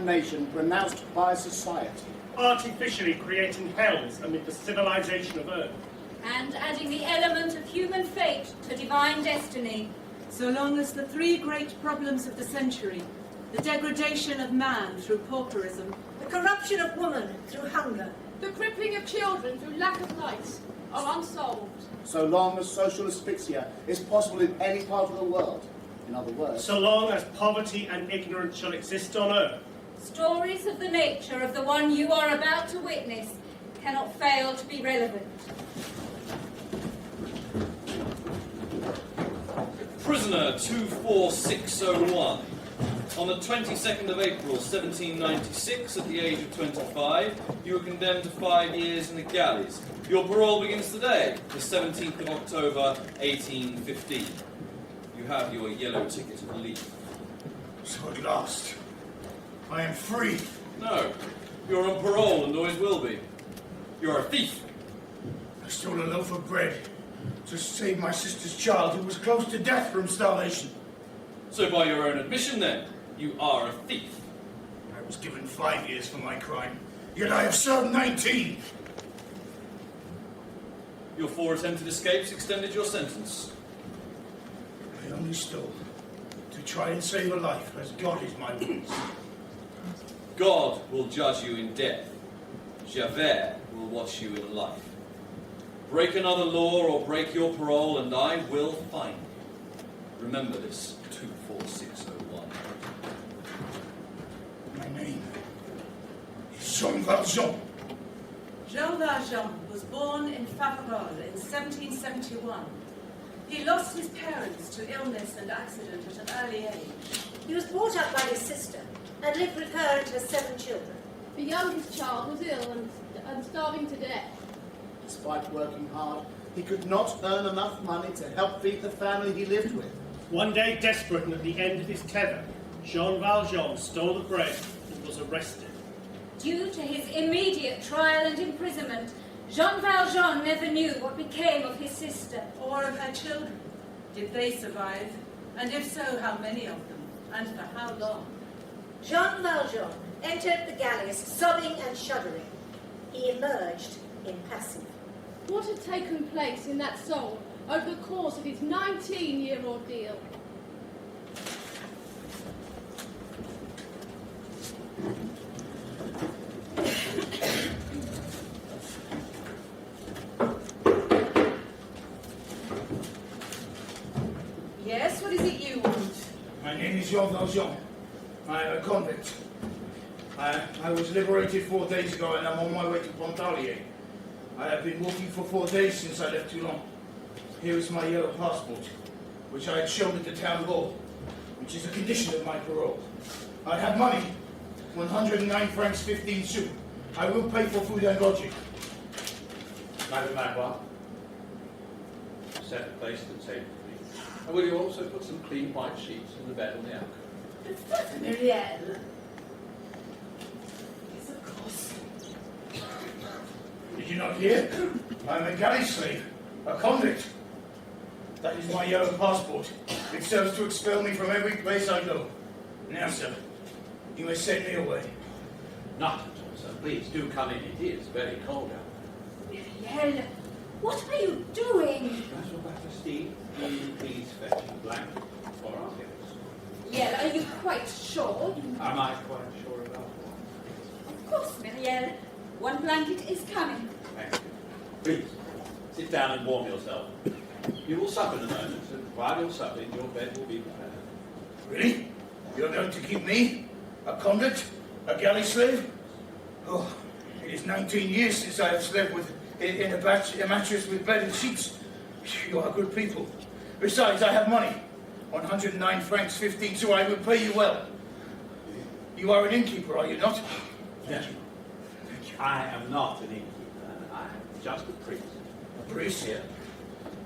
damnation pronounced by society. Artificially creating hells amid the civilization of Earth. And adding the element of human fate to divine destiny. So long as the three great problems of the century, the degradation of man through pauperism, the corruption of woman through hunger, the crippling of children through lack of light, are unsolved. So long as social asphyxia is possible in any part of the world. In other words, so long as poverty and ignorance shall exist on Earth. Stories of the nature of the one you are about to witness cannot fail to be relevant. Prisoner 24601. On the 22nd of April 1796, at the age of 25, you were condemned to 5 years in the galleys. Your parole begins today, the 17th of October 1815. You have your yellow ticket of leave. So at last, I am free. No, you're on parole and always will be. You're a thief. I stole a loaf of bread to save my sister's child who was close to death from starvation. So by your own admission then, you are a thief. I was given 5 years for my crime, yet I have served 19. Your 4 attempted escapes extended your sentence. I only stole to try and save a life, as God is my witness. God will judge you in death. Javert will watch you in life. Break another law or break your parole and I will fine you. Remember this, 24601. My name is Jean Valjean. Jean Valjean was born in Faverolles in 1771. He lost his parents to illness and accident at an early age. He was brought up by his sister and lived with her and her 7 children. The youngest child was ill and starving to death. despite working hard, he could not earn enough money to help feed the family he lived with. One day, desperate and at the end of his tether, Jean Valjean stole the bread and was arrested. Due to his immediate trial and imprisonment, Jean Valjean never knew what became of his sister. Or of her children. Did they survive? And if so, how many of them? And for how long? Jean Valjean entered the galleys sobbing and shuddering. He emerged impassive. What had taken place in that soul over the course of his 19-year ordeal? Yes, what is it you want? My name is Jean Valjean. I am a convict. I was liberated 4 days ago and I'm on my way to Pontarlier. I have been walking for 4 days since I left Toulon. Here is my yellow passport, which I had shown at the town hall, which is a condition of my parole. I have money, 109 francs 15 sous. I will pay for food and lodging. Madame Magloire, set a place at the table, please. And will you also put some clean white sheets in the bed on the alcove? Muriel. Yes, of course. Did you not hear? I am a galley slave, a convict. That is my yellow passport. It serves to expel me from every place I go. Now, sir, you may send me away. Not at all, sir. Please do come in. It is very cold out. Muriel, what are you doing? Master Baptistine, will you please fetch a blanket for our guests? Muriel, are you quite sure? Am I quite sure about what? Of course, Muriel. One blanket is coming. Thank you. Please, sit down and warm yourself. You will sup in a moment, and while you're supping, your bed will be prepared. Really? You're going to keep me? A convict? A galley slave? Oh, it is 19 years since I have slept in a mattress with bed and sheets. You are good people. Besides, I have money. 109 francs 15 sous. I will pay you well. You are an innkeeper, are you not? Yes. I am not an innkeeper. I am just a priest. A priest? Here.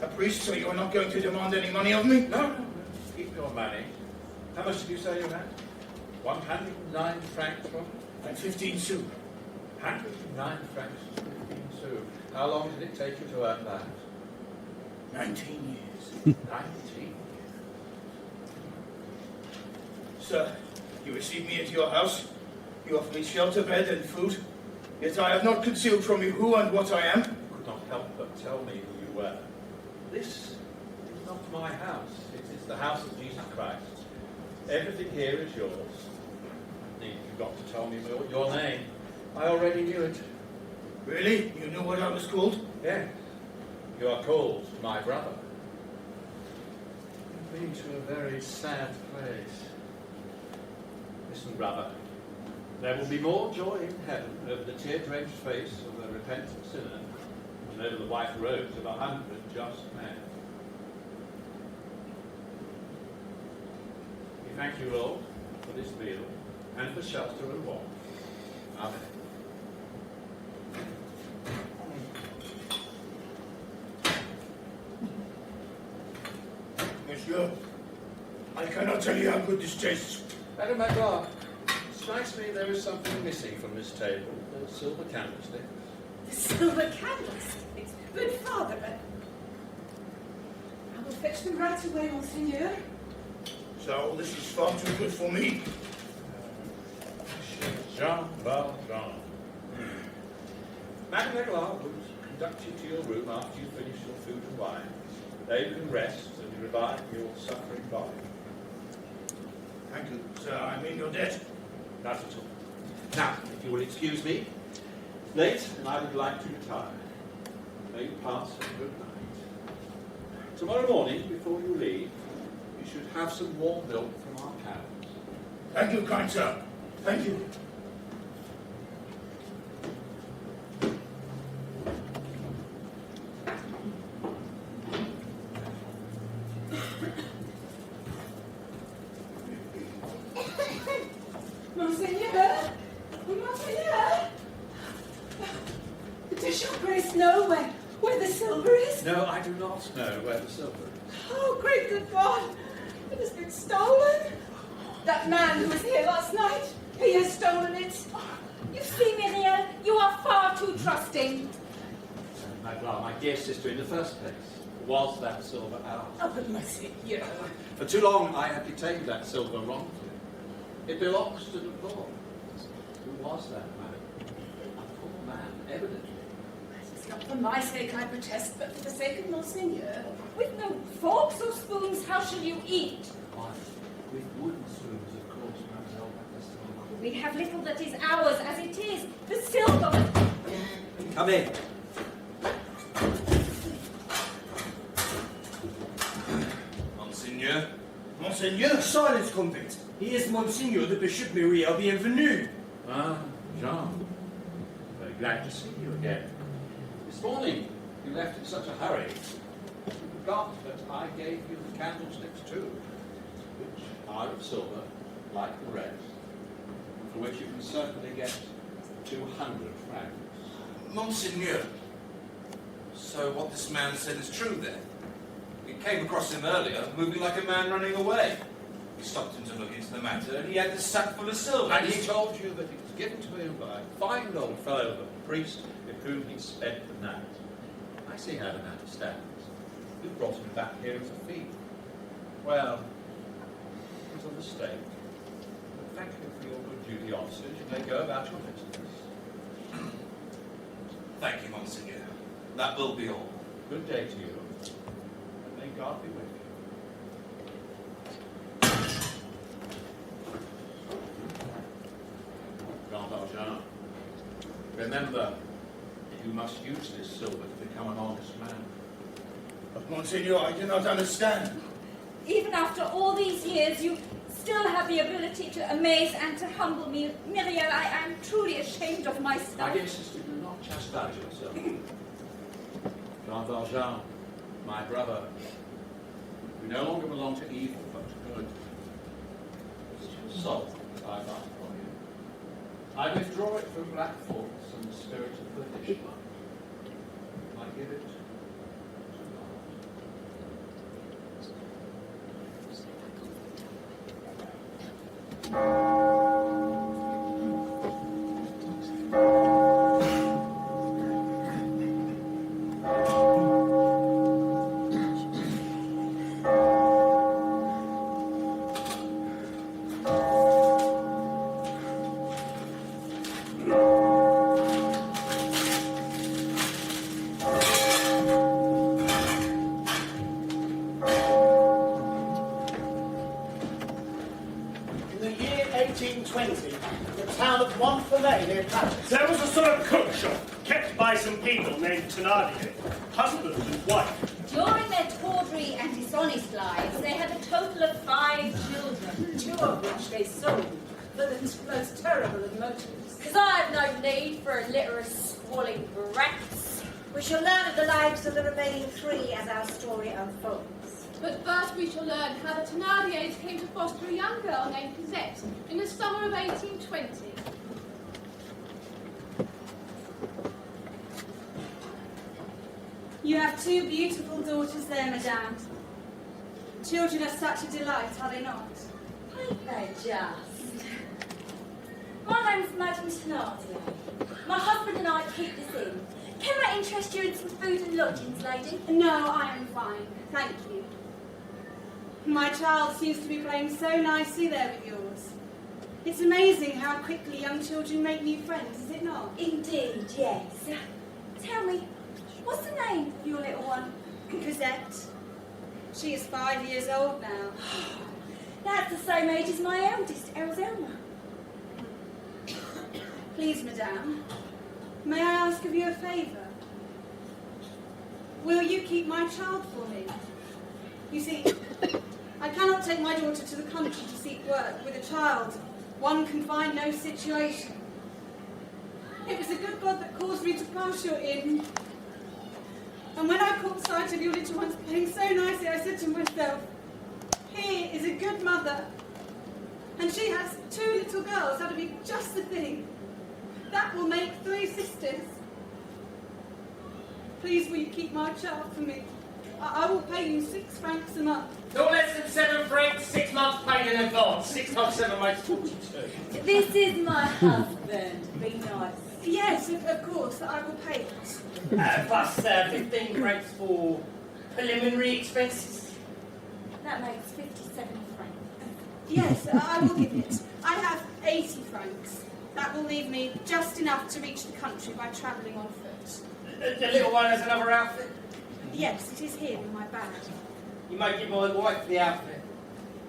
A priest, so you are not going to demand any money of me? No. Keep your money. How much did you say you had? 109 francs from? And 15 sous. 109 francs, 15 sous. How long did it take you to earn that? 19 years. 19. Sir, you received me into your house. You offer me shelter, bed, and food. Yet I have not concealed from you who and what I am. You could not help but tell me who you were. This is not my house. It is the house of Jesus Christ. Everything here is yours. Indeed, you got to tell me your name. I already knew it. Really? You knew what I was called? Yes. You are called my brother. You've been to a very sad place. Listen, brother. There will be more joy in heaven over the tear-drenched face of a repentant sinner than over the white robes of 100 just men. We thank you, Lord, for this meal and for shelter and warmth. Amen. Monsieur, I cannot tell you how good this tastes. Madam Magloire, it strikes me there is something missing from this table. The silver candlesticks. The silver candlesticks. Good father, but I will fetch them right away, Monseigneur. So this is far too good for me. Jean Valjean. Madame Magloire will conduct you to your room after you finish your food and wine. There you can rest and revive your suffering body. Thank you, sir. I'm in your debt. Not at all. Now, if you will excuse me, it's late and I would like to retire. May you pass a good night. Tomorrow morning, before you leave, you should have some warm milk from our cows. Thank you, kind sir. Thank you. Monseigneur! Monseigneur! Does your grace know where the silver is? No, I do not know where the silver is. Oh, great good God! It has been stolen! That man who was here last night, he has stolen it! You see, Myriel, you are far too trusting. Magloire, my dear sister, in the first place, was that silver ours? Oh, but Monseigneur! For too long I have detained that silver wrongfully. It belongs to the poor. Who was that man? A poor man, evidently. It's not for my sake, I protest, but for the sake of Monseigneur. With no forks or spoons, how shall you eat? Why? With wooden spoons, of course, Mademoiselle Baptiste. We have little that is ours as it is. The silver. Come in. Monseigneur. Monseigneur, Silence, convict. He is Monseigneur the Bishop Myriel. Bienvenue. Ah, Jean. Very glad to see you again. This morning, you left in such a hurry. You forgot that I gave you the candlesticks too, which are of silver, like the rest, and for which you can certainly get 200 francs. Monseigneur. So what this man said is true then? We came across him earlier, moving like a man running away. We stopped him to look into the matter, and he had this sack full of silver. And he told you that it was given to him by a fine old fellow, the priest with whom he spent the night. I see how the matter stands. You brought him back here as a thief. Well, it was a mistake. But thank you for your good duty, officers. You may go about your business. Thank you, Monseigneur. That will be all. Good day to you, and may God be with you. Jean Valjean, remember, you must use this silver to become an honest man. But Monseigneur, I do not understand. Even after all these years, you still have the ability to amaze and to humble me. Myriel, I am truly ashamed of My myself. dear sister, do not chastise yourself. Jean Valjean, my brother, we no longer belong to evil, but to good. It's your soul that I buy from you. I withdraw it from black thoughts and the spirit of perdition. I give it to the name near Paris? There was a sort of cook shop kept by some people named Thénardier, husband and wife. During their tawdry and dishonest lives, they had a total of 5 children. 2 of which they sold for the most terrible of motives. Because I have no need for a litter of squalling brats. We shall learn of the lives of the remaining 3 as our story unfolds. But first we shall learn how the Thénardiers came to foster a young girl named Cosette in the summer of 1820. You have 2 beautiful daughters there, madame. Children are such a delight, are they not? Ain't they just? My name's Madame Thénardier. My husband and I keep this inn. Can I interest you in some food and lodgings, lady? No, I am fine, thank you. My child seems to be playing so nicely there with yours. It's amazing how quickly young children make new friends, is it not? Indeed, yes. Tell me, what's the name of your little one? Cosette. She is 5 years old now. That's the same age as my eldest, Elzelma. Please, madame, may I ask of you a favour? Will you keep my child for me? You see, I cannot take my daughter to the country to seek work with a child. One can find no situation. It was a good God that caused me to pass your inn. And when I caught sight of your little ones playing so nicely, I said to myself, here is a good mother. And she has 2 little girls. That'll be just the thing. That will make 3 sisters. Please, will you keep my child for me? I will pay you 6 francs a month. Not less than 7 francs, 6 months paid in advance. 6 times 7 makes 42. This is my husband. Be nice. Yes, of course, I will pay it. Plus 15 francs for preliminary expenses. That makes 57 francs. Yes, I will give it. I have 80 francs. That will leave me just enough to reach the country by travelling on foot. The little one has another outfit. Yes, it is here in my bag. You may give my wife the outfit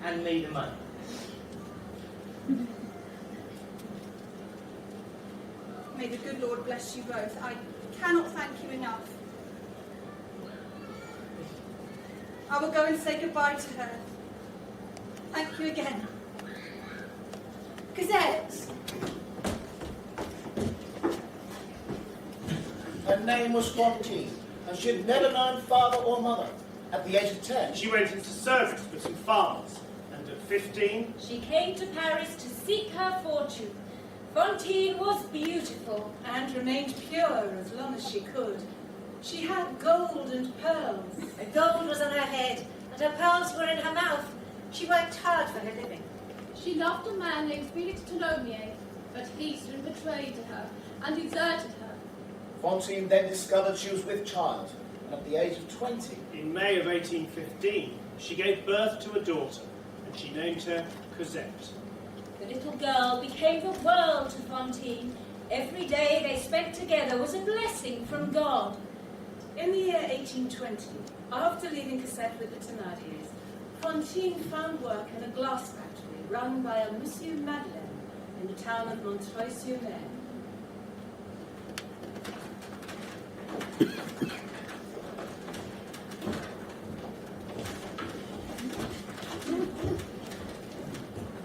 and me the money. May the good Lord bless you both. I cannot thank you enough. I will go and say goodbye to her. Thank you again. Cosette! Her name was Fontaine, and she had never known father or mother. At the age of 10, She went into service with some farmers, and at 15, She came to Paris to seek her fortune. Fontaine was beautiful. And remained pure as long as she could. She had gold and pearls. Her gold was on her head, and her pearls were in her mouth. She worked hard for her living. She loved a man named Felix Tholomyès, but he soon betrayed her and deserted her. Fontaine then discovered she was with child, and at the age of 20, in May of 1815, she gave birth to a daughter, and she named her Cosette. The little girl became the world to Fontaine. Every day they spent together was a blessing from God. In the year 1820, after leaving Cosette with the Thénardiers, Fontaine found work in a glass factory run by a Monsieur Madeleine in the town of Montreuil-sur-Mer.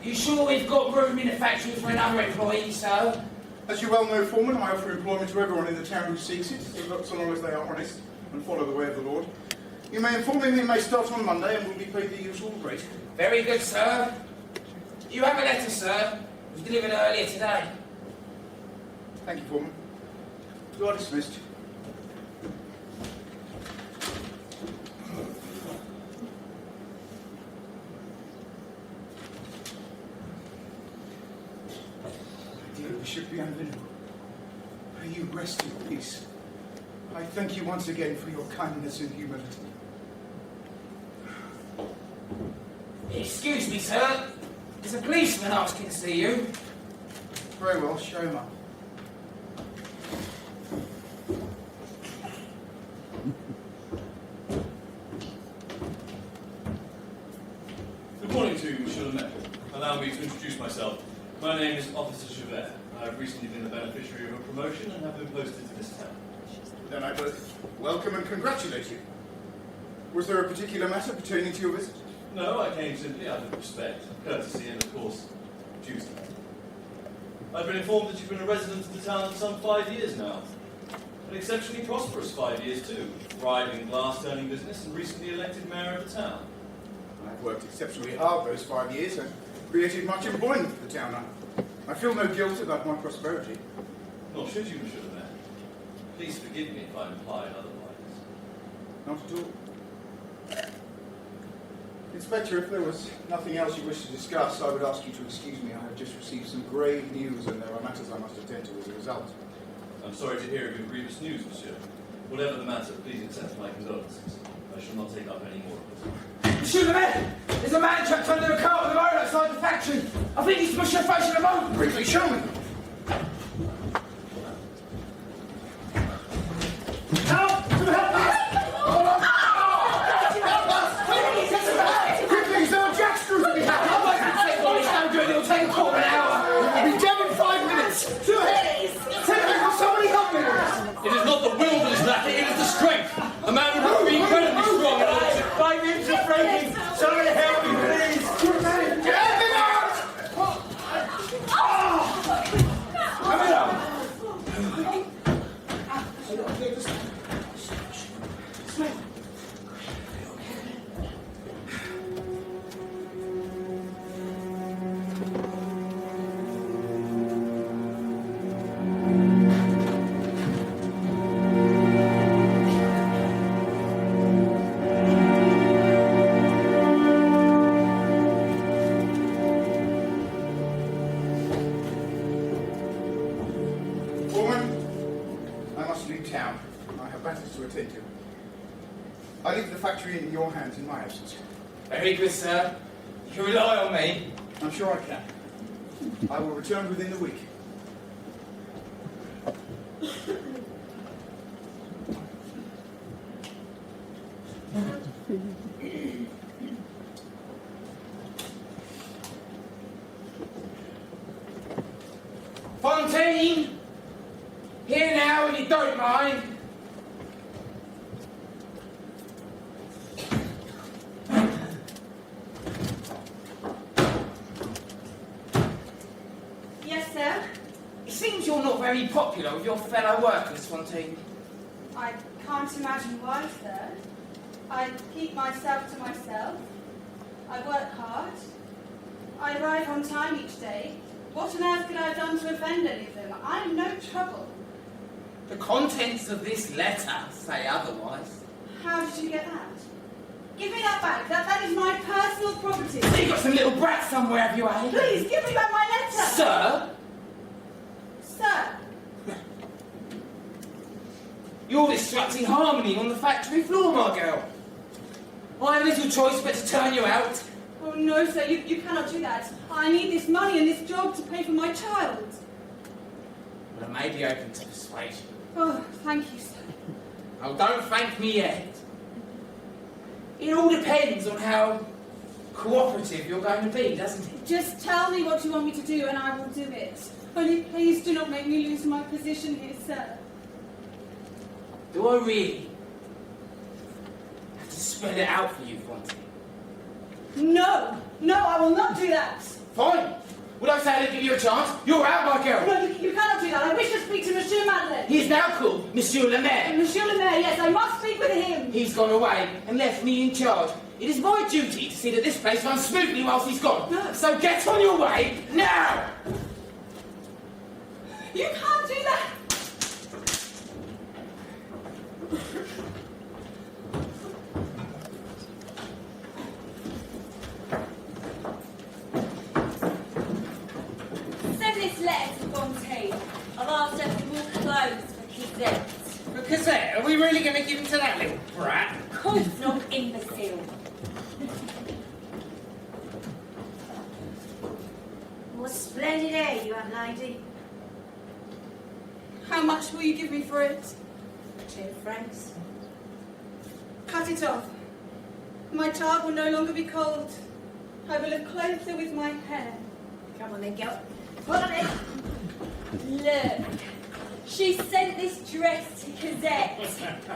You sure we've got room in the factory for another employee, sir? As you well know, Foreman, I offer employment to everyone in the town who seeks it, so long as they are honest and follow the way of the Lord. You may inform him he may start on Monday and will be paid the usual rate. Very good, sir. You have a letter, sir. It was delivered earlier today. Thank you, Foreman. You are dismissed. Dear Bishop Bienvenu, may you rest in peace. I thank you once again for your kindness and humility. Excuse me, sir. There's a policeman asking to see you. Very well, show him up. Good morning to you, Monsieur le Maire. Allow me to introduce myself. My name is Officer Javert. I I've recently been the beneficiary of a promotion and have been posted to this town. Then I both welcome and congratulate you. Was there a particular matter pertaining to your visit? No, I came simply out of respect, courtesy, and of course, duty. I've been informed that you've been a resident of the town for some 5 years now. An exceptionally prosperous 5 years too. Thriving glass turning business and recently elected mayor of the town. I've worked exceptionally hard those 5 years and created much employment for the town. I feel no guilt about my prosperity. Nor should you, Monsieur le Maire. Please forgive me if I implied otherwise. Not at all. Inspector, if there was nothing else you wish to discuss, I would ask you to excuse me. I have just received some grave news and there are matters I must attend to as a result. I'm sorry to hear of your grievous news, Monsieur. Whatever the matter, please accept my condolences. I shall not take up any more of it. Monsieur le Maire, there's a man trapped under a cart on the road outside the factory. I think he's Monsieur Fauchelevent. Briefly, show me. Help! Some help! Quickly, there are jackscrews to be had. I won't say what he's done good. It'll take a quarter of an hour. We'll be dead in 5 minutes. Two heads. Somebody help me. It is not the will that is lacking, it is the strength. A man would have to be incredibly strong in order to... My ribs are breaking. Somebody help me, please. Get him out! Coming up. I leave the factory in your hands in my absence. Very good, sir. You can rely on me. I'm sure I can. I will return within the week. Fontaine! Here now, if you don't mind. Yes, sir? It seems you're not very popular with your fellow workers, Fontaine. I can't imagine why, sir. I keep myself to myself. I work hard. I arrive on time each day. What on earth could I have done to offend any of them? I'm no trouble. The contents of this letter say otherwise. How did you get that? Give me that back. That is my personal property. So you've got some little brat somewhere, have you, eh? Please, give me back my letter. Sir? Sir? You're disrupting harmony on the factory floor, my girl. I have little choice but to turn you out. Oh, no, sir, you cannot do that. I need this money and this job to pay for my child. Well, I may be open to persuasion. Oh, thank you, sir. Oh, don't thank me yet. It all depends on how cooperative you're going to be, doesn't it? Just tell me what you want me to do and I will do it. Only please do not make me lose my position here, sir. Do I really have to spell it out for you, Fontaine? No! No, I will not do that! Fine. Would I say I didn't give you a chance? You're out, my girl. No, you cannot do that. I wish to speak to Monsieur Madeleine. He is now called Monsieur le Maire. Monsieur le Maire, yes, I must speak with him. He's gone away and left me in charge. It is my duty to see that this place runs smoothly whilst he's gone. No. So get on your way now! You can't do that! Send this letter to Fontaine. I've asked her for more clothes for Cosette. For Cosette, are we really going to give him to that little brat? Of course not, imbecile. What splendid hair you have, lady. How much will you give me for it? 2 francs. Cut it off. My child will no longer be cold. I will have clothed her with my hair. Come on then, girl. Put on it. Look, she sent this dress to Cosette.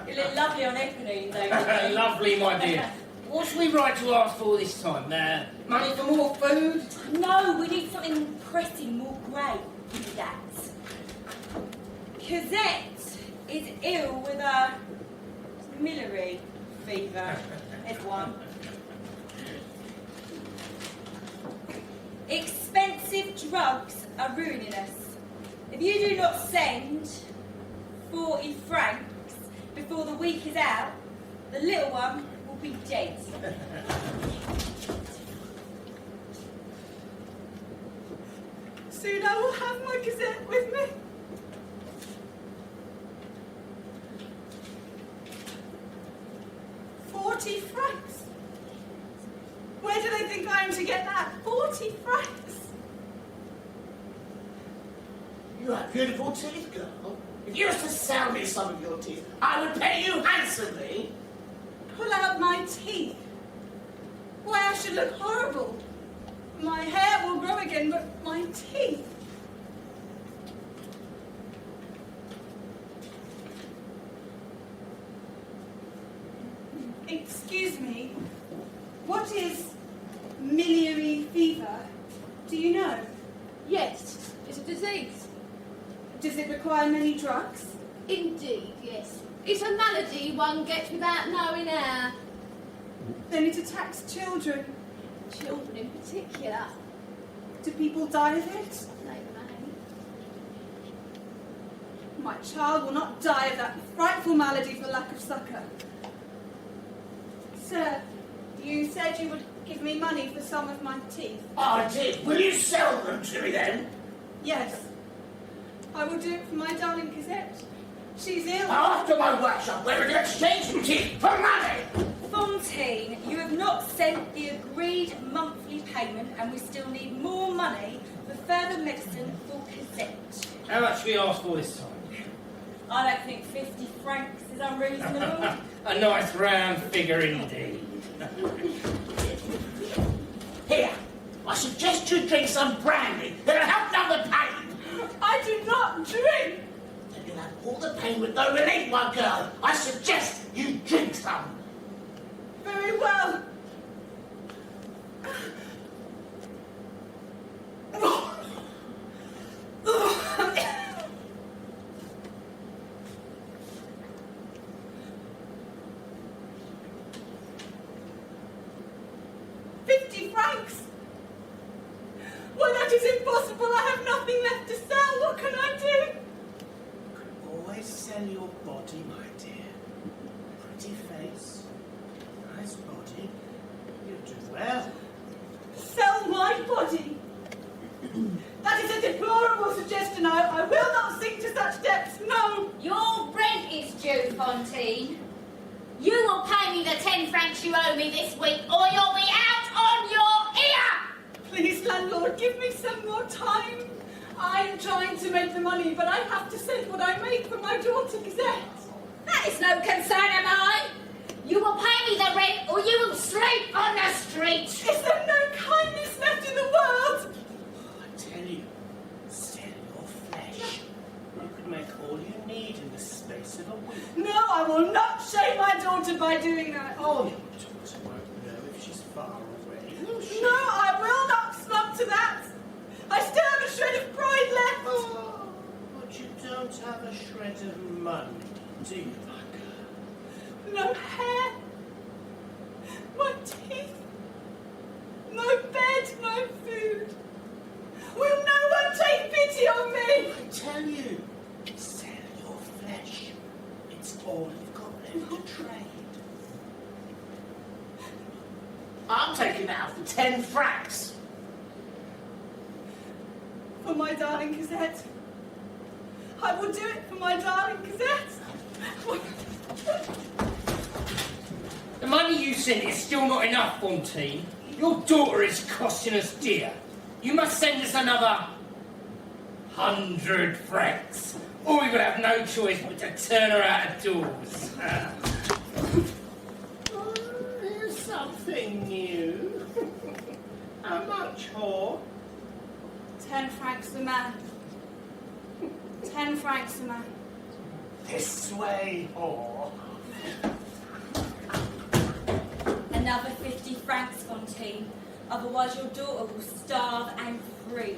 You look lovely on Eponine, don't you? Lovely, my dear. What should we write to ask for this time? Money for more food? No, we need something pressing, more great than that. Cosette is ill with a miliary fever, F1. Expensive drugs are ruining us. If you do not send 40 francs before the week is out, the little one will be dead. Soon I will have my Cosette with me. £40. Where do they think I am to get that? 40 francs. You have beautiful teeth, girl. If you were to sell me some of your teeth, I would pay you handsomely. Pull out my teeth. Why, I should look horrible. My hair will grow again, but my teeth. Excuse me, what is miliary fever? Do you know? Yes, it's a disease. Does it require many drugs? Indeed, yes. It's a malady one gets without knowing how. Then it attacks children. Children in particular. Do people die of it? They may. My child will not die of that frightful malady for lack of succour. Sir, you said you would give me money for some of my teeth. I did. Will you sell them to me then? Yes. I will do it for my darling Cosette. She's ill. After my workshop, where we can exchange teeth for money. Fontaine, you have not sent the agreed monthly payment and we still need more money for further medicine for Cosette. How much we ask for this time? I don't think 50 francs is unreasonable. A nice round figure indeed. Here, I suggest you drink some brandy. It'll help numb the pain. I do not drink. Then you'll have all the pain with no relief, my girl. I suggest you drink some. Very well. £50. Well, that is impossible. I have nothing left to sell. What can I do? You can always sell your body, my dear. Pretty face, nice body. You do well. Sell my body? That is a deplorable suggestion. I will not sink to such depths. No. Your rent is due, Fontaine. You will pay me the 10 francs you owe me this week or you'll be out on your ear! Please, landlord, give me some more time. I am trying to make the money, but I have to send what I make for my daughter, Cosette. That is no concern of mine. You will pay me the rent or you will sleep on the street. Is there no kindness left in the world? I tell you, sell your flesh. You could make all you need in the space of a week. No, I will not shame my daughter by doing that. Oh, your daughter won't know if she's far away. No, I will not slump to that. I still have a shred of pride left. Oh, but you don't have a shred of money, do you, my girl? No hair. My teeth. No bed, no food. Will no one take pity on me? I tell you, sell your flesh. It's all you've got left to trade. I'm taking it out for 10 francs. For my darling Cosette. I will do it for my darling Cosette. The money you sent is still not enough, Fontaine. Your daughter is costing us dear. You must send us another 100 francs, or we will have no choice but to turn her out of doors. Here's something new. How much, whore? 10 francs a man. 10 francs a man. This way, whore. Another 50 francs, Fontaine. Otherwise your daughter will starve and freeze.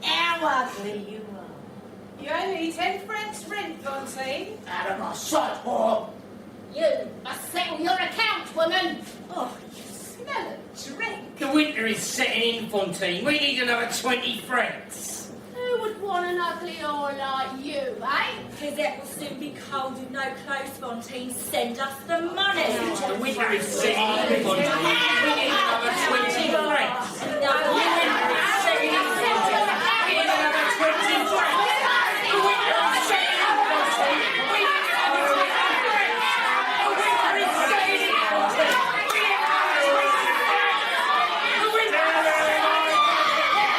How ugly you are. You owe me 10 francs rent, Fontaine. Out of my sight, whore! You must settle your account, woman. Oh, you smell of drink. The winter is setting in, Fontaine. We need another 20 francs. Who would want an ugly whore like you, eh? Cosette will soon be cold with no clothes, Fontaine. Send us the money. The winter is setting in, Fontaine. We need another 20 francs. The winter is setting in, Fontaine. We need another 20 francs. The winter is setting in, Fontaine. We need another 20 francs. The winter is setting in, Fontaine. We need another 20 francs. The winter is setting in.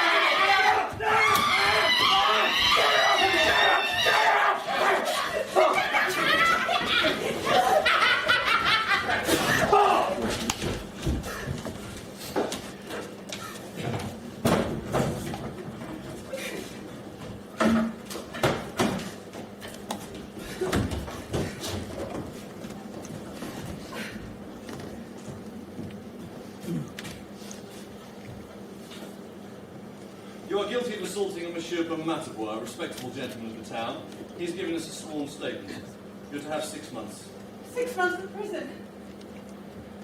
You are guilty of assaulting a Monsieur Bamatabois, a respectable gentleman of the town. He's given us a sworn statement. You're to have 6 months. 6 months in prison.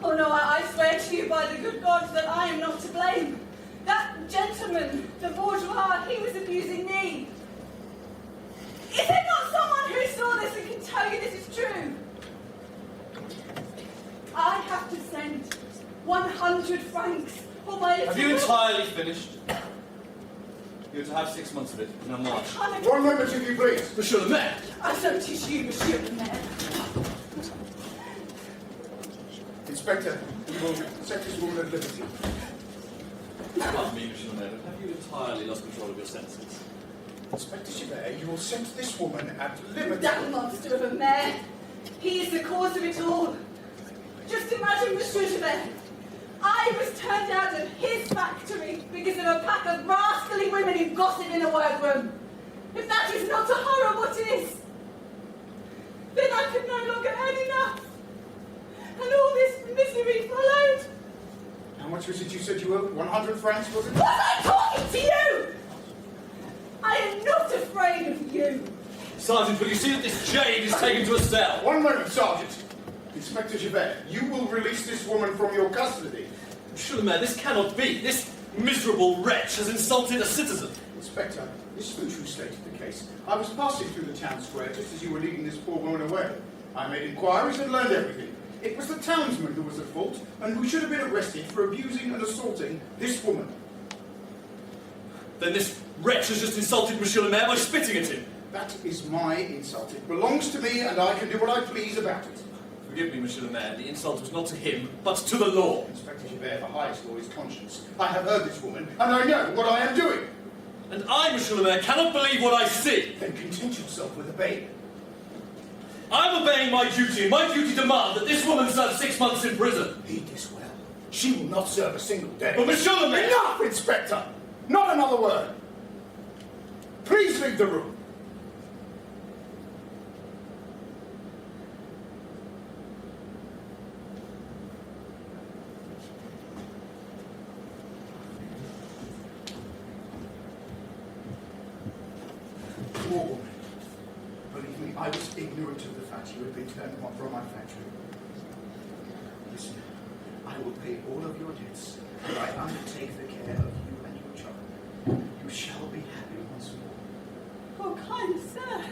Oh no, I swear to you by the good God that I am not to blame. That gentleman, the bourgeois, he was abusing me. Is there not someone who saw this and can tell you this is true? I have to send 100 francs for my... Have you entirely finished? You're to have 6 months of it. Now march. One moment, if you please. Monsieur le Maire! I so teach you, Monsieur le Maire. Inspector, you will set this woman at liberty. Pardon me, Monsieur le Maire, but have you entirely lost control of your senses? Inspector Javert, you will set this woman at liberty. That monster of a mayor. He is the cause of it all. Just imagine, Monsieur Javert. I was turned out of his factory because of a pack of rascally women who gossip in a workroom. If that is not a horror, what is? Then I could no longer earn enough. And all this misery followed. How much was it you said you owed? 100 francs, was it? Was I talking to you? I am not afraid of you. Sergeant, will you see that this jade is taken to a cell? One moment, Sergeant. Inspector Javert, you will release this woman from your custody. Monsieur le Maire, this cannot be. This miserable wretch has insulted a citizen. Inspector, this is the true state of the case. I was passing through the town square just as you were leading this poor woman away. I made inquiries and learned everything. It was the townsman who was at fault and who should have been arrested for abusing and assaulting this woman. Then this wretch has just insulted Monsieur le Maire by spitting at him. That is my insult. It belongs to me and I can do what I please about it. Forgive me, Monsieur le Maire, the insult was not to him, but to the law. Inspector Javert, the highest law is conscience. I have heard this woman and I know what I am doing. And I, Monsieur le Maire, cannot believe what I see. Then content yourself with obeying. I'm obeying my duty, and my duty demands that this woman serve 6 months in prison. Heed this well. She will not serve a single day. But Monsieur le Maire... Enough, Inspector! Not another word. Please leave the room. Poor woman. Believe me, I was ignorant of the fact you had been turned from my factory. Listen, I will pay all of your debts, and I undertake the care of you and your child. You shall be happy once more. Oh, kind sir.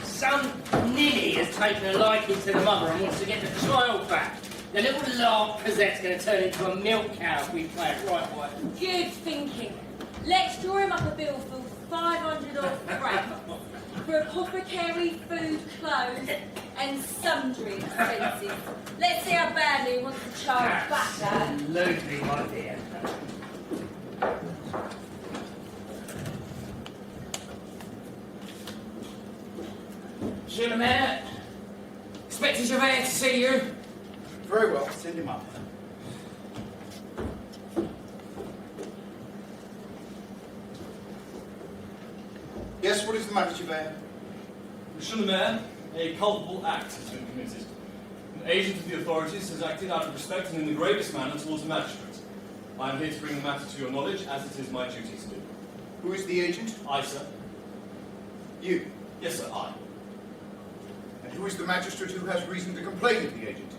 Some ninny has taken a liking to the mother and wants to get the child back. The little lark Cosette's going to turn into a milk cow if we play it right way. Good thinking. Let's draw him up a bill for 500 odd francs for apothecary, food, clothes, and sundry expenses. Let's see how badly he wants the child back, Dad. Absolutely, my dear. Monsieur le Maire, Inspector Javert to see you. Very well, send him up. Yes, what is the matter, Javert? Monsieur le Maire, a culpable act has been committed. An agent of the authorities has acted out of respect and in the gravest manner towards a magistrate. I am here to bring the matter to your knowledge, as it is my duty to do. Who is the agent? I, sir. You. Yes, sir, I. And who is the magistrate who has reason to complain of the agent?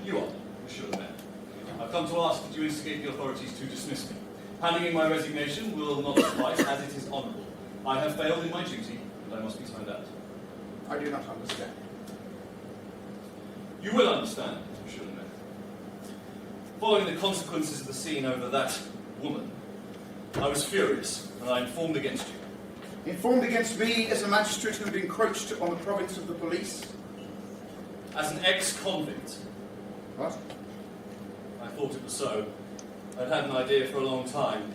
You are, Monsieur le Maire. I've come to ask that you instigate the authorities to dismiss me. Handing in my resignation will not suffice, as it is honourable. I have failed in my duty, and I must be turned out. I do not understand. You will understand, Monsieur le Maire. Following the consequences of the scene over that woman, I was furious, and I informed against you. Informed against me as a magistrate who had encroached on the province of the police? As an ex-convict. What? I thought it was so. I'd had an idea for a long time.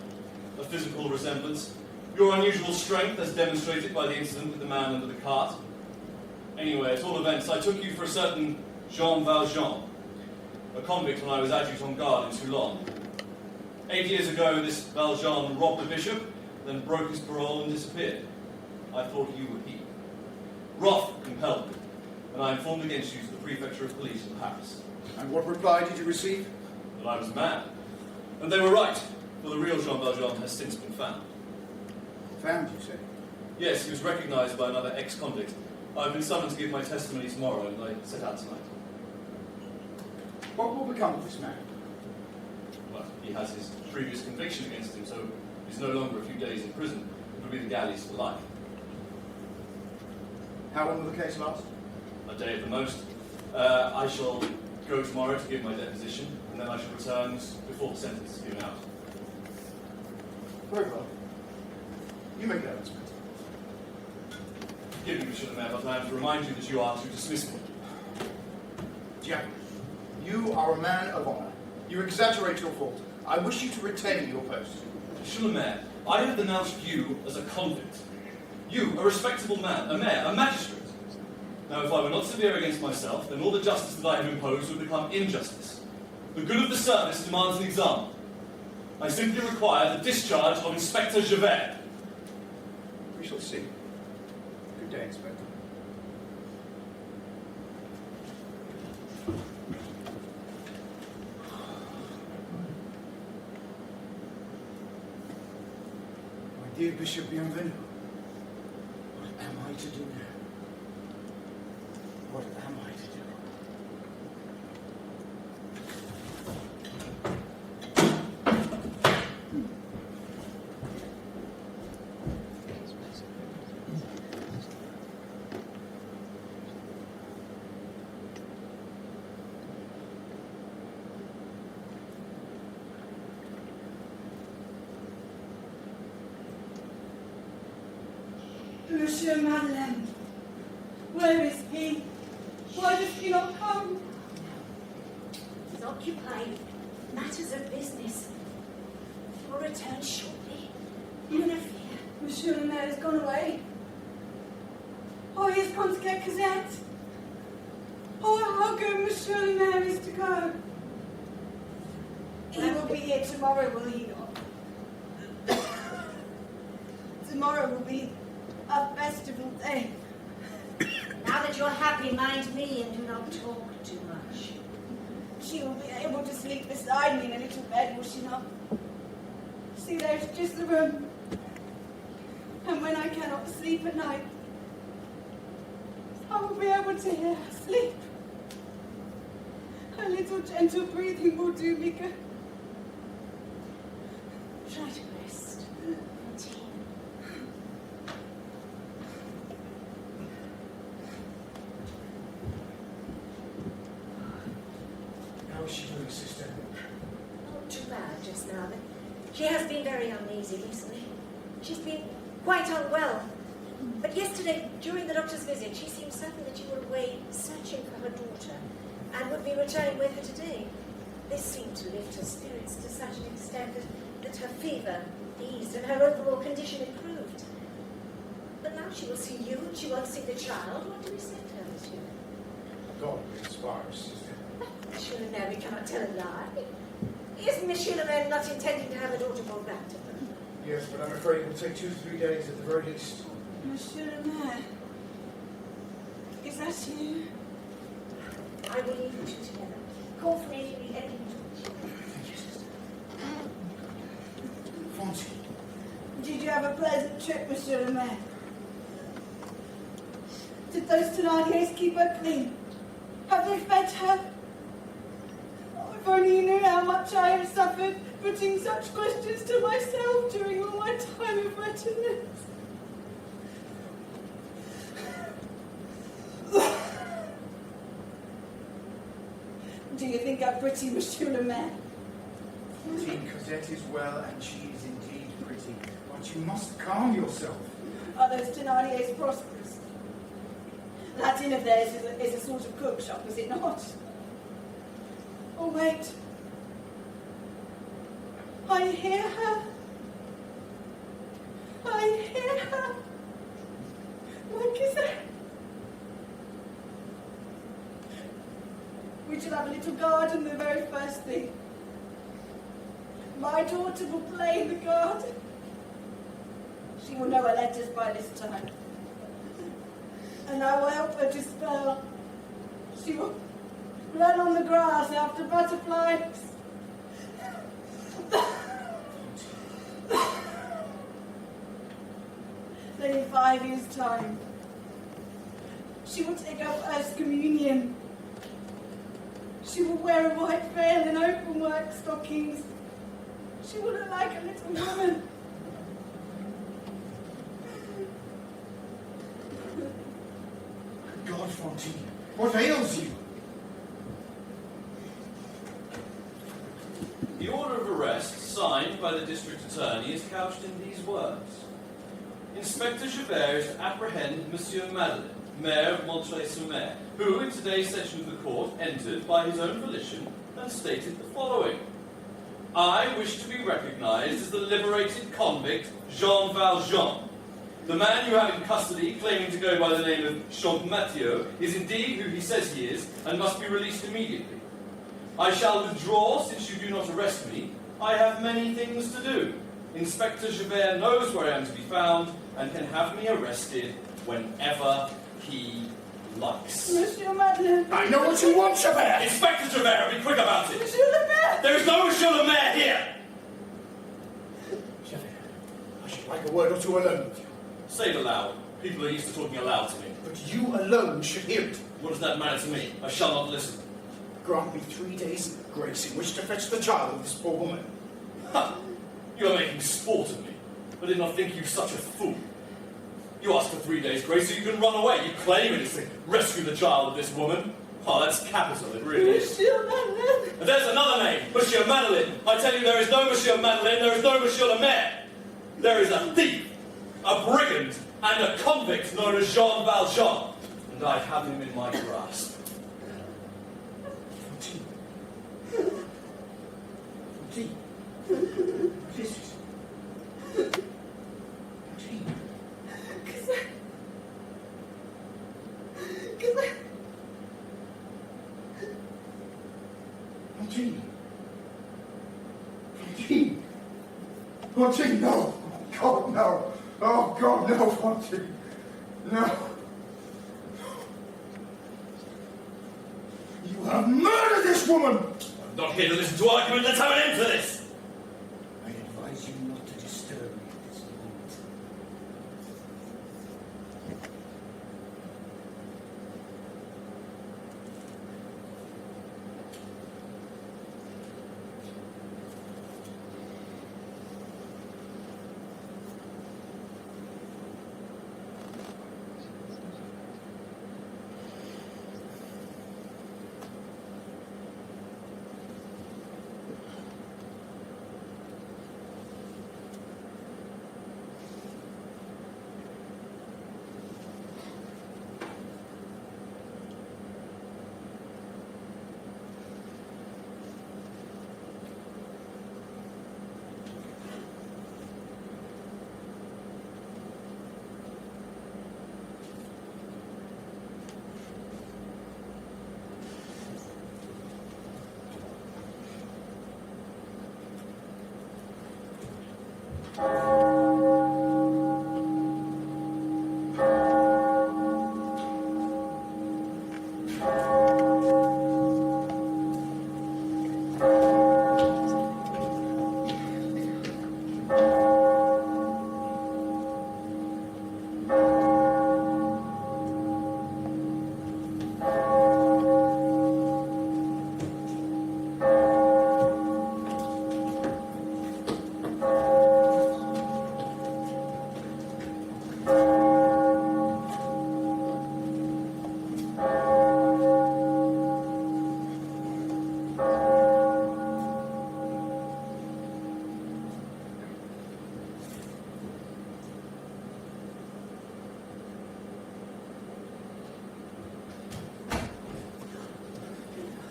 A physical resemblance. Your unusual strength, as demonstrated by the incident with the man under the cart. Anyway, at all events, I took you for a certain Jean Valjean, a convict when I was adjutant guard in Toulon. 8 years ago, this Valjean robbed a bishop, then broke his parole and disappeared. I thought you were he. Wrath compelled me, and I informed against you to the Prefecture of Police in Paris. And what reply did you receive? That I was mad. And they were right, for the real Jean Valjean has since been found. Found, you say? Yes, he was recognised by another ex-convict. I've been summoned to give my testimony tomorrow, and I set out tonight. What will become of this man? Well, he has his previous conviction against him, so he's no longer a few days in prison. It will be the galleys for life. How long will the case last? A day at the most. I shall go tomorrow to give my deposition, and then I shall return before the sentence is given out. Very well. You may go, Inspector. Forgive me, Monsieur le Maire, but I am to remind you that you are to dismiss me. Jack, you are a man of honour. You exaggerate your fault. I wish you to retain your post. Monsieur le Maire, I have denounced you as a convict. You, a respectable man, a mayor, a magistrate. Now, if I were not severe against myself, then all the justice that I have imposed would become injustice. The good of the service demands an example. I simply require the discharge of Inspector Javert. We shall see. Good day, Inspector. My dear Bishop Bienvenu, what am I to do now? What am I to do? Monsieur Madeleine, where is he? Why does he not come? He's occupied with matters of business. He will return shortly. You no fear. Monsieur le Maire has gone away. Oh, he has gone to get Cosette. Oh, how good Monsieur le Maire is to go. He will be here tomorrow, will he not? Tomorrow will be a festival day. Now that you're happy, mind me and do not talk too much. She will be able to sleep beside me in a little bed, will she not? See, there's just the room. And when I cannot sleep at night, I will be able to hear her sleep. Her little gentle breathing will do me good. Try to rest. Fantine. How is she doing, sister? Not too bad just now, but she has been very uneasy recently. She's been quite unwell. But yesterday, during the doctor's visit, she seemed certain that you were away searching for her daughter and would be returning with her today. This seemed to lift her spirits to such an extent that her fever eased and her overall condition improved. But now She will see you, and she won't see the child. What do we say to her, monsieur? God will inspire us, sister. Monsieur Le Maire, we cannot tell a lie. Is Monsieur Le Maire not intending to have a daughter brought back to them? Yes, but I'm afraid it will take 2 to 3 days at the very least. Monsieur Le Maire, is that you? I will leave you two together. Call for me if you need anything to do. Thank you, sister. Fonty. Did you have a pleasant trip, Monsieur Le Maire? Did those Thénardiers keep her clean? Have they fed her? Oh, if only you knew how much I have suffered putting such questions to myself during all my time of wretchedness. Do you think I'm pretty, Monsieur Le Maire? Fontaine Cosette is well, and she is indeed pretty. But you must calm yourself. Are those Thénardiers prosperous? That inn of theirs is a sort of cook shop, is it not? Oh, wait. I hear her. I hear her. What is it? We shall have a little garden the very first thing. My daughter will play in the garden. She will know her letters by this time. And I will help her to spell. She will run on the grass after butterflies. Then in 5 years' time, she will take her first communion. She will wear a white veil and open work stockings. She will look like a little woman. God, Fontaine, what ails you? The order of arrest signed by the district attorney is couched in these words. Inspector Javert is to apprehend Monsieur Madeleine, Mayor of Montreuil-sur-Mer, who, in today's session of the court, entered by his own volition and stated the following. I wish to be recognized as the liberated convict Jean Valjean. The man you have in custody, claiming to go by the name of Champmathieu, is indeed who he says he is, and must be released immediately. I shall withdraw since you do not arrest me. I have many things to do. Inspector Javert knows where I am to be found, and can have me arrested whenever he likes. Monsieur Madeleine. I know what you want, Javert! Inspector Javert, be quick about it! Monsieur Le Maire! There is no Monsieur Le Maire here! Javert, I should like a word or two alone with you. Say it aloud. People are used to talking aloud to me. But you alone should hear it. What does that matter to me? I shall not listen. Grant me 3 days grace in which to fetch the child of this poor woman. Ha! You are making sport of me. I did not think you such a fool. You ask for 3 days grace so you can run away. You claim it is to rescue the child of this woman. Oh, that's capital, it really is. Monsieur Madeleine. And there's another name, Monsieur Madeleine. I tell you, there is no Monsieur Madeleine, there is no Monsieur Le Maire. There is a thief, a brigand, and a convict known as Jean Valjean. And I have him in my grasp. Fontaine. Fontaine. What is it? Fontaine. Fontaine. Fontaine. Fontaine, no. God, no. Oh, God, no, Fontaine. No. You have murdered this woman! I'm not here to listen to argument. Let's have an end to this. I advise you not to disturb me at this moment.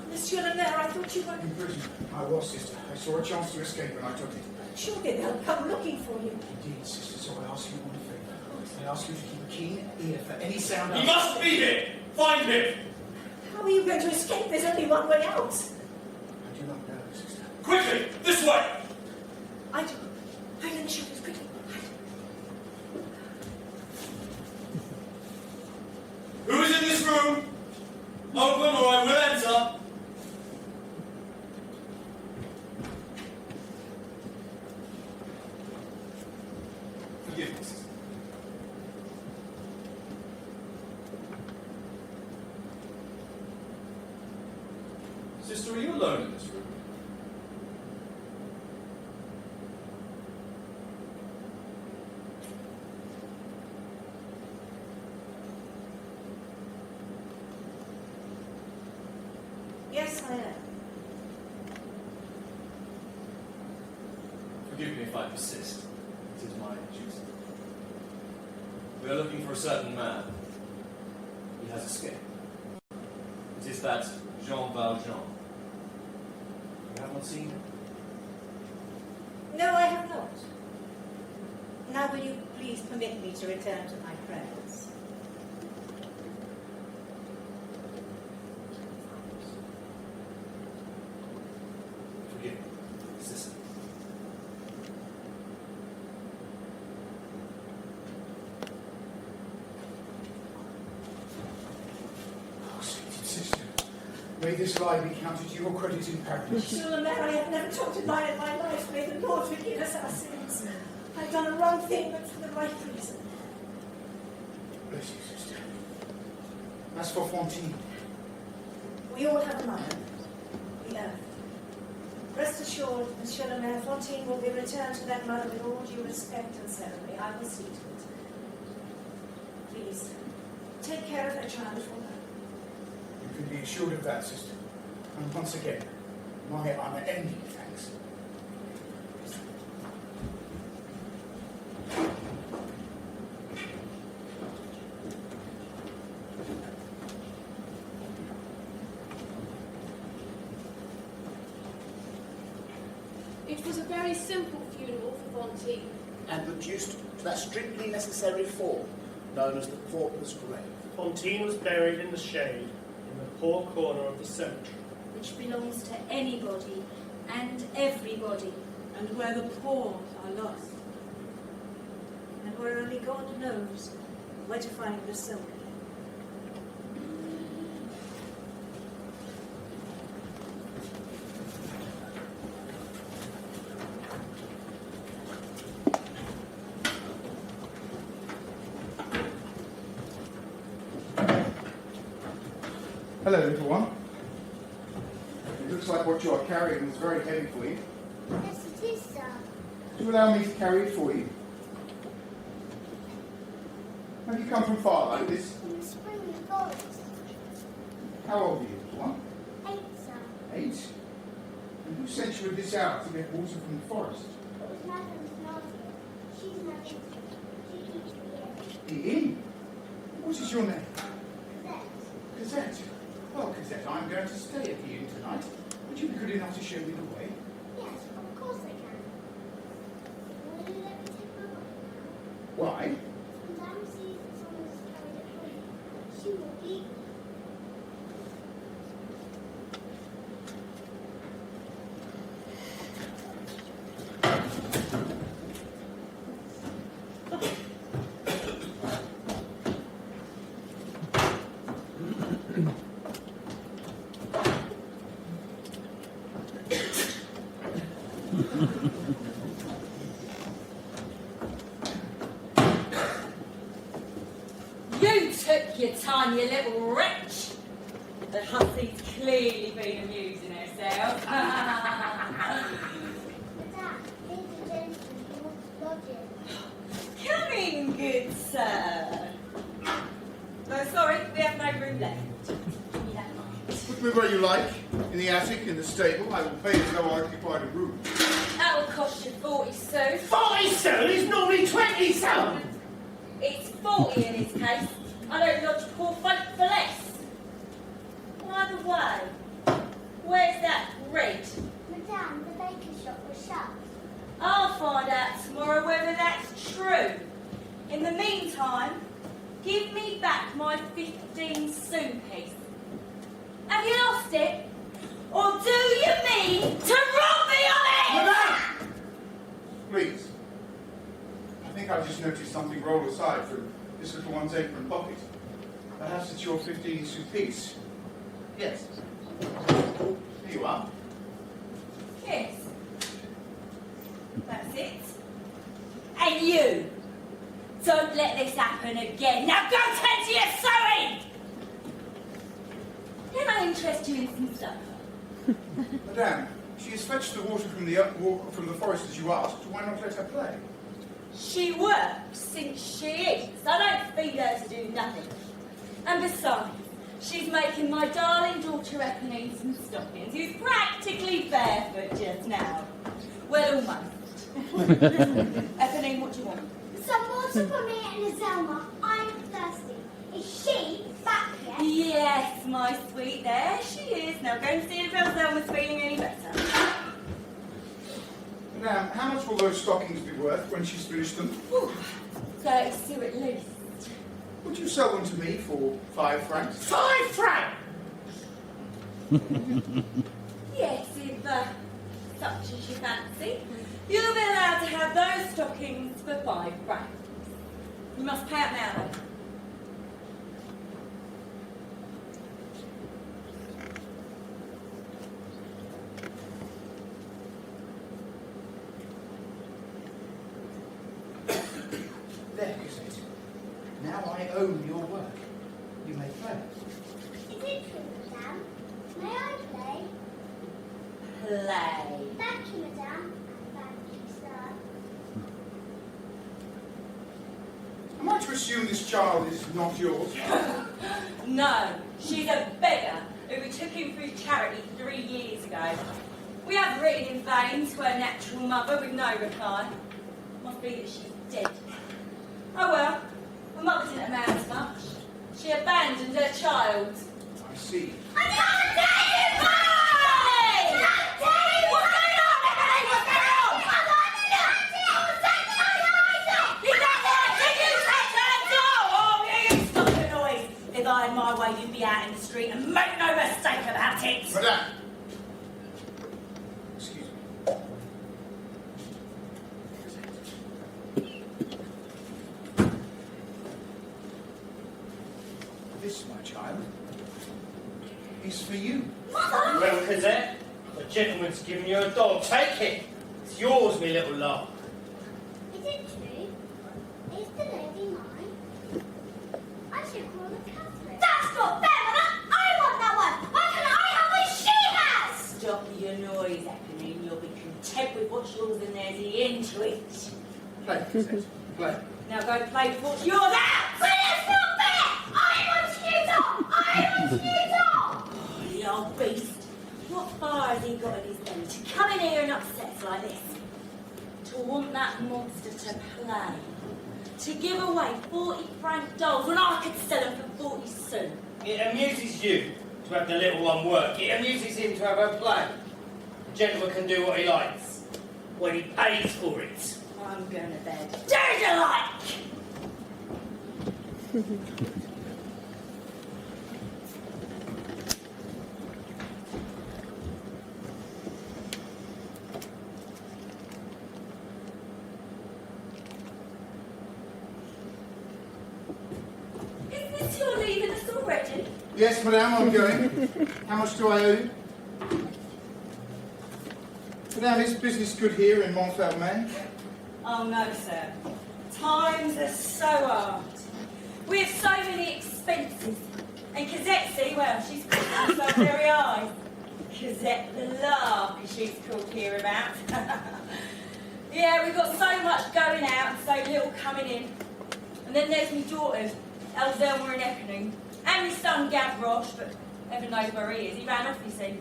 Monsieur le Maire, I thought you were... In prison. I was, sister. I saw a chance to escape and I took it. Surely they'll come looking for you. Indeed, sister, so I ask you one favour. I ask you to keep a keen ear for any sound... He must be here! Find him! How are you going to escape? There's only one way out. I do not know, sister. Quickly! This way! I do. Hide in the shadows, quickly. Who is in this room? Open or I will enter. Forgive me, sister. Sister, are you alone in this room? Yes, I am. Forgive me if I persist. It is my duty. We are looking for a certain man. He has escaped. It is that Jean Valjean. You have not seen him? No, I have not. Now will you please permit me to return to my prayers? Forgive me, sister. Oh, sweet sister. May this lie be counted to your credit in paradise. Monsieur le Maire, I have never told a lie in my life. May the Lord forgive us our sins. I've done a wrong thing, but for the right reason. Bless you, sister. As for Fantine, We all have a mother, the earth. Rest assured, Monsieur le Maire, Fantine will be returned to that mother with all due respect and ceremony. I will see to it. Please, take care of her child for her. you can be assured of that, sister. And once again, my unending thanks. It was a very simple funeral for Fantine. And reduced to that strictly necessary form known as the pauper's grave. Fantine was buried in the shade in the poor corner of the cemetery. Which belongs to anybody and everybody. And where the poor are lost. And where only God knows where to find the soul. Hello, little one. It looks like what you are carrying is very heavy for you. Yes, it is, sir. Would you allow me to carry it for you? Have you come from far like this? From the spring forest. How old are you, little one? 8, sir. 8? And who sent you at this hour to get water from the forest? It was Madame Thénardier. She's my sister. She keeps me here. The inn? What is your name? Cosette. Cosette. Well, Cosette, I'm going to stay at the inn tonight. Would you be good enough to show me the way? Yes, of course I can. Will you let me take my mother now? Why? If Madame sees that someone has carried it home, she will beat me. took your time, you little wretch. The hussy's clearly been amusing herself. Madame, here's the gentleman who wants lodging. Come in, good sir. Oh, sorry, we have no room left. Give me that light. Put me where you like, in the attic, in the stable. I will pay as though I occupied a room. That will cost you 40 sous. 40 sous is normally 20 sous. It's 40 in his case. I don't lodge poor folk for less. By the way, where's that bread? Madame, the baker's shop was shut. I'll find out tomorrow whether that's true. In the meantime, give me back my 15 sou piece. Have you lost it? Or do you mean to rob me of it? Madame! Please. I think I've just noticed something roll aside from this little one's apron pocket. Perhaps it's your 15 sou piece. Yes. Here you are. Yes. That's it. And you, don't let this happen again. Now go tend to your sewing! Can I interest you in some supper? Madame, she has fetched the water from the forest as you asked. Why not let her play? She works since she eats. I don't feed her to do nothing. And besides, she's making my darling daughter Eponine some stockings, who's practically barefoot just now. Well, almost. Eponine, what do you want? Some water for me and Zelma. I'm thirsty. Is she back yet? Yes, my sweet, there she is. Now go and see if Zelma's feeling any better. Madame, how much will those stockings be worth when she's finished them? 30 sous at least. Would you sell them to me for 5 francs? 5 francs! Yes, if such as you fancy. You'll be allowed to have those stockings for 5 francs. You must pay out now, though. There, Cosette. Now I own your work. You may play. Is it true, Madame? May I play? Play. Thank you, Madame. Thank you, sir. Am I to assume this child is not yours? No, she's a beggar who we took in through charity 3 years ago. We have written in vain to her natural mother with no reply. Must be that she's dead. Oh well, her mother didn't amount to much. She abandoned her child. I see. I can't tell you, boy! What's going on, Evelyn? What's going on? Come on, you don't want to use that door! Oh, you stop the noise. If I had my way, you'd be out in the street and make no mistake about it. Madame! Excuse me. This, my child, is for you. Well, Cosette, the gentleman's given you a doll. Take it. It's yours, me little love. Is it true? Is the lady mine? I should call her Catherine. That's not fair, Mother! I want that one! Why can't I have what she has? Stop your noise, Eponine. You'll be content with what's yours and there's the end to it. Play, Cosette. Play. Now go play with what's yours out! But it's not fair! I want Scooter! I want Scooter! Oh, the old beast. What fire has he got in his belly to come in here and upset us like this? To want that monster to play. To give away 40-franc dolls when I could sell them for 40 sous. It amuses you to have the little one work. It amuses him to have her play. The gentleman can do what he likes when he pays for it. I'm going to bed. Do as you like! Is this your leaving us already? Yes, madame, I'm going. How much do I owe you? Madame, is business good here in Montfermeil? Oh no, sir. Times are so hard. We have so many expenses. And Cosette, see, well, she's called herself very high. Cosette the Lark, as she's called hereabouts. Yeah, we've got so much going out and so little coming in. And then there's my daughters, Elzelma and Eppening, and my son Gavroche, but heaven knows where he is. He ran off, you see.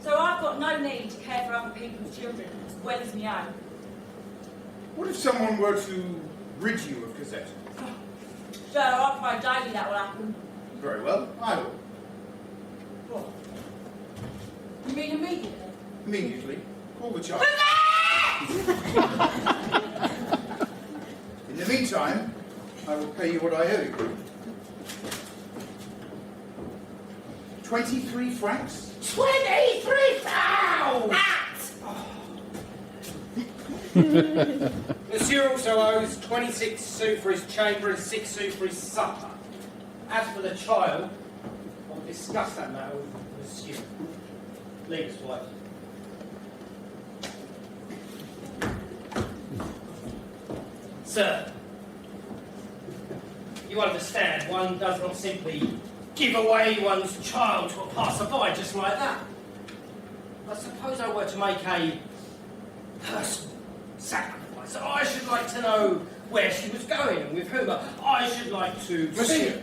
So I've got no need to care for other people's children as well as my own. What if someone were to rid you of Cosette? So I'll pray daily that will happen. Very well, I will. What? You mean immediately? Immediately. Call the child. In the meantime, I will pay you what I owe you. 23 francs? 23 pounds! Monsieur also owes 26 sous for his chamber and 6 sous for his supper. As for the child, I'll discuss that matter with Monsieur. Leave us, wife. Sir, you understand, one does not simply give away one's child to a passerby just like that. I suppose I were to make a personal sacrifice. I should like to know where she was going and with whom. I should like to... Monsieur,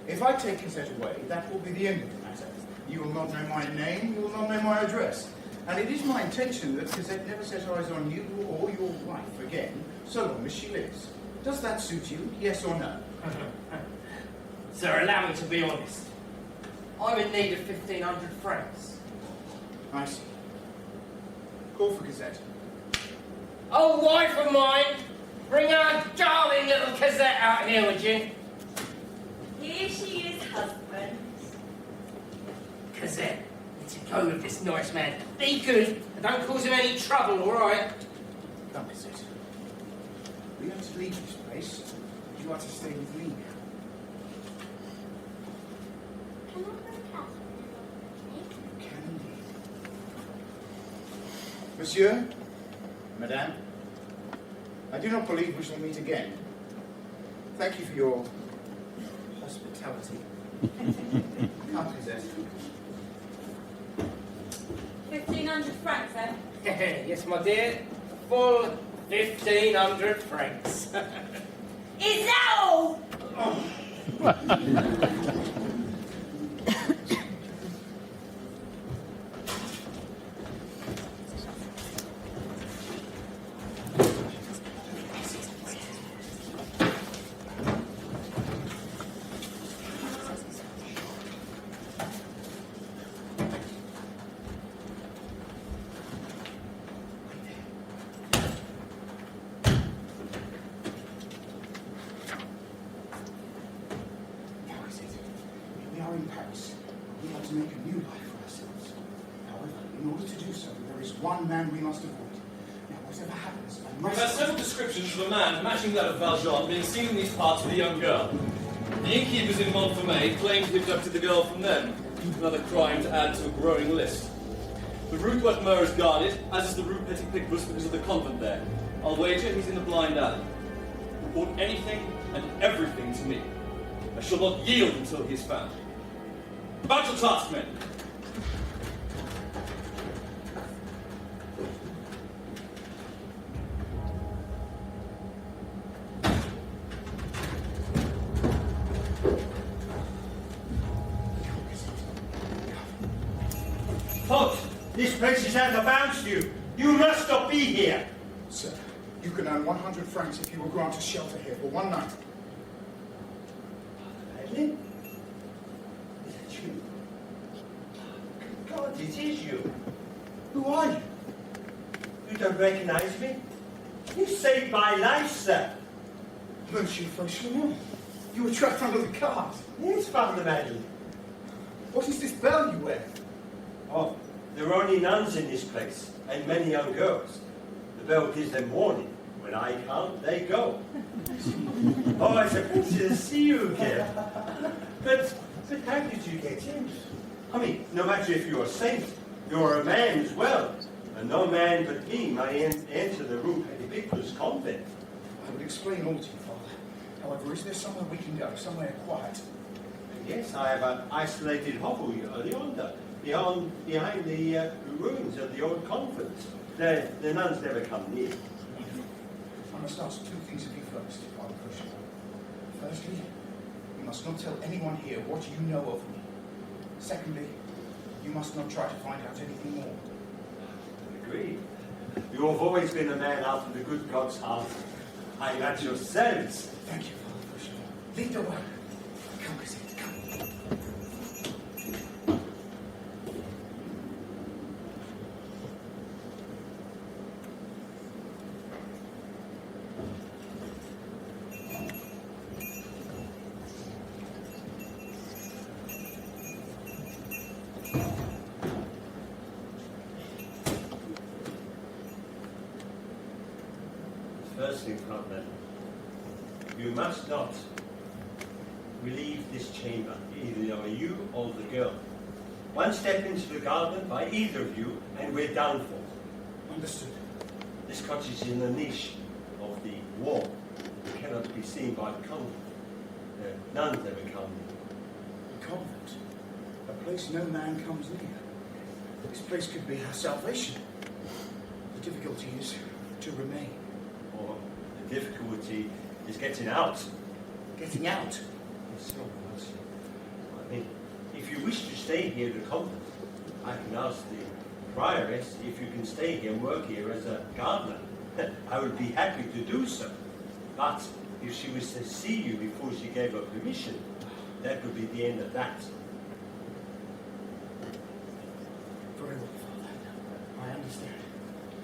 if I take Cosette away, that will be the end of the matter. You will not know my name, you will not know my address. And it is my intention that Cosette never set eyes on you or your wife again, so long as she lives. Does that suit you, yes or no? Sir, allow me to be honest. I'm in need of 1,500 francs. I see. Call for Cosette. Oh, wife of mine, bring our darling little Cosette out here, would you? Here she is, husband. Cosette, let's go with this nice man. Be good, and don't cause him any trouble, all right? Come, Cosette. We are to leave this place. You are to stay with me now. Can I go to Catherine? You can indeed. Monsieur, Madame, I do not believe we shall meet again. Thank you for your hospitality. Come, Cosette. 1,500 francs, eh? Yes, my dear. Full 1,500 francs. Is that all? In Paris, we have to make a new life for ourselves. However, in order to do so, there is one man we must avoid. Now, whatever happens, I We've must... had several descriptions of a man matching that of Valjean being seen in these parts with a young girl. The innkeepers in Montfermeil claimed he abducted the girl from them. Another crime to add to a growing list. The Rue Droite-Mur is guarded, as is the Rue Petit-Picpus because of the convent there. I'll wager he's in the blind alley. Report anything and everything to me. I shall not yield until he is found. About your task, men. Halt! This place is out of bounds to you. You must not be here. Sir, you can earn 100 francs if you will grant us shelter here for one night. Madeline? Is it you? God, it is you. Who are you? You don't recognize me? You saved my life, sir. Monsieur Fauchelevent, you were trapped under the cart. Yes, Father Madeline. What is this bell you wear? Oh, there are only nuns in this place, and many young girls. The bell gives them warning. When I come, they go. Oh, it's a pleasure to see you again. But how did you get in? I mean, no matter if you're a saint, you're a man as well. And no man but me may enter the Rue Petit-Picpus convent. I would explain all to you, Father. However, is there somewhere we can go, somewhere quiet? Yes, I have an isolated hovel yonder, behind the ruins of the old convent. The nuns never come near. I must ask two things of you first, Father Crucible. Firstly, you must not tell anyone here what you know of me. Secondly, you must not try to find out anything more. Agreed. You have always been a man after the good God's heart. I at yourselves. Thank you, Father Crucible. Lead the way. Come, Cosette, come. First thing, Father, you must not leave this chamber, either you or the girl. One step into the garden by either of you, and we're done for. Understood. This cottage is in the niche of the wall. It cannot be seen by the convent. The nuns never come near. A convent? A place no man comes near. This place could be our salvation. The difficulty is to remain. Or the difficulty is getting out. Getting out? It's so much. I mean, if you wish to stay here at the convent, I can ask the prioress if you can stay here and work here as a gardener. I would be happy to do so. But if she was to see you before she gave her permission, that would be the end of that. Very well, Father. I understand.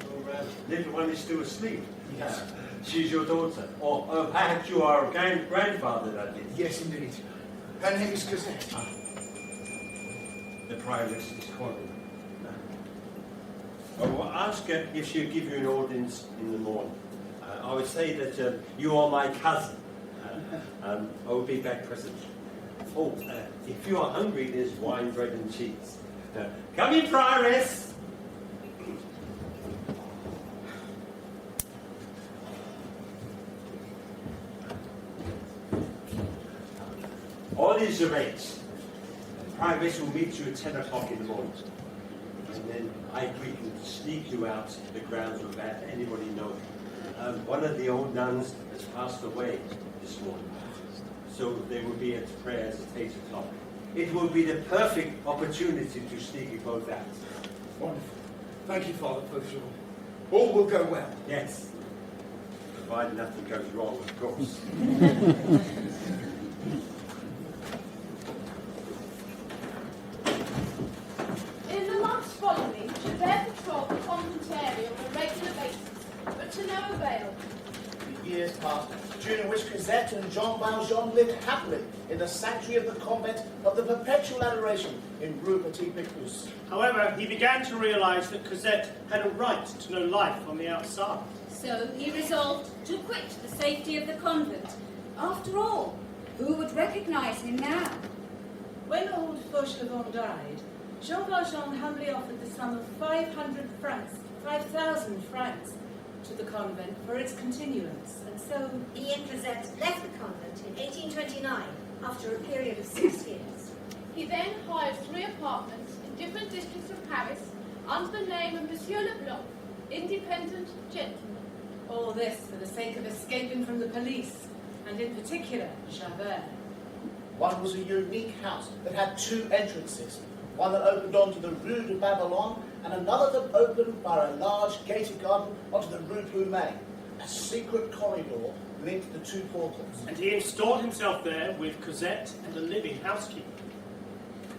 Your little one is still asleep. Yes. She's your daughter. Or perhaps you are a grandfather, that is. Yes, indeed. Her name is Cosette. The prioress is calling. Well, ask her if she'll give you an audience in the morning. I would say that you are my cousin. I will be back presently. Oh, if you are hungry, there's wine, bread and cheese. Come in, prioress! All is arranged. The prioress will meet you at 10 o'clock in the morning. And then we can sneak you out to the grounds without anybody knowing. One of the old nuns has passed away this morning. So they will be at prayers at 8 o'clock. It will be the perfect opportunity to sneak you both out. Wonderful. Thank you, Father Crucible. All will go well. Yes. Provided nothing goes wrong, of course. In the months following, Javert patrolled the convent area on a regular basis, but to no avail. The years passed, during which Cosette and Jean Valjean lived happily in the sanctuary of the convent of the Perpetual Adoration in Rue Petit Picpus. However, he began to realize that Cosette had a right to know life on the outside. So he resolved to quit the safety of the convent. After all, who would recognize him now? When old Fauchelevent died, Jean Valjean humbly offered the sum of 5,000 francs to the convent for its continuance, and so He and Cosette left the convent in 1829 after a period of 6 years. He then hired 3 apartments in different districts of Paris under the name of Monsieur Leblanc, independent gentleman. all this for the sake of escaping from the police, and in particular, Javert. One was a unique house that had 2 entrances, one that opened onto the Rue de Babylon and another that opened by a large gated garden onto the Rue Plumet. A secret corridor linked the 2 portals. And he installed himself there with Cosette and a living housekeeper.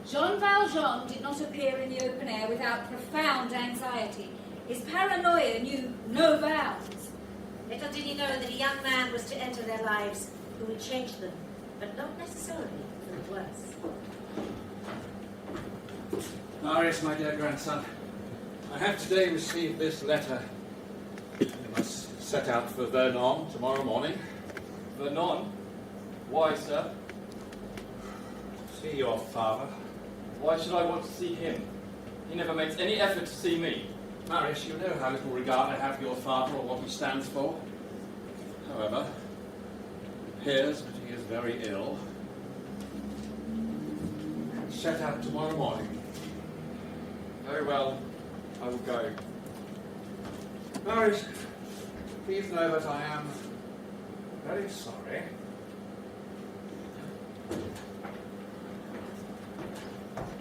Jean Valjean did not appear in the open air without profound anxiety. His paranoia knew no bounds. Little did he know that a young man was to enter their lives who would change them, but not necessarily for the worse. Marius, my dear grandson, I have today received this letter. You must set out for Vernon tomorrow morning. Vernon? Why, sir? See your father. Why should I want to see him? He never makes any effort to see me. Marius, you know how little regard I have for your father or what he stands for. However, appears that he is very ill. Set out tomorrow morning. Very well, I will go. Marius, please know that I am very sorry.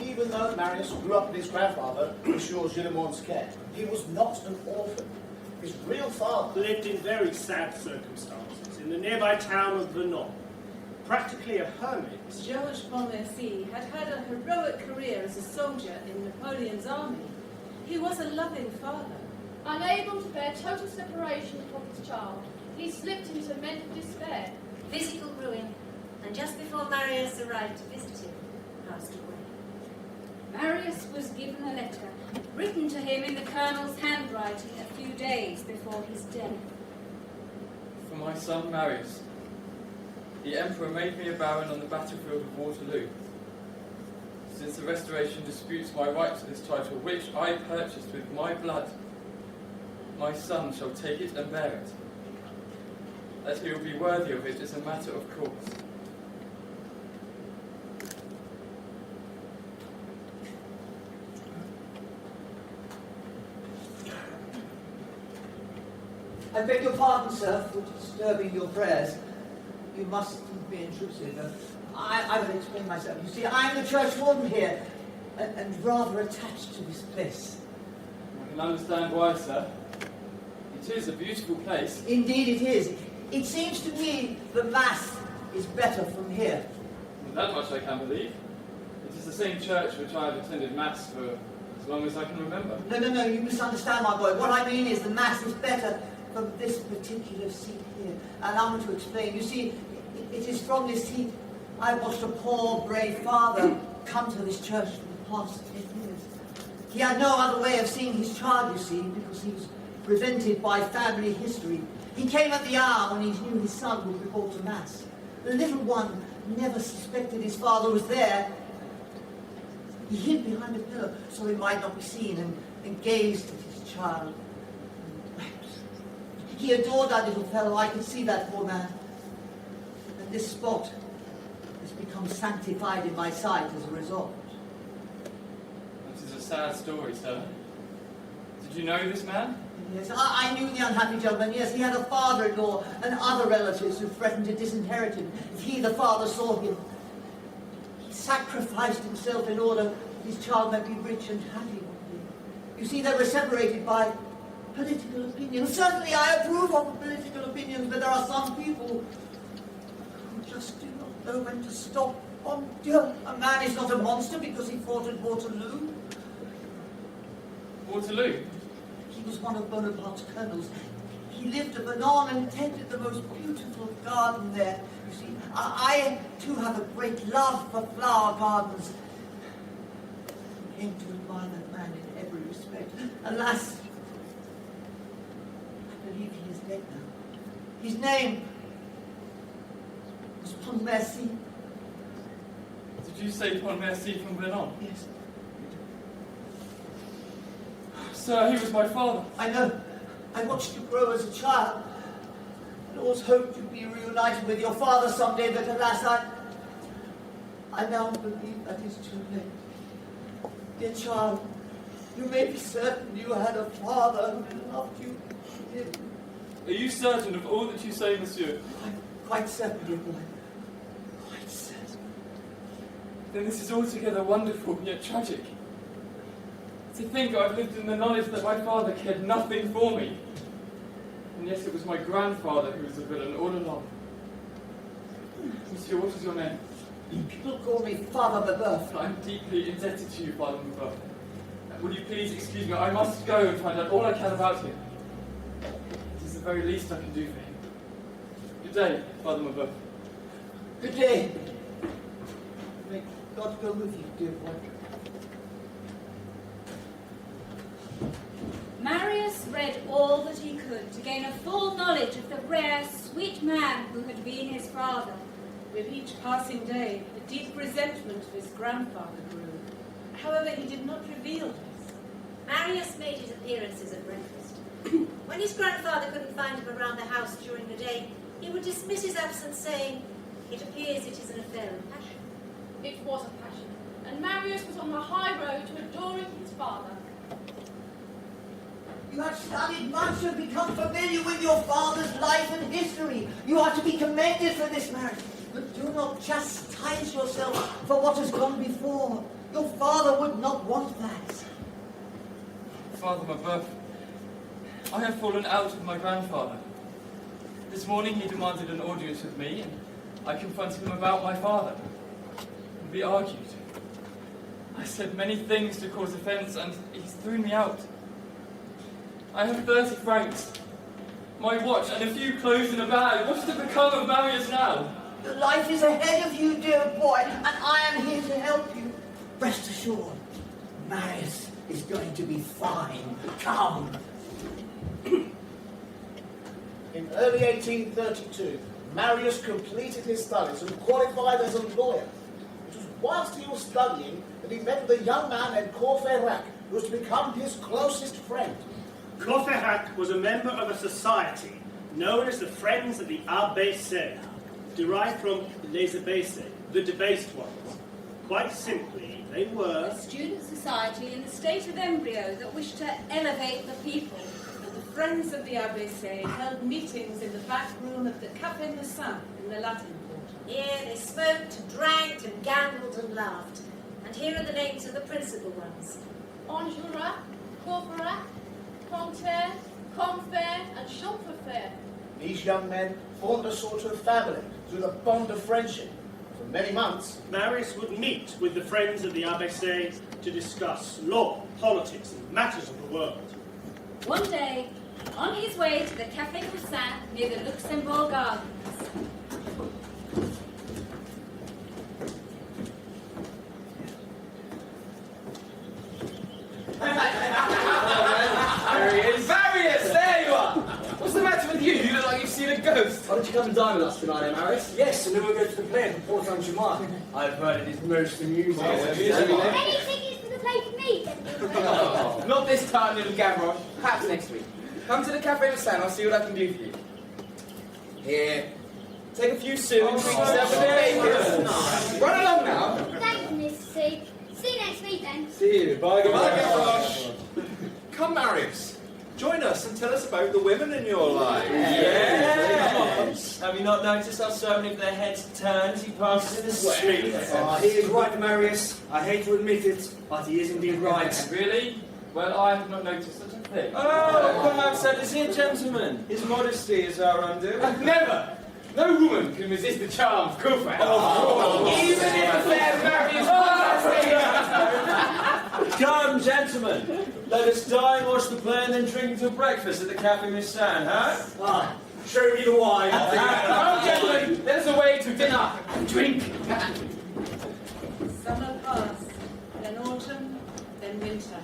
Even though Marius grew up with his grandfather, Monsieur Gillenormand's care, he was not an orphan. His real father lived in very sad circumstances in the nearby town of Vernon. Practically a hermit. Georges Pontmercy had had a heroic career as a soldier in Napoleon's army. He was a loving father. Unable to bear total separation from his child, he slipped into mental despair. Physical ruin, and just before Marius arrived to visit him, passed away. Marius was given a letter, written to him in the colonel's handwriting a few days before his death. For my son Marius, the Emperor made me a baron on the battlefield of Waterloo. Since the Restoration disputes my right to this title, which I purchased with my blood, my son shall take it and bear it. That he will be worthy of it is a matter of course. I beg your pardon, sir, for disturbing your prayers. You mustn't be intrusive. I will explain myself. You see, I'm the church warden here, and rather attached to this place. I can understand why, sir. It is a beautiful place. Indeed it is. It seems to me the Mass is better from here. That much I can believe. It is the same church which I have attended Mass for as long as I can remember. No, you misunderstand, my boy. What I mean is the Mass is better from this particular seat here. And I want to explain. You see, it is from this seat I watched a poor, brave father come to this church for the past 10 years. He had no other way of seeing his child, you see, because he was prevented by family history. He came at the hour when he knew his son would be brought to Mass. The little one never suspected his father was there. He hid behind a pillar so he might not be seen and gazed at his child and wept. He adored that little fellow. I could see that poor man. And this spot has become sanctified in my sight as a result. That is a sad story, sir. Did you know this man? Yes, I knew the unhappy gentleman. Yes, he had a father-in-law and other relatives who threatened to disinherit him if he, the father, saw him. He sacrificed himself in order his child might be rich and happy one day. You see, they were separated by political opinions. Certainly I approve of political opinions, but there are some people who just do not know when to stop. Oh dear, a man is not a monster because he fought at Waterloo. Waterloo? He was one of Bonaparte's colonels. He lived at Vernon and tended the most beautiful garden there. You see, I too have a great love for flower gardens. I came to admire that man in every respect. Alas, I believe he is dead now. His name was Pontmercy. Did you say Pontmercy from Vernon? Yes. Sir, he was my father. I know. I watched you grow as a child. I always hoped you'd be reunited with your father someday, but alas, I now believe that is too late. Dear child, you may be certain you had a father who loved you. Are you certain of all that you say, monsieur? I'm quite certain, dear boy. Quite certain. Then this is altogether wonderful, yet tragic. To think I've lived in the knowledge that my father cared nothing for me. And yes, it was my grandfather who was the villain all along. Monsieur, what is your name? People call me Father Mabeuf. I'm deeply indebted to you, Father Mabeuf. Will you please excuse me? I must go and find out all I can about him. It is the very least I can do for him. Good day, Father Mabeuf. Good day. May God go with you, dear boy. Marius read all that he could to gain a full knowledge of the rare, sweet man who had been his father. With each passing day, a deep resentment of his grandfather grew. However, he did not reveal this. Marius made his appearances at breakfast. When his grandfather couldn't find him around the house during the day, He would dismiss his absence, saying, "It appears it is an affair of passion." It was a passion, and Marius was on the high road to adoring his father. You have studied much and become familiar with your father's life and history. You are to be commended for this marriage. But do not chastise yourself for what has gone before. Your father would not want that. Father Mabeuf, I have fallen out with my grandfather. This morning he demanded an audience with me, and I confronted him about my father. And we argued. I said many things to cause offence, and he threw me out. I have 30 francs, my watch, and a few clothes in a bag. What is to become of Marius now? Your life is ahead of you, dear boy, and I am here to help you. Rest assured, Marius is going to be fine. Come. In early 1832, Marius completed his studies and qualified as a lawyer. It was whilst he was studying that he met with a young man named Courfeyrac, who was to become his closest friend. Courfeyrac was a member of a society known as the Friends of the Abbé, derived from les abbés, the debased ones. Quite simply, they were A student society in the state of embryo that wished to elevate the people. And the Friends of the ABC held meetings in the back room of the Café Massin in the Latin Quarter. Here they smoked, drank, and gambled and laughed. And here are the names of the principal ones. Enjolras, Courfeyrac, Combeferre, Combeferre, and Champleferre. These young men formed a sort of family through the bond of friendship. For many months, Marius would meet with the Friends of the ABC to discuss law, politics, and matters of the world. One day, on his way to the Café Poussin near the Luxembourg Gardens. There he is. Marius, there you are! What's the matter with you? You look like you've seen a ghost. Why don't you come and dine with us tonight, eh, Marius? Yes, and then we'll go to the play at the Port Saint-Germain. I've heard it is most amusing. Any tickets for the play for me, then? Not this time, little Gavroche. Perhaps next week. Come to the Café Massin, I'll see what I can do for you. Here. Take a few sous and treat yourself with a bacon. Run along now. Thank you, Mr. C. See you next week, then. See you. Bye, Gavroche. Come, Marius. Join us and tell us about the women in your life. Yes. Have you not noticed how so many of their heads turn as he passes in the street? He is right, Marius. I hate to admit it, but he is indeed right. Really? Well, I have not noticed such a thing. Oh, perhaps that is it, gentlemen. His modesty is our undoing. Never! No woman can resist the charm of Courfeyrac. Even if the fair Marius Come, gentlemen. Let us dine, watch the play, and then drink until breakfast at the Café Massin, huh? Show me the wine. Come, gentlemen. There's a way to dinner. Drink. Summer passed, then autumn, then winter.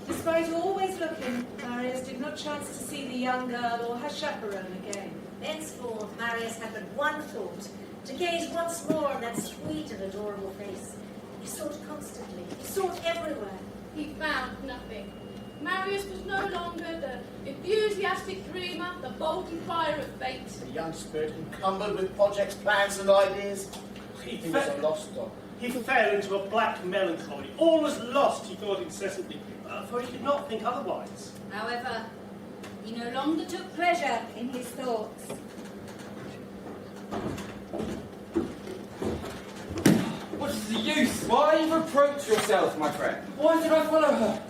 Despite always looking, Marius did not chance to see the young girl or her chaperone again. Thenceforth, Marius had but one thought, to gaze once more on that sweet and adorable face. He sought constantly, he sought everywhere. He found nothing. Marius was no longer the enthusiastic dreamer, the bold inquirer of fate. the young spirit encumbered with projects, plans, and ideas, he was a lost dog. He fell into a black melancholy. All was lost, he thought incessantly, for he could not think otherwise. However, he no longer took pleasure in his thoughts. What is the use? Why you reproach yourself, my friend? Why did I follow her?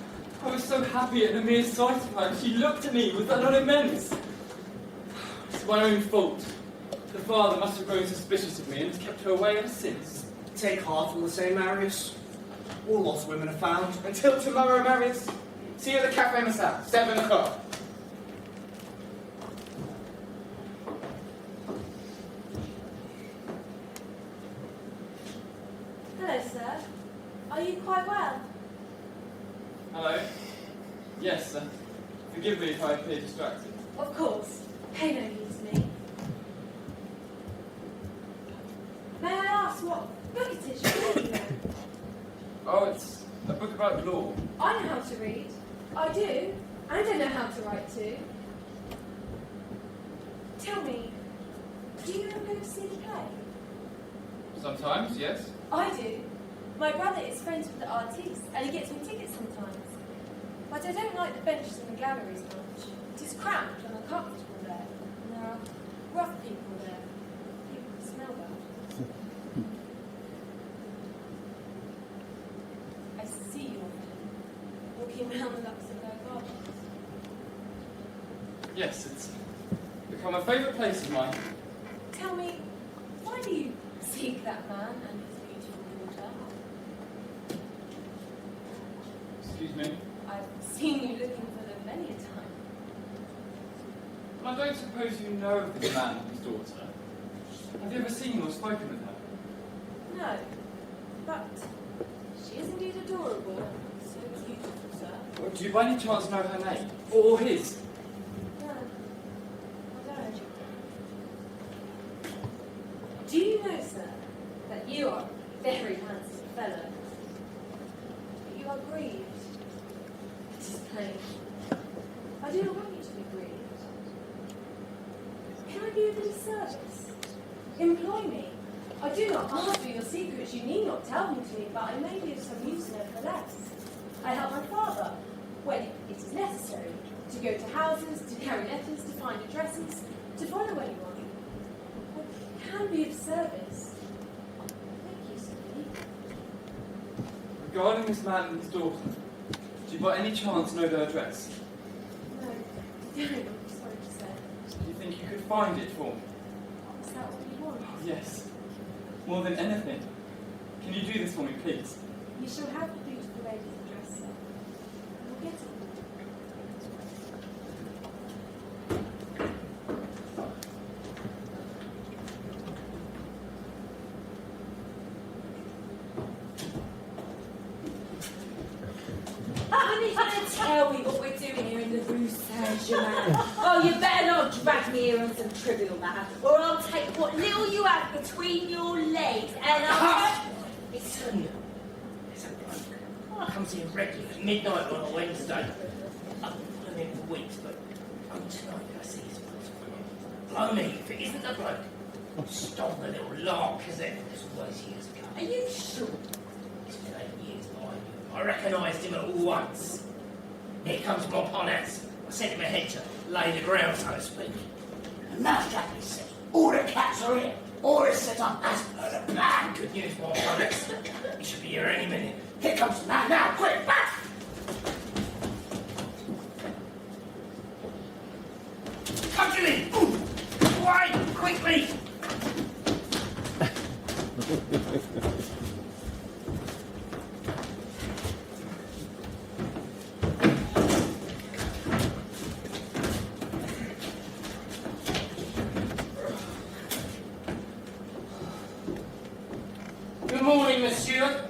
I was so happy at the mere sight of her, and she looked at me with that not immense. It's my own fault. The father must have grown suspicious of me and has kept her away ever since. Take heart from the same, Marius. All lost women are found. Until tomorrow, Marius. See you at the Café Massin, 7 o'clock. Hello, sir. Are you quite well? Hello? Yes, sir. Forgive me if I appear distracted. Of course. Pay no heed to me. May I ask what book it is you're reading now? Oh, it's a book about law. I know how to read. I do. And I don't know how to write too. Tell me, Do you ever go to see the play? Sometimes, yes. I do. My brother is friends with the artiste, and he gets me tickets sometimes. But I don't like the benches in the galleries much. It is cramped and uncomfortable there, and there are rough people there. People who smell bad. I see you often, walking around the Luxembourg Gardens. Yes, it's become a favourite place of mine. Tell me, why do you seek that man and his beautiful daughter? Excuse me. I've seen you looking for them many a time. I don't suppose you know of this man and his daughter. Have you ever seen or spoken with her? No, but she is indeed adorable. So beautiful, sir. Or do you by any chance know her name? Or his? No, I don't. Do you know, sir, that you are a very handsome fellow? But you are grieved. It is plain. I do not want you to be grieved. Can I be of any service? Employ me. I do not ask for your secrets. You need not tell them to me, but I may be of some use nevertheless. I help my father when it is necessary to go to houses, to carry letters, to find addresses, to follow anyone. I can be of service. Thank you, Sir. Regarding this man and his daughter, do you by any chance know their address? No, I don't. I'm sorry to say. Do you think you could find it for me? Is that what you want? Yes. More than anything. Can you do this for me, please? You shall have the beautiful lady's address, sir. We'll get it. Haven't you going to tell me what we're doing here in the Rue Saint-Germain? Oh, you better not drag me here on some trivial matter, or I'll take what little you have between your legs and I'll... Listen, there's a bloke. Comes here regularly at midnight on a Wednesday. I've been following him for weeks, but tonight I see his face. Blow me if it isn't the bloke. Stole the little lark, is it? This was years ago. Are you sure? It's been 8 years behind you. I recognised him at once. Here comes Montparnasse. I sent him ahead to lay the ground, so to speak. The mousetrap is set. All the cats are in. All is set up as per the plan. Good news, Montparnasse. He should be here any minute. Here comes the man now. Quick, back! Come to me! Away! Quickly! Good morning, monsieur.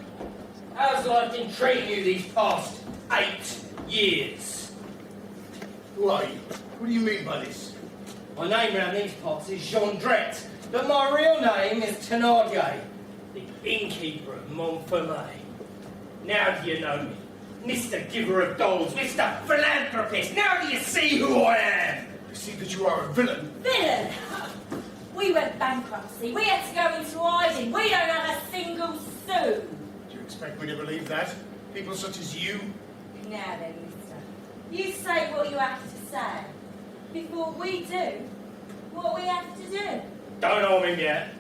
How's life been treating you these past 8 years? Who are you? What do you mean by this? My name around these parts is Jondrette, but my real name is Thénardier, the innkeeper of Montfermeil. Now do you know me? Mr. Giver of Dolls, Mr. Philanthropist, now do you see who I am? I see that you are a villain. Villain! We went bankruptcy. We had to go into hiding. We don't have a single sou. Do you expect me to believe that? People such as you? Now then, mister. You say what you have to say. Before we do what we have to do. Don't hold him yet.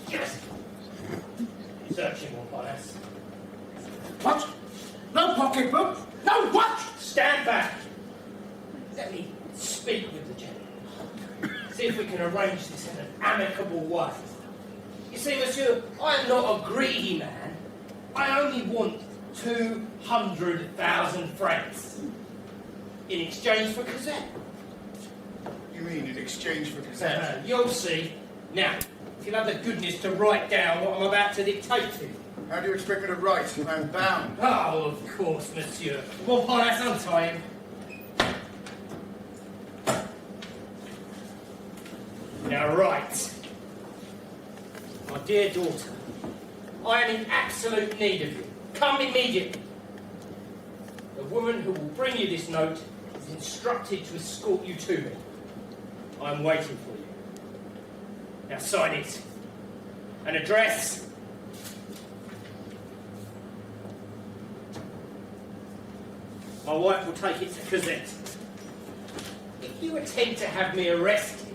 Yes. Search him, Montparnasse. What? No pocketbook? No what? Stand back. Let me speak with the gentleman. See if we can arrange this in an amicable way. You see, monsieur, I am not a greedy man. I only want 200,000 francs in exchange for Cosette. You mean in exchange for Cosette? You'll see. Now, if you'll have the goodness to write down what I'm about to dictate to you. How do you expect me to write? I'm bound. Oh, of course, monsieur. Montparnasse, untie him. Now, right. My dear daughter, I am in absolute need of you. Come immediately. The woman who will bring you this note is instructed to escort you to me. I'm waiting for you. Now sign it. An address. My wife will take it to Cosette. If you attempt to have me arrested,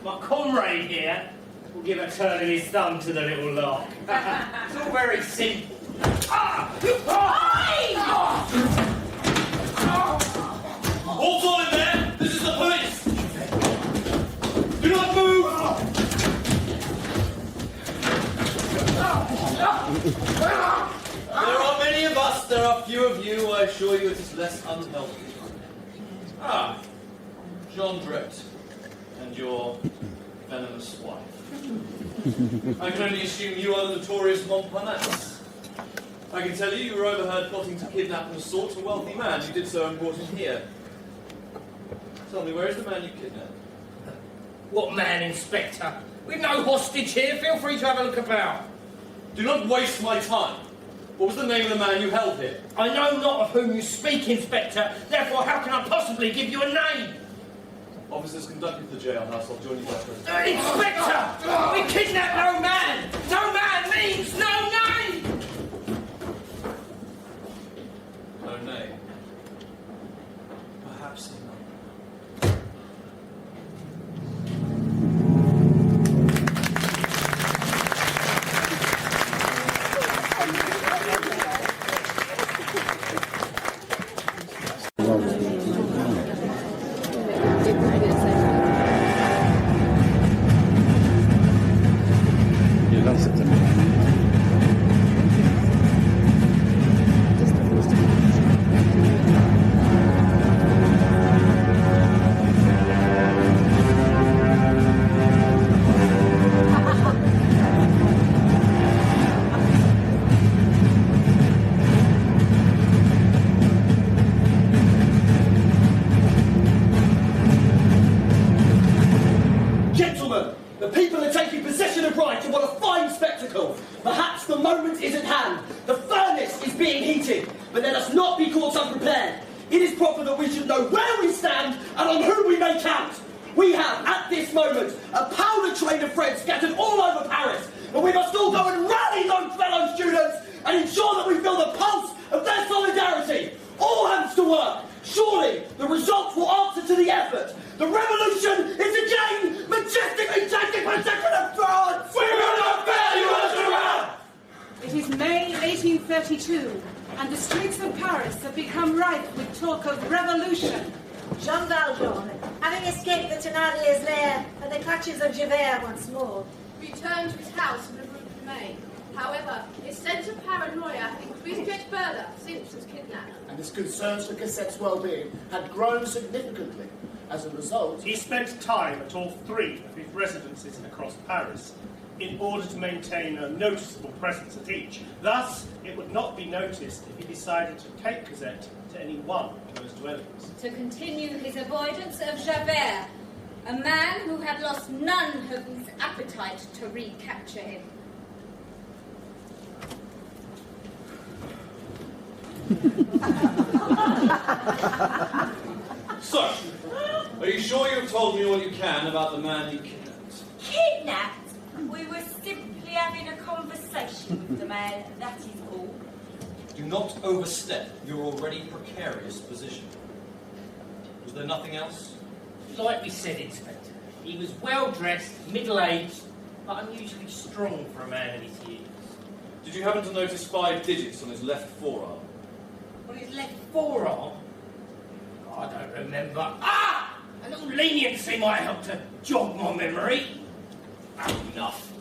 my comrade here will give a turn of his thumb to the little lark. It's all very simple. Hold on in there! This is the police! Do not move! There are many of us, there are few of you. I assure you it is less unhealthy. Ah, John Drett and your venomous wife. I can only assume you are the notorious Montparnasse. I can tell you were overheard plotting to kidnap and assault a wealthy man. You did so and brought him here. Tell me, where is the man you kidnapped? What man, Inspector? We've no hostage here. Feel free to have a look about. Do not waste my time. What was the name of the man you held here? I know not of whom you speak, Inspector. Therefore, how can I possibly give you a name? Officers, conduct me to the jailhouse. I'll join you back present. Inspector! We kidnap no man! No man means no name! No name. Perhaps a number. And the streets of Paris have become rife with talk of revolution. Jean Valjean, having escaped the Thénardier's lair and the clutches of Javert once more, returned to his house in the Rue Plumet. However, his sense of paranoia increased yet further since his kidnapping. And his concerns for Cosette's well-being had grown significantly. As a result, he spent time at all three of his residences across Paris in order to maintain a noticeable presence at each. Thus, it would not be noticed if he decided to take Cosette to any one of those dwellings. To continue his avoidance of Javert, a man who had lost none of his appetite to recapture him. So, are you sure you've told me all you can about the man you kidnapped? Kidnapped? We were simply having a conversation with the man, that is all. Do not overstep your already precarious position. Was there nothing else? Like we said, Inspector, he was well-dressed, middle-aged, but unusually strong for a man of his years. Did you happen to notice 5 digits on his left forearm? On his left forearm? I don't remember. Ah! A little leniency might help to jog my memory. Enough.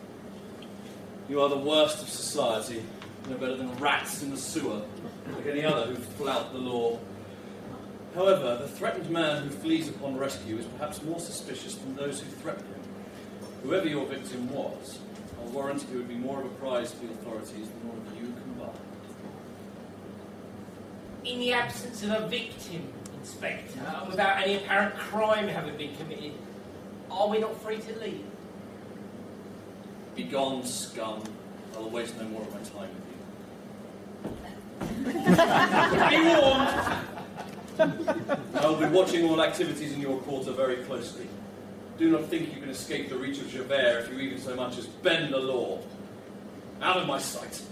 You are the worst of society. No better than rats in the sewer, like any other who flout the law. However, the threatened man who flees upon rescue is perhaps more suspicious than those who threaten him. Whoever your victim was, I'll warrant he would be more of a prize to the authorities than all of you combined. In the absence of a victim, Inspector, and without any apparent crime having been committed, are we not free to leave? Begone, scum. I'll waste no more of my time with you. Be warned! I will be watching all activities in your quarter very closely. do not think you can escape the reach of Javert if you even so much as bend the law. Out of my sight.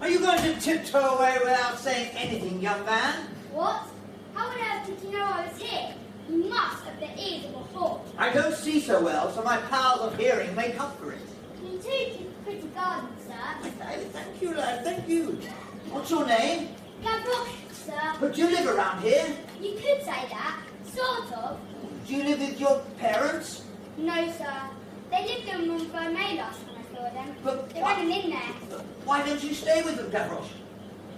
Are you going to tiptoe away without saying anything, young man? What? How on earth did you know I was here? You must have the ears of a hawk. I don't see so well, so my powers of hearing make up for it. You too keep a pretty garden, sir. Thank you, lad, thank you. What's your name? Gavroche, sir. But do you live around here? You could say that. Sort of. Do you live with your parents? No, sir. They lived on Montfermeil last time I saw them. But they hadn't in there. Why don't you stay with them, Gavroche?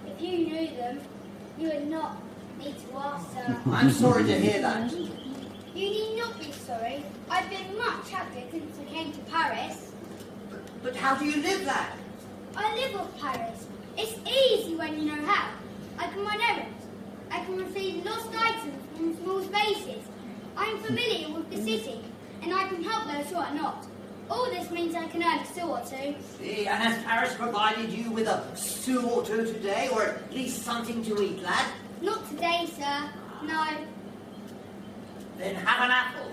If you knew them, you would not need to ask, sir. I'm sorry to hear that. You need not be sorry. I've been much happier since I came to Paris. But how do you live, lad? I live off Paris. It's easy when you know how. I can run errands. I can receive lost items from small spaces. I'm familiar with the city, and I can help those who are not. All this means I can earn a sou or two. See, and has Paris provided you with a sou or two today, or at least something to eat, lad? Not today, sir. No. Then have an apple.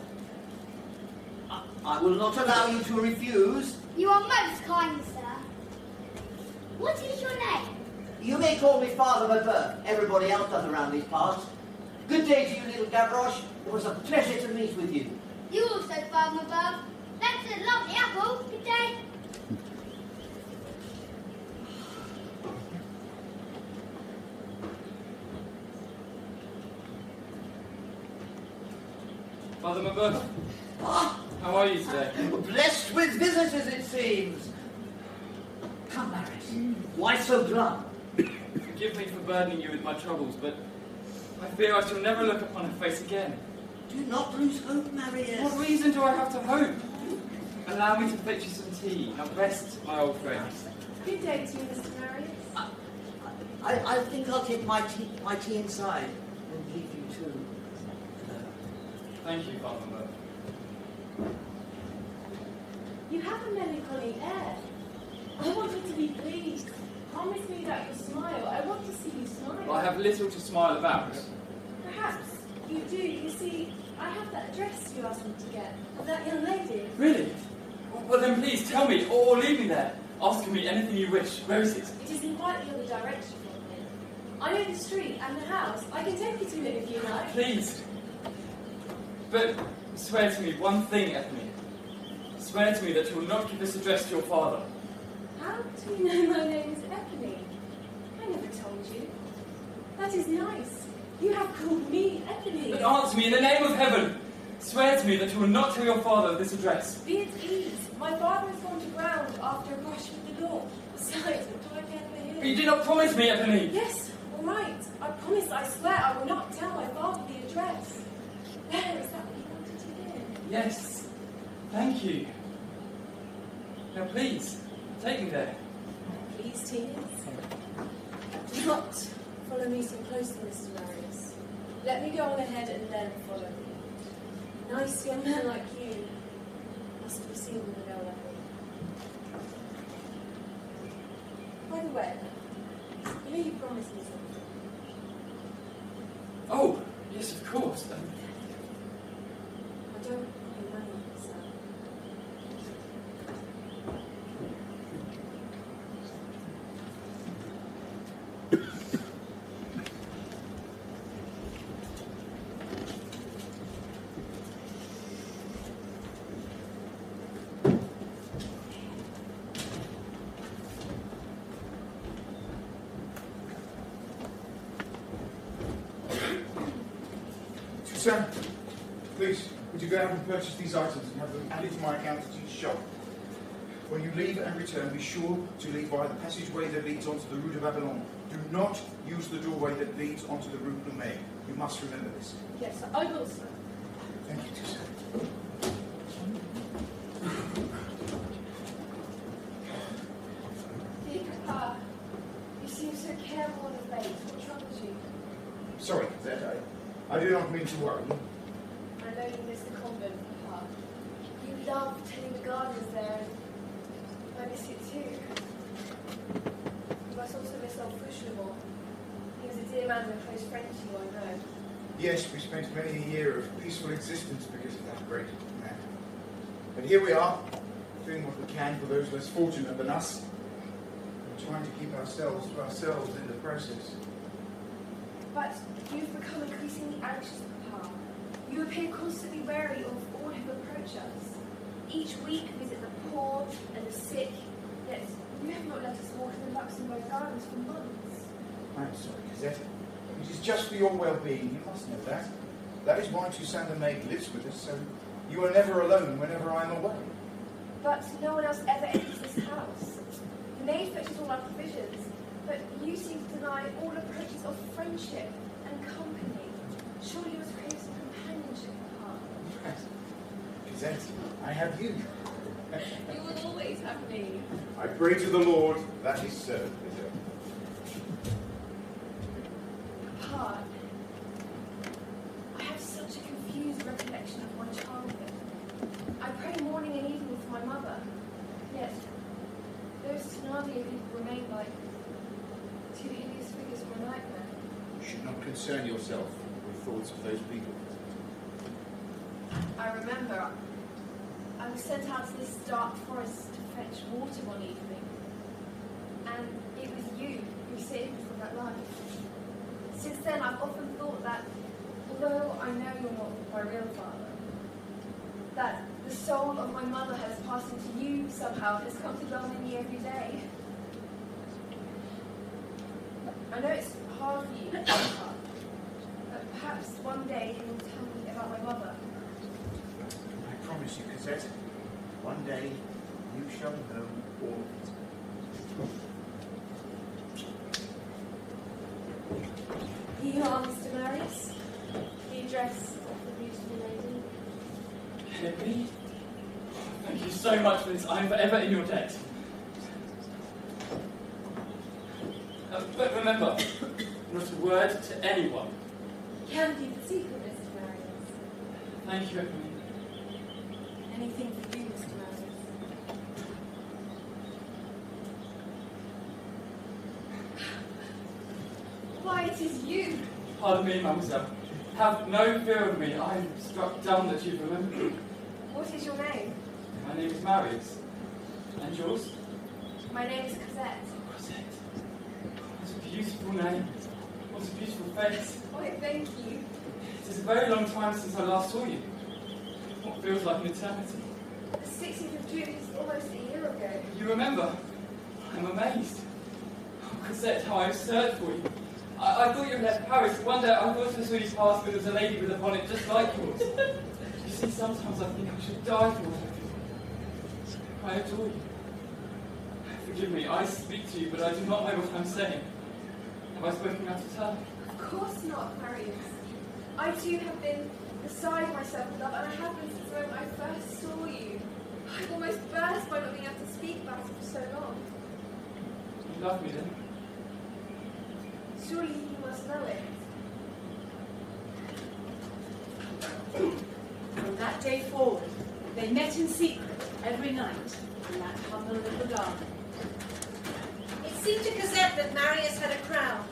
I will not allow you to refuse. You are most kind, sir. What is your name? You may call me Father Mabeuf. Everybody else does around these parts. Good day to you, little Gavroche. It was a pleasure to meet with you. You also, Father Mabeuf. That's a lovely apple. Good day. Father Mabeuf, how are you today? Blessed with visitors, it seems. Come, Marius. Why so glum? Forgive me for burdening you with my troubles, but I fear I shall never look upon her face again. Do not lose hope, Marius. What reason do I have to hope? Allow me to fetch you some tea. Now rest, my old friend. Good day to you, Mr. Marius. I think I'll take my tea inside and leave you too. Thank you, Father Mabeuf. You have a melancholy air. I want you to be pleased. Promise me that you'll smile. I want to see you smile. Well, I have little to smile about. Perhaps you do. You see, I have that address you asked me to get of that young lady. Really? Well then please tell me, or leave me there, asking me anything you wish. Where is it? It is in quite the other direction from here. I know the street and the house. I can take you to it if you like. Please. But swear to me one thing, Ethne. Swear to me that you will not give this address to your father. How do you know my name is Ethne? I never told you. That is nice. You have called me Ethne. But answer me in the name of heaven. Swear to me that you will not tell your father of this address. Be at ease. My father has gone to ground after a brush with the law. Besides, what do I care for him? But you did not promise me, Ethne. Yes, all right. I promise, I swear, I will not tell my father the address. There, is that what you wanted to hear? Yes. Thank you. Now please, take me there. Please, Teens. Do not follow me so closely, Mr. Marius. Let me go on ahead and then follow me. A nice young man like you must be seen with a girl like me. By the way, you know you promised me something. Oh, yes, of course. I don't want your money, sir. Suzanne, please, would you go out and purchase these items and have them added to my account at each shop? When you leave and return, be sure to leave via the passageway that leads onto the Rue de Babylon. Do not use the doorway that leads onto the Rue Plumet. You must remember this. Yes, I will, sir. Thank you, Suzanne. did not mean to worry you. I know you miss the convent, Papa. You love tending the gardens there, and I miss it too. You must also miss old Fauchelevent. He was a dear man and a close friend to you, I know. Yes, we spent many a year of peaceful existence because of that great man. But here we are, doing what we can for those less fortunate than us, and trying to keep ourselves to ourselves in the process. But you've become increasingly anxious, Papa. You appear constantly wary of all who approach us. Each week visit the poor and the sick, yet you have not let us walk in the Luxembourg Gardens for months. I'm sorry, Cosette. It is just for your well-being, you must know that. That is why Toussaint the maid lives with us, so you are never alone whenever I am away. But no one else ever enters this house. The maid fetches all our provisions, but you seem to deny all approaches of friendship and company. Surely you must crave some companionship, Papa. Cosette, I have you. You will always have me. I pray to the Lord that is so, Cosette. Papa, I have such a confused recollection of my childhood. I pray morning and evening for my mother, yet those Thénardier people remain like two hideous figures from a nightmare. You should not concern yourself with thoughts of those people. I remember I was sent out to this dark forest to fetch water one evening, and it was you who saved me from that life. Since then, I've often thought that, although I know you're not my real father, that the soul of my mother has passed into you somehow, has come to dwell in me every day. I know it's hard for you, Papa, but perhaps one day you will tell me about my mother. I promise you, Cosette, one day you shall know all of it. You are Mr. Marius, the address of the beautiful lady. Henry, thank you so much for this. I am forever in your debt. But remember, not a word to anyone. Can keep the secret, Mr. Marius. Thank you, Eponine. Anything for you, Mr. Marius. Why, it is you! Pardon me, mademoiselle. Have no fear of me. I am struck dumb that you've remembered me. What is your name? My name is Marius. And yours? My name is Cosette. Cosette. What a beautiful name. What a beautiful face. Why, thank you. It is a very long time since I last saw you. What feels like an eternity. The 16th of June is almost a year ago. You remember? I'm amazed. Oh, Cosette, how I've searched for you. I thought you had left Paris. One day I thought I saw you pass, but there was a lady with a bonnet just like yours. You see, sometimes I think I should die for what I feel. I adore you. Forgive me, I speak to you, but I do not know what I'm saying. Have I spoken out of turn? Of course not, Marius. I too have been beside myself with love, and I have been since the moment I first saw you. I almost burst by not being able to speak about it for so long. You love me then? Surely you must know it. From that day forward, they met in secret every night in that humble little garden. It seemed to Cosette that Marius had a crown,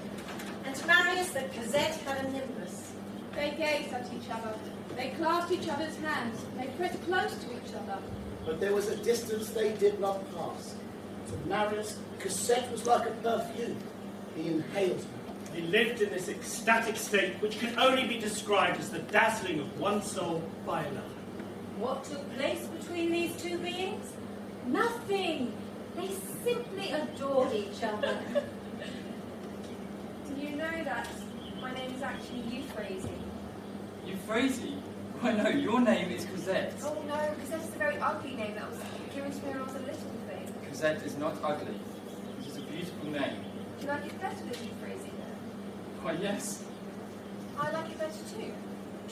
and to Marius that Cosette had a nimbus. They gazed at each other. They clasped each other's hands. They pressed close to each other. But there was a distance they did not pass. To Marius, Cosette was like a perfume. He inhaled her. He lived in this ecstatic state which can only be described as the dazzling of one soul by another. What took place between these two beings? Nothing. They simply adored each other. Do you know that my name is actually Euphrasie? Euphrasie? Why no, your name is Cosette. Oh no, Cosette is a very ugly name that was given to me when I was a little thing. Cosette is not ugly. It is a beautiful name. Do you like it better than Euphrasie then? Why, yes. I like it better too.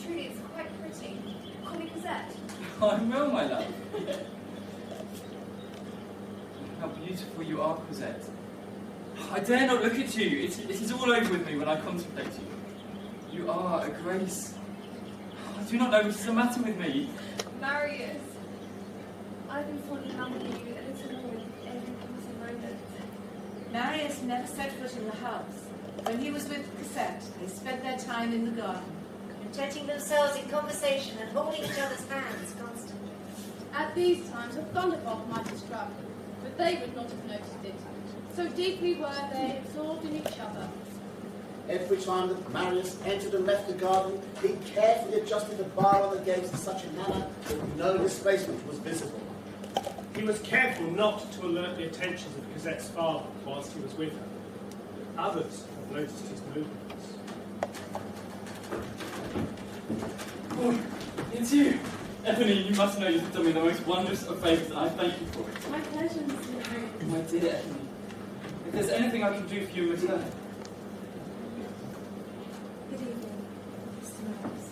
Truly, it's quite pretty. Call me Cosette. I will, my love. How beautiful you are, Cosette. I dare not look at you. It is all over with me when I contemplate you. You are a grace. I do not know what is the matter with me. Marius, I've been falling in love with you a little more with every passing moment. Marius never set foot in the house. When he was with Cosette, they spent their time in the garden. Contenting themselves in conversation and holding each other's hands constantly. At these times, a thunderbolt might have struck, but they would not have noticed it. So deeply were they absorbed in each other. Every time that Marius entered and left the garden, he carefully adjusted the bar on the gate in such a manner that no displacement was visible. He was careful not to alert the attentions of Cosette's father whilst he was with her. Others have noticed his movements. Oh, it's you. Ebony, you must know you've done me the most wondrous of favours, and I thank you for it. My pleasure, Mr. Marius. My dear Ebony, if there's anything I can do for you in return. Good evening, Mr. Marius.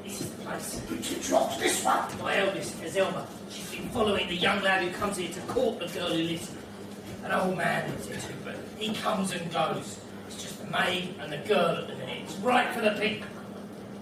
This is the place. You dropped this one. My eldest, Azelma. She's been following the young lad who comes here to court the girl who lives here. An old man lives here too, but he comes and goes. It's just the maid and the girl at the minute. It's right for the pick.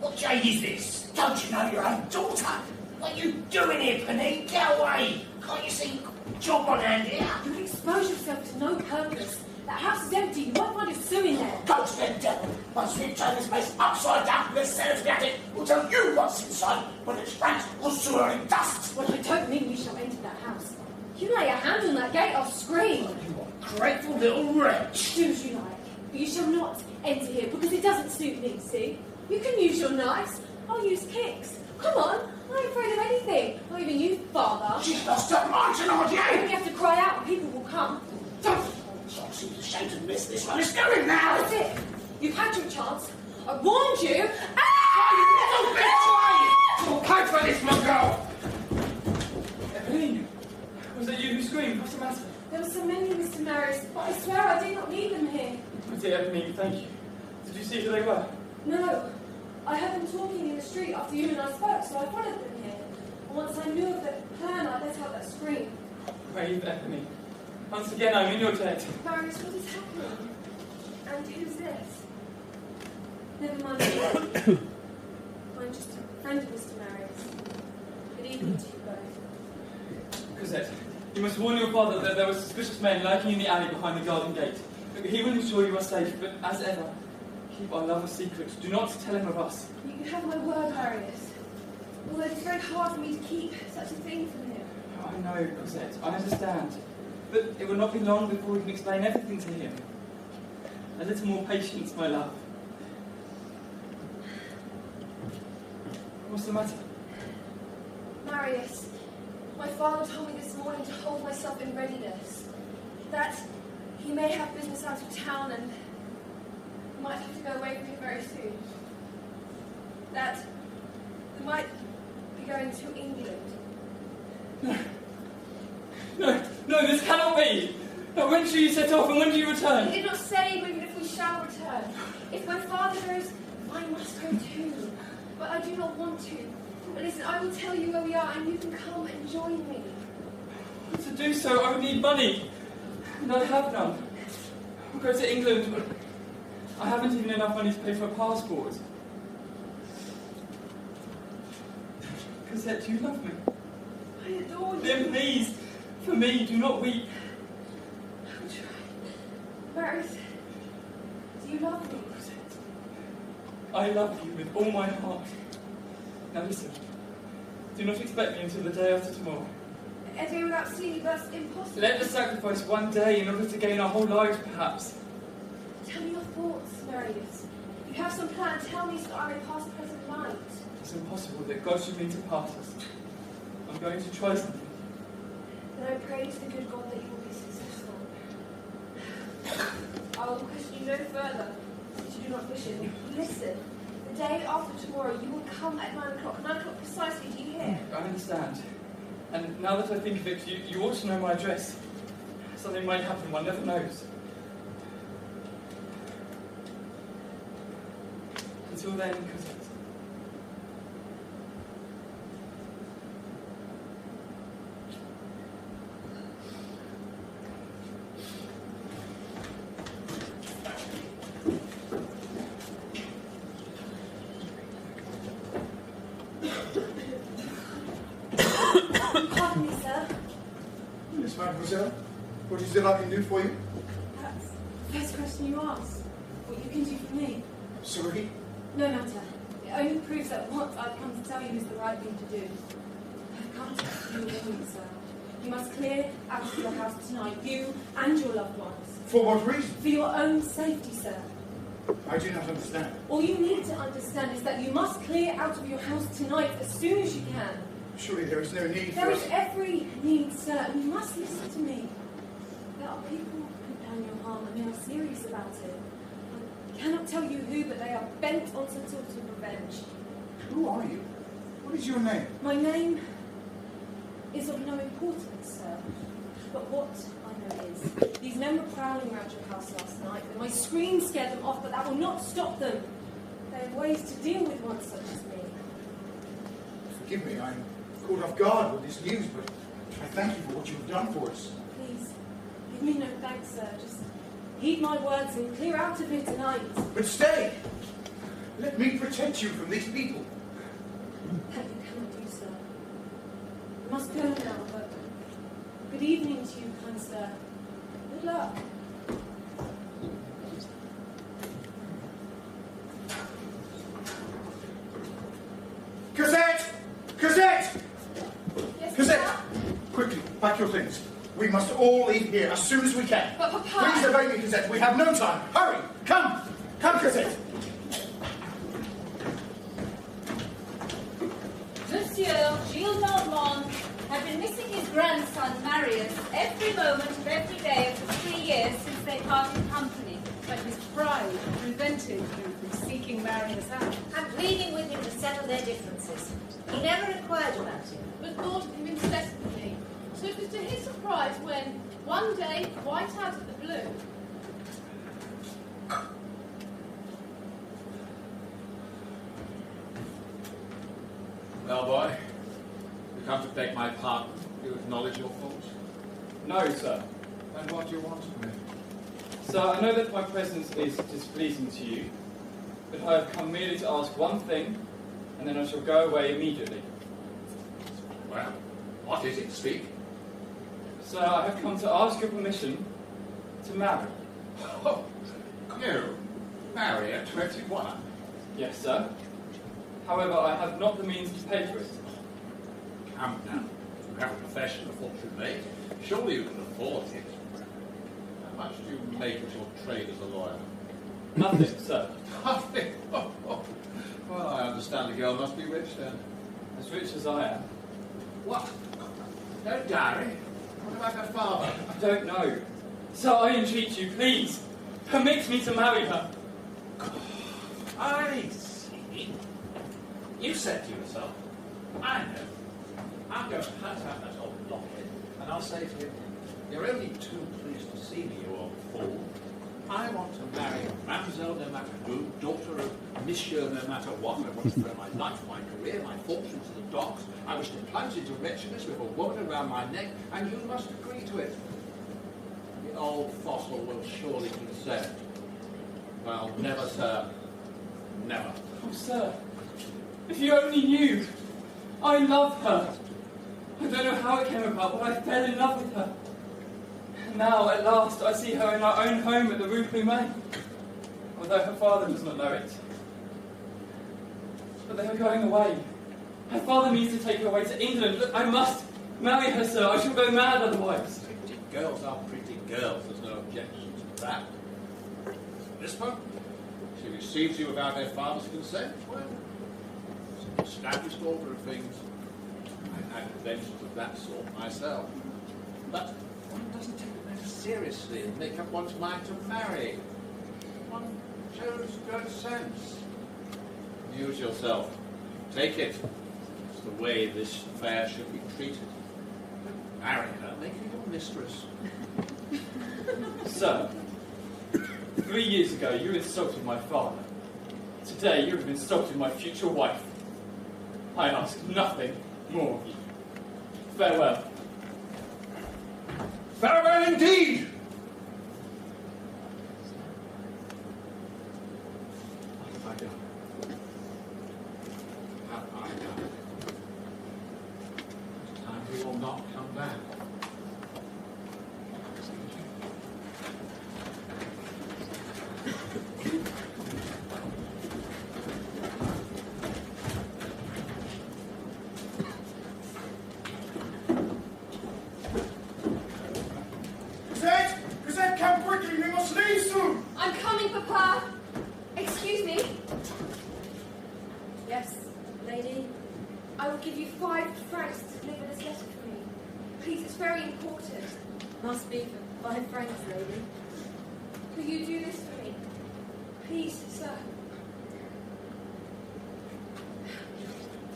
What jade is this? Don't you know your own daughter? What are you doing here, Penny? Get away! Can't you see job on hand here? You can expose yourself to no purpose. That house is empty. You won't find a sou in there. Go to the devil. Once we've turned this place upside down, the servants at it will tell you what's inside, whether it's rats or sewer in dust. Well, I don't mean you shall enter that house. You lay a hand on that gate, I'll scream. Grateful little wretch. Do as you like, but you shall not enter here because it doesn't suit me, see? You can use your knives. I'll use kicks. Come on, I ain't afraid of anything. Not even you, father. She's lost her mind, Thénardier. You only have to cry out and people will come. Don't. John seems ashamed to miss this one. It's going now. That's it. You've had your chance. I warned you. You'll pay for this, my girl. Eveline, was it you who screamed? What's the matter? There were so many, Mr. Marius, but I swear I did not need them here. My dear Eveline, thank you. Did you see who they were? No. I heard them talking in the street after you and I spoke, so I followed them here. And once I knew of the plan, I let out that scream. Brave Eveline. Once again, I'm in your debt. Marius, what is happening? And who's this? Never mind. I'm just a friend of Mr. Marius. Good evening to you both. Cosette, you must warn your father that there were suspicious men lurking in the alley behind the garden gate. He will ensure you are safe, but as ever, keep our love a secret. Do not tell him of us. You can have my word, Marius. Although it's very hard for me to keep such a thing from him. I know, Cosette, I understand. But it will not be long before we can explain everything to him. A little more patience, my love. What's the matter? Marius, my father told me this morning to hold myself in readiness. That he may have business out of town and might have to go away from here very soon. That we might be going to England. No, this cannot be! No, when shall you set off and when do you return? He did not say even if we shall return. If my father goes, I must go too. But I do not want to. But listen, I will tell you where we are and you can come and join me. To do so, I would need money. And I have none. I'll go to England, but I haven't even enough money to pay for a passport. Cosette, do you love me? I adore you. Then please, for me, do not weep. I will try. Marius, do you love me? I love you with all my heart. Now listen, do not expect me until the day after tomorrow. A day without seeing you, that's impossible. Let us sacrifice one day in order to gain our whole lives, perhaps. Tell me your thoughts, Marius. If you have some plan, tell me so that I may pass the present night. It's impossible that God should mean to part us. I'm going to try something. Then I pray to the good God that you will be successful. I will question you no further, since you do not wish it. Listen, the day after tomorrow, you will come at 9 o'clock. 9 o'clock precisely, do you hear? I understand. And now that I think of it, you ought to know my address. Something might happen, one never knows. Until then, Cosette. Pardon me, sir. Miss Mademoiselle, what is it I can do for you? That's the first question you asked. What you can do for me. Sorry? No matter. It only proves that what I've come to tell you is the right thing to do. I've come to do with you, sir. You must clear out of your house tonight, you and your loved ones. For what reason? For your own safety, sir. I do not understand. All you need to understand is that you must clear out of your house tonight as soon as you can. Surely there is no need There for is us. every need, sir, and you must listen to me. There are people who plan your harm, and they are serious about it. I cannot tell you who, but they are bent on some sort of revenge. Who are you? What is your name? My name is of no importance, sir. But what I know is, these men were prowling around your house last night, and my scream scared them off, but that will not stop them. They have ways to deal with one such as me. Forgive me, I'm caught off guard with this news, but I thank you for what you have done for us. Please, give me no thanks, sir. Just heed my words and clear out of here tonight. But stay! Let me protect you from these people. That you cannot do, sir. You must go now, but good evening to you, kind sir. Good luck. Cosette! Cosette! Yes, Cosette! Papa? Quickly, pack your things. We must all leave here as soon as we can. But, Papa... Please obey me, Cosette. We have no time. Hurry! Come! Come, Cosette! Monsieur Gilles Valmont had been missing his grandson Marius every moment of every day for 3 years since they parted company. But his pride prevented him from seeking Marius out. And pleading with him to settle their differences. He never inquired about him. but thought of him incessantly. So it was to his surprise when, one day, quite out of the blue, Well, boy, you come to beg my pardon. Do you acknowledge your fault? No, sir. And what do you want of me? Sir, I know that my presence is displeasing to you, but I have come merely to ask one thing, and then I shall go away immediately. Well, what is it? Speak. Sir, I have come to ask your permission to marry. Oh, you marry at 21? Yes, sir. However, I have not the means to pay for it. Come now. You have a profession of fortune made. Surely you can afford it. How much do you make of your trade as a lawyer? Nothing, sir. Nothing? Well, I understand the girl must be rich then. As rich as I am. What? No dowry? What about her father? I don't know. So I entreat you, please, permit me to marry her. I see. You said to yourself, I know. I'll go and hunt out that old blockhead, and I'll say to him, you're only too pleased to see me, you old fool. I want to marry Mademoiselle no matter who, daughter of Monsieur no matter what. I want to throw my life, my career, my fortune to the dogs. I wish to plunge into wretchedness with a woman around my neck, and you must agree to it. The old fossil will surely consent. Well, never, sir. Never. Oh, sir, if you only knew. I love her. I don't know how it came about, but I fell in love with her. And now, at last, I see her in our own home at the Rue Plumet, although her father does not know it. But they are going away. Her father means to take her away to England. Look, I must marry her, sir. I shall go mad otherwise. Pretty girls are pretty girls. There's no objection to that. This one, she receives you without her father's consent. Well, it's an established order of things. I've had adventures of that sort myself. But one doesn't take it very seriously and make up one's mind to marry. One shows good sense. Amuse yourself. Take it. It's the way this affair should be treated. Marry her, make her your mistress. Sir, 3 years ago you insulted my father. To today you have insulted my future wife. I ask nothing more of you. Farewell. Farewell indeed! Have I done? Have I done? Time he will not come back. Cosette, come quickly, we must leave soon! I'm coming, Papa. Excuse me. Yes, lady? I will give you 5 francs to deliver this letter for me. Please, it's very important. Must be for 5 francs, lady. Will you do this for me? Please, sir.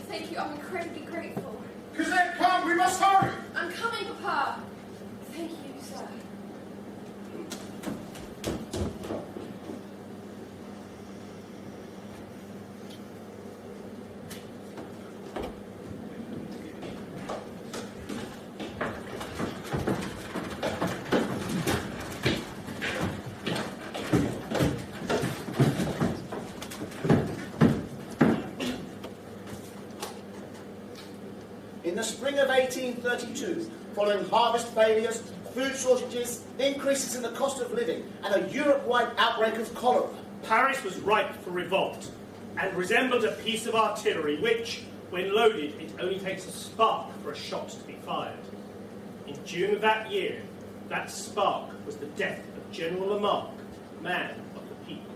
Thank you, I'm incredibly grateful. Cosette, come, we must hurry! I'm coming, Papa. Thank you, sir. In the spring of 1832, following harvest failures, food shortages, increases in the cost of living, and a Europe-wide outbreak of cholera, Paris was ripe for revolt and resembled a piece of artillery which, when loaded, it only takes a spark for a shot to be fired. In June of that year, that spark was the death of General Lamarck, man of the people.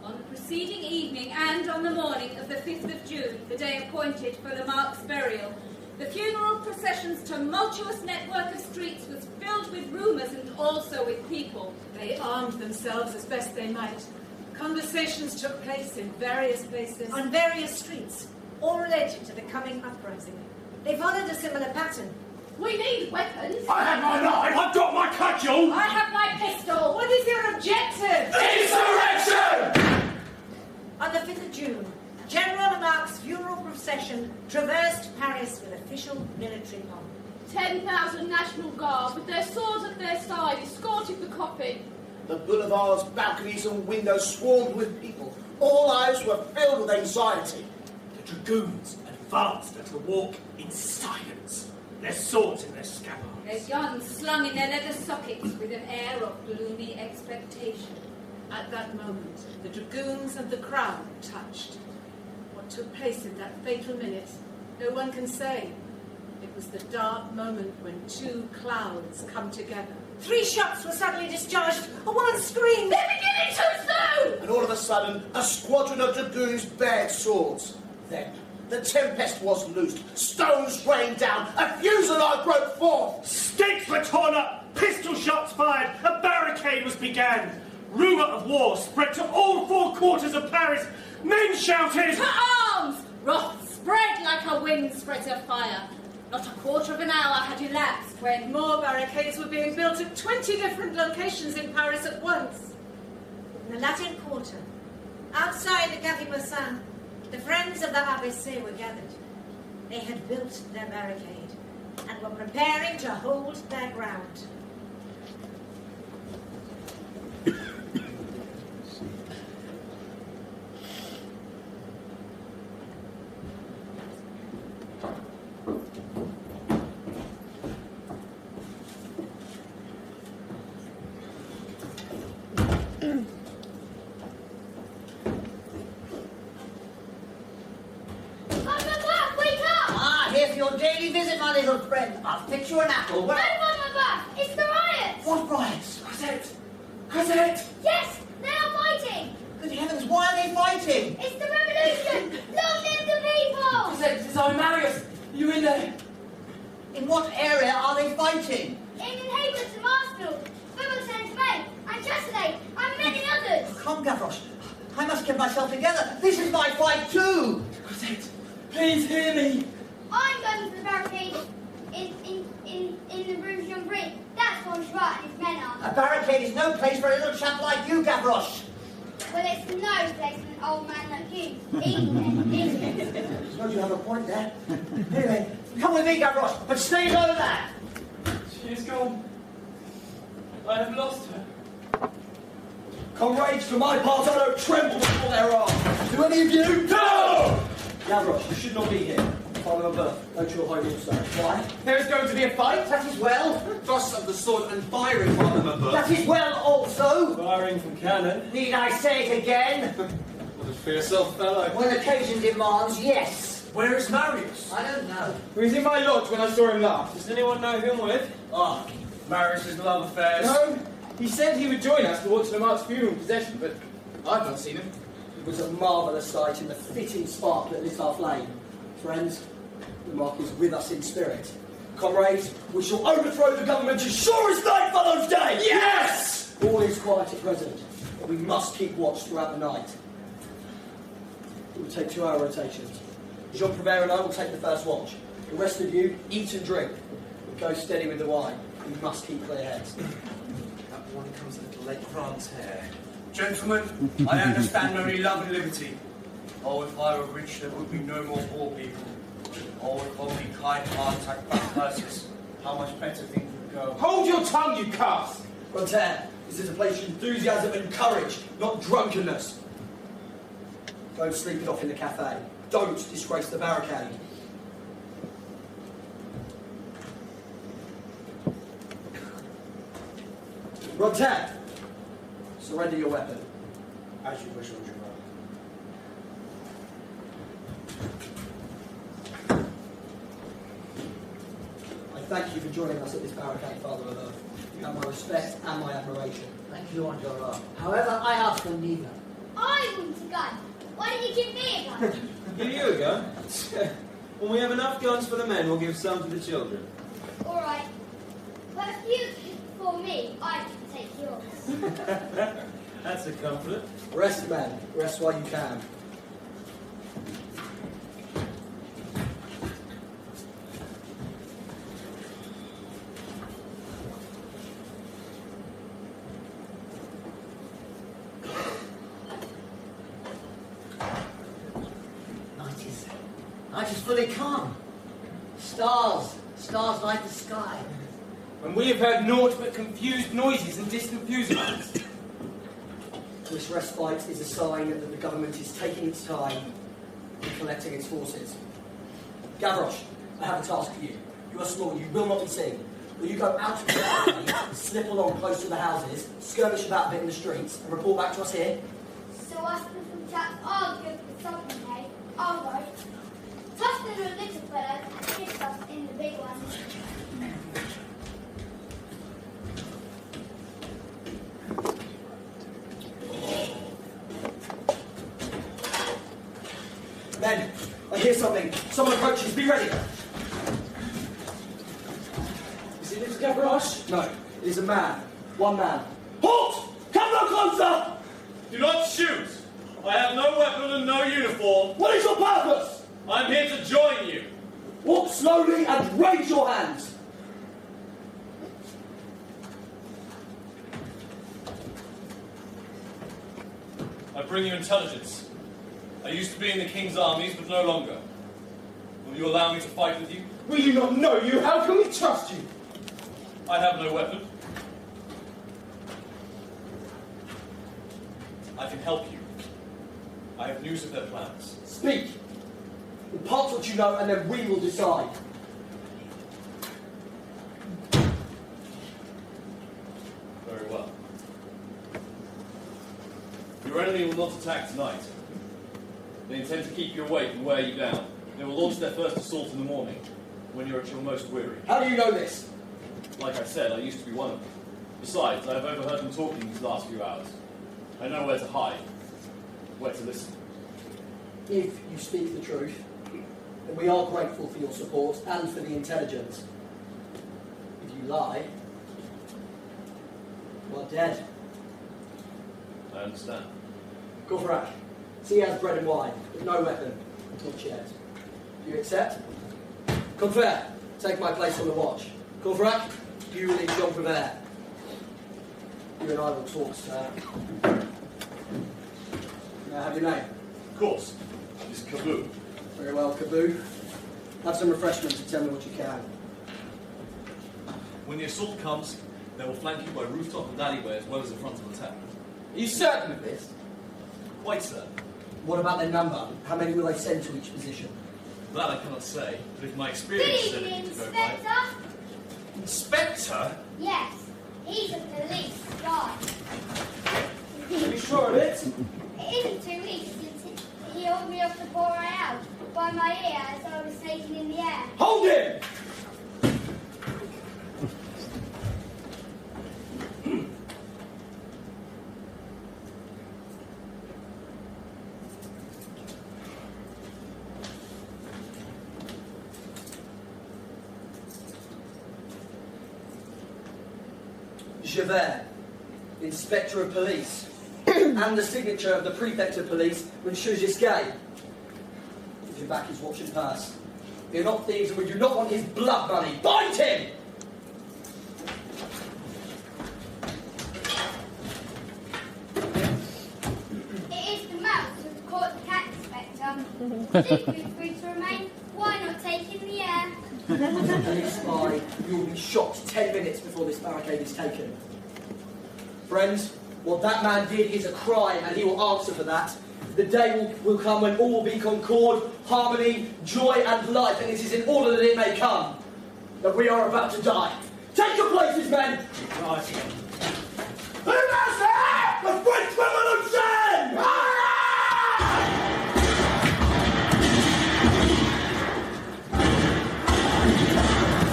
On the preceding evening and on the morning of the 5th of June, the day appointed for Lamarck's burial, the funeral procession's tumultuous network of streets was filled with rumours and also with people. They armed themselves as best they might. Conversations took place in various places. On various streets, all related to the coming uprising. They followed a similar pattern. We need weapons. I have my knife! I've got my cudgel! I have my pistol. What is your objective? Insurrection! On the 5th of June, General Lamarck's funeral procession traversed Paris with official military pomp. 10,000 National Guard with their swords at their side escorted the coffin. the boulevards, balconies and windows swarmed with people. All eyes were filled with anxiety. The dragoons advanced at a walk in silence, their swords in their scabbards. Their guns slung in their leather sockets with an air of gloomy expectation. At that moment, the dragoons and the crowd touched. What took place in that fatal minute, no one can say. It was the dark moment when two clouds come together. 3 shots were suddenly discharged. A woman screamed, "They're beginning too soon!" And all of a sudden, a squadron of dragoons bared swords. Then, the tempest was loosed. Stones rained down. A fusillade broke forth. Stakes were torn up. Pistol shots fired. A barricade was began. Rumour of war spread to all 4 quarters of Paris. Men shouted, "To arms!" Wrath spread like a wind spreads a fire. Not a quarter of an hour had elapsed when More barricades were being built at 20 different locations in Paris at once. in the Latin Quarter, outside the Café Massin, the friends of the ABC were gathered. They had built their barricade and were preparing to hold their ground. Here's your daily visit, my little friend. I'll fix you an apple. No, Mama Buff! It's the riots! What riots? Cosette! Cosette! Yes, they are fighting! Good heavens, why are they fighting? It's the revolution! Long live the people! Cosette, it's our Marius! You in there? In what area are they fighting? In Haywards of Arsenal, Wimbledon, Spain, and Chastity, and many others! Come, Gavroche. I must get myself together. This is my fight too. Cosette, please hear me. I'm going for the barricade in the Rue Jean-Brie. That's where Joie and his men are. A barricade is no place for a little chap like you, Gavroche. Well, it's no place for an old man like you. England, England. I suppose you have a point there. Anyway, come with me, Gavroche, but stay low there. She is gone. I have lost her. Comrades, for my part, I don't tremble before their arms. Do any of you? No! Gavroche, you should not be here. Father of birth, don't your high rule, sir. Why? There is going to be a fight, that is well. Thrust of the sword and firing, Father Mabeuf. That is well also. Firing from cannon. Need I say it again? What a fierce old fellow. When occasion demands, yes. Where is Marius? I don't know. He was in my lodge when I saw him last. Does anyone know who I'm with? Ah, Marius's love affairs. No. He said he would join us to watch Lamarck's funeral procession, but I've not seen him. It was a marvellous sight in the fitting spark that lit our flame. Friends, the mark is with us in spirit. Comrades, we shall overthrow the government as sure as Nightfellow's Day! Yes! All is quiet at present, but we must keep watch throughout the night. It will take 2-hour rotations. Jean Prouvaire and I will take the first watch. The rest of you, eat and drink. But go steady with the wine. We must keep clear heads. That one comes a little late Grantaire. Gentlemen, I understand only love and liberty. Oh, if I were rich, there would be no more poor people. Oh, if only kind hearts had fat purses, how much better things would go. Hold your tongue, you cuss! Grantaire, this is a place of enthusiasm and courage, not drunkenness. Go sleep it off in the cafe. Don't disgrace the barricade. Grantaire, surrender your weapon. As you wish, Lord Gerard. I thank you for joining us at this barricade, Father of Earth. You have my respect and my admiration. Thank you, Lord Gerard. However, I ask for neither. I want a gun. Why didn't you give me a gun? Give you a gun? When we have enough guns for the men, we'll give some to the children. All right. But if you pick for me, I can take yours. That's a comfort. Rest, men. Rest while you can. Night is fully calm. Stars light the sky. And we have heard naught but confused noises and distant fusillades. This respite is a sign that the government is taking its time in collecting its forces. Gavroche, I have a task for you. You are small, you will not be seen. Will you go out of the barricade, slip along close to the houses, skirmish about a bit in the streets, and report back to us here? So us little chaps are good for something, eh? All right. Tough little fellows and kiss us in the big ones. Men, I hear something. Someone approaches. Be ready. Is it Mr. Gavroche? No, it is a man. One man. Halt! Come no closer! Do not shoot! I have no weapon and no uniform. What is your purpose? I'm here to join you. Walk slowly and raise your hands. I bring you intelligence. I used to be in the king's armies, but no longer. Will you allow me to fight with you? Will you not know you? How can we trust you? I have no weapon. I can help you. I have news of their plans. Speak. Impart what you know, and then we will decide. Very well. Your enemy will not attack tonight. They intend to keep you awake and wear you down. They will launch their first assault in the morning, when you're at your most weary. How do you know this? Like I said, I used to be one of them. Besides, I have overheard them talking these last few hours. I know where to hide, where to listen. If you speak the truth, then we are grateful for your support and for the intelligence. If you lie, you are dead. I understand. Courfeyrac, see he has bread and wine, but no weapon. Not yet. Do you accept? Combeferre, take my place on the watch. Courfeyrac, you lead Jean Prouvaire. You and I will talk, sir. May I have your name? Of course. It's Kaboo. Very well, Kaboo. Have some refreshments and tell me what you can. When the assault comes, they will flank you by rooftop and alleyway as well as the front of the town. Are you certain of this? Quite certain. What about their number? How many will they send to each position? That I cannot say, but if my Good experience said evening, it to go right. Inspector. Inspector? Yes, he's a police guy. Are you sure of it? It isn't 2 weeks since he hauled me off the Port Royale by my ear as I was taken in the air. Hold him! Javert, Inspector of Police, and the signature of the Prefect of Police, Monsieur Gisquet. Give him back his watch and purse. We are not thieves and we do not want his blood money. Bind him! It is the mouse who caught the cat, Inspector. If you're free to remain, why not take in the air? Police spy, you will be shot 10 minutes before this barricade is taken. Friends, what that man did is a crime and he will answer for that. The day will come when all will be concord, harmony, joy and life, and it is in order that it may come that we are about to die. Take your places, men! Right. Who knows that? The French Revolution!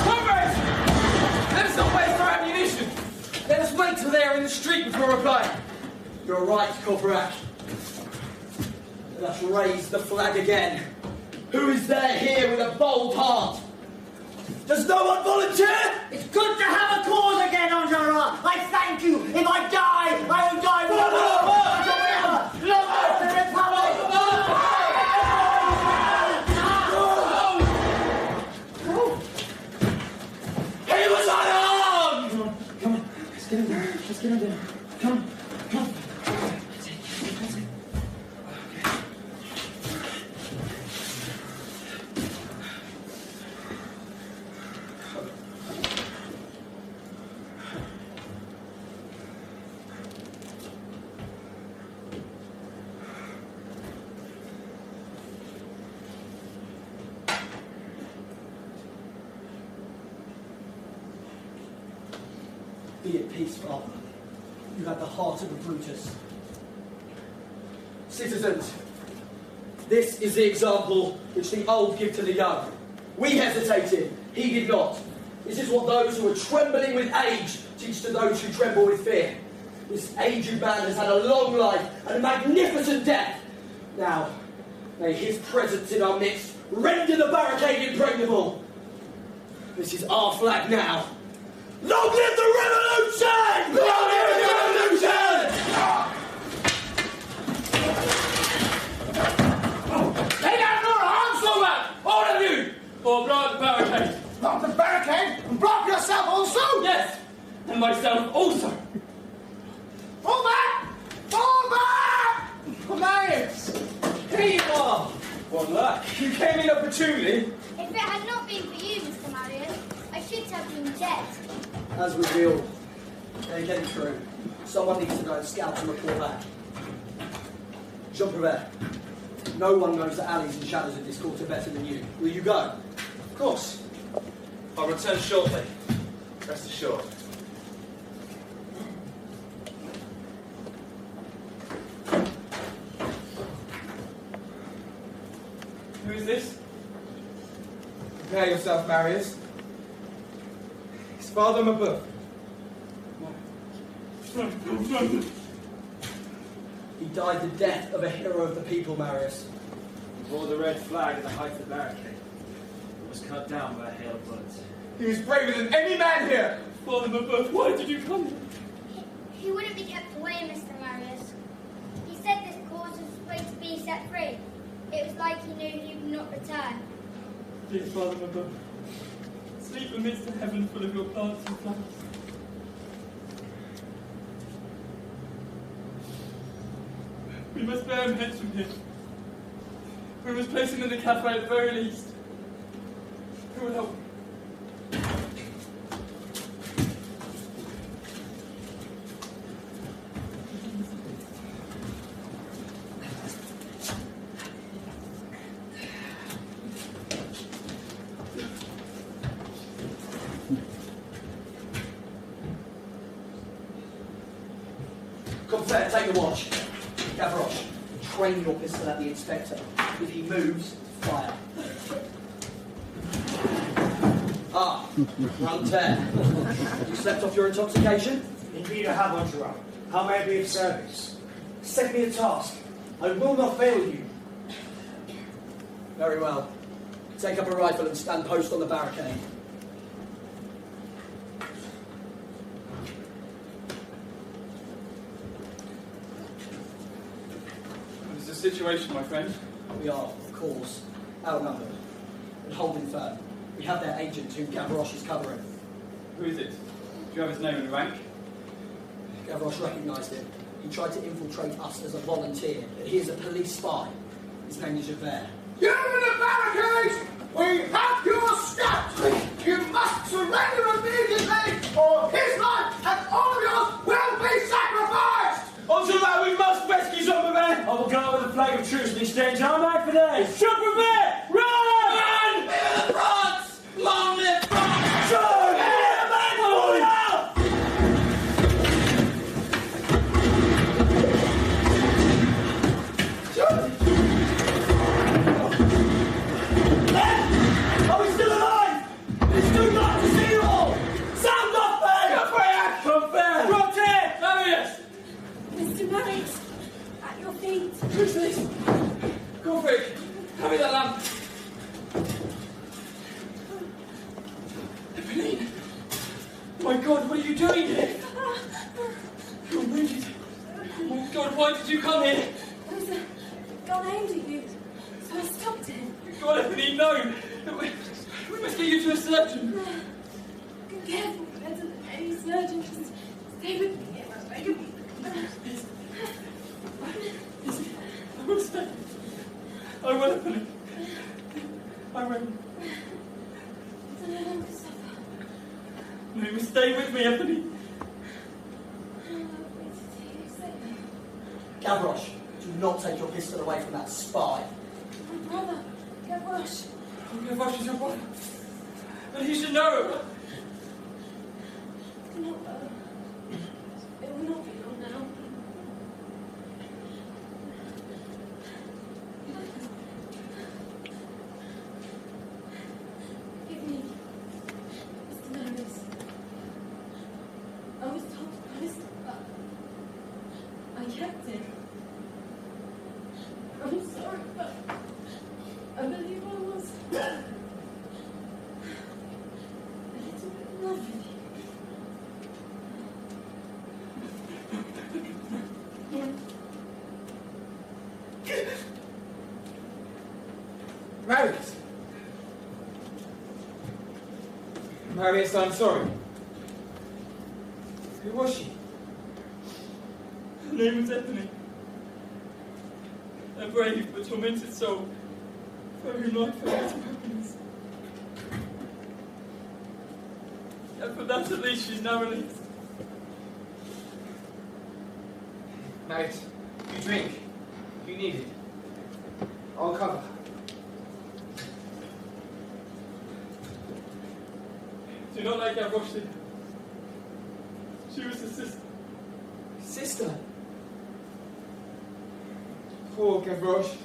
Comrades! Let us not waste our ammunition. Let us wait till they are in the street before replying. You're right, Cobrac. Let us raise the flag again. Who is there here with a bold heart? Does no one volunteer? It's good to have a cause again, Enjolras. I thank you. If I die, I will die with the Republic. He was unarmed! Come on, let's get him down. Let's get him down. Come, come. Be at peace, Father. You have the heart of a Brutus. Citizens, this is the example which the old give to the young. We hesitated, he did not. This is what those who are trembling with age teach to those who tremble with fear. This aged man has had a long life and a magnificent death. Now, may his presence in our midst render the barricade impregnable. This is our flag now. Long live the revolution! Long live the revolution! Lay down your arms, Lomac! All of you! Or block the barricade. Block the barricade? And block yourself also? Yes, and myself also. Fall back! Fall back! Marius! Here you are! What luck! You came in opportunely. If it had not been for you, Mr. Marius, I should have been dead. As was the order. They're getting through. Someone needs to go and scout and report back. Jean Prouvaire, no one knows the alleys and shadows of this quarter better than you. Will you go? Of course. I'll return shortly. Rest assured. Who is this? Prepare yourself, Marius. It's Father Mabeuf. He died the death of a hero of the people, Marius. He bore the red flag at the height of the barricade. It was cut down by a hail of bullets. He was braver than any man here. Father Mabeuf, why did you come? He wouldn't be kept away, Mr. Marius. He said this cause was supposed to be set free. It was like he knew he would not return. Dear Father Mabeuf, sleep amidst a heaven full of your plants and flowers. We must bear him hence from here. We must place him in the cafe at the very least. Who will help me? Comfort, take the watch. Gavroche, train your pistol at the inspector. If he moves, fire. Ah, Grantaire. You slept off your intoxication? Indeed I have, Entourage. How may I be of service? Set me a task. I will not fail you. Very well. Take up a rifle and stand post on the barricade. What is the situation, my friend? We are, of course, outnumbered, but holding firm. We have their agent whom Gavroche is covering. Who is it? Do you have his name and rank? Gavroche recognised him. He tried to infiltrate us as a volunteer, but he is a police spy. His name is Javert. You in the barricades! We have your stats! You must surrender immediately, or his life and all of yours will be sacrificed! Until that, we must rescue Jean-Bavert! I will go out with a flag of truce and exchange our life for theirs! Jean-Bavert! Run! Run! Vive la France! Long live France! Jean! Are we still alive? It's too dark to see you all! Sound off, Ben! Confrère! Confrère! Frontier! Marius! Mr. Marius, at your feet. Who's this? Confrère, hand me that lamp. Eponine! My God, what are you doing here? You're wounded. Oh my God, why did you come here? There was a gun aimed at you, so I stopped him. God, Eponine, no! We must get you to a surgeon. Be careful, better than any surgeon. Just stay with me, I beg of you. I will stay. I will, Eponine. I will. I don't want to suffer. No, you must stay with me, Eponine. Gavroche, do not take your pistol away from that spy. My brother, Gavroche. Oh, Gavroche is your brother. And he should know. Do not go. It will not be long now. Give me, Mr. Marius. I was told to post it, but I kept it. I'm sorry, but I believe I was a little bit in love with you. Marius! Marius, I'm sorry. Who was she? Her name was Eponine. A brave but tormented soul, for whom life had little happiness. And for that at least she's now released. Marius, you drink. You need it. I'll cover. Do not let Gavroche see her. She was a sister. Sister? Poor Gavroche.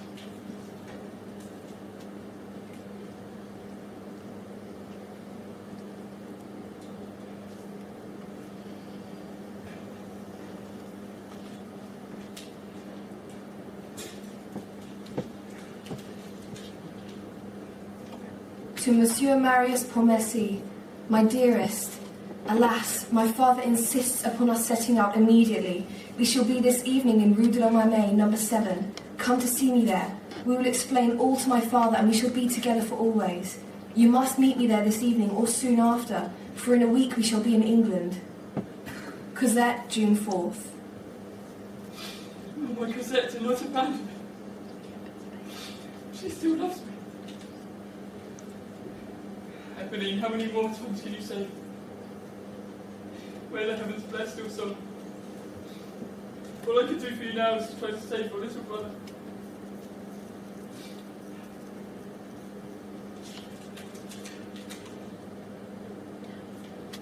To Monsieur Marius Pommercy, my dearest, alas, my father insists upon us setting out immediately. We shall be this evening in Rue de l'Homme number 7. Come to see me there. We will explain all to my father and we shall be together for always. You must meet me there this evening or soon after, for in a week we shall be in England. Cosette, June 4th. my Cosette to not abandon me. She still loves me. Eponine, how many more times can you say, "May the heavens bless your soul"? All I can do for you now is to try to save your little brother.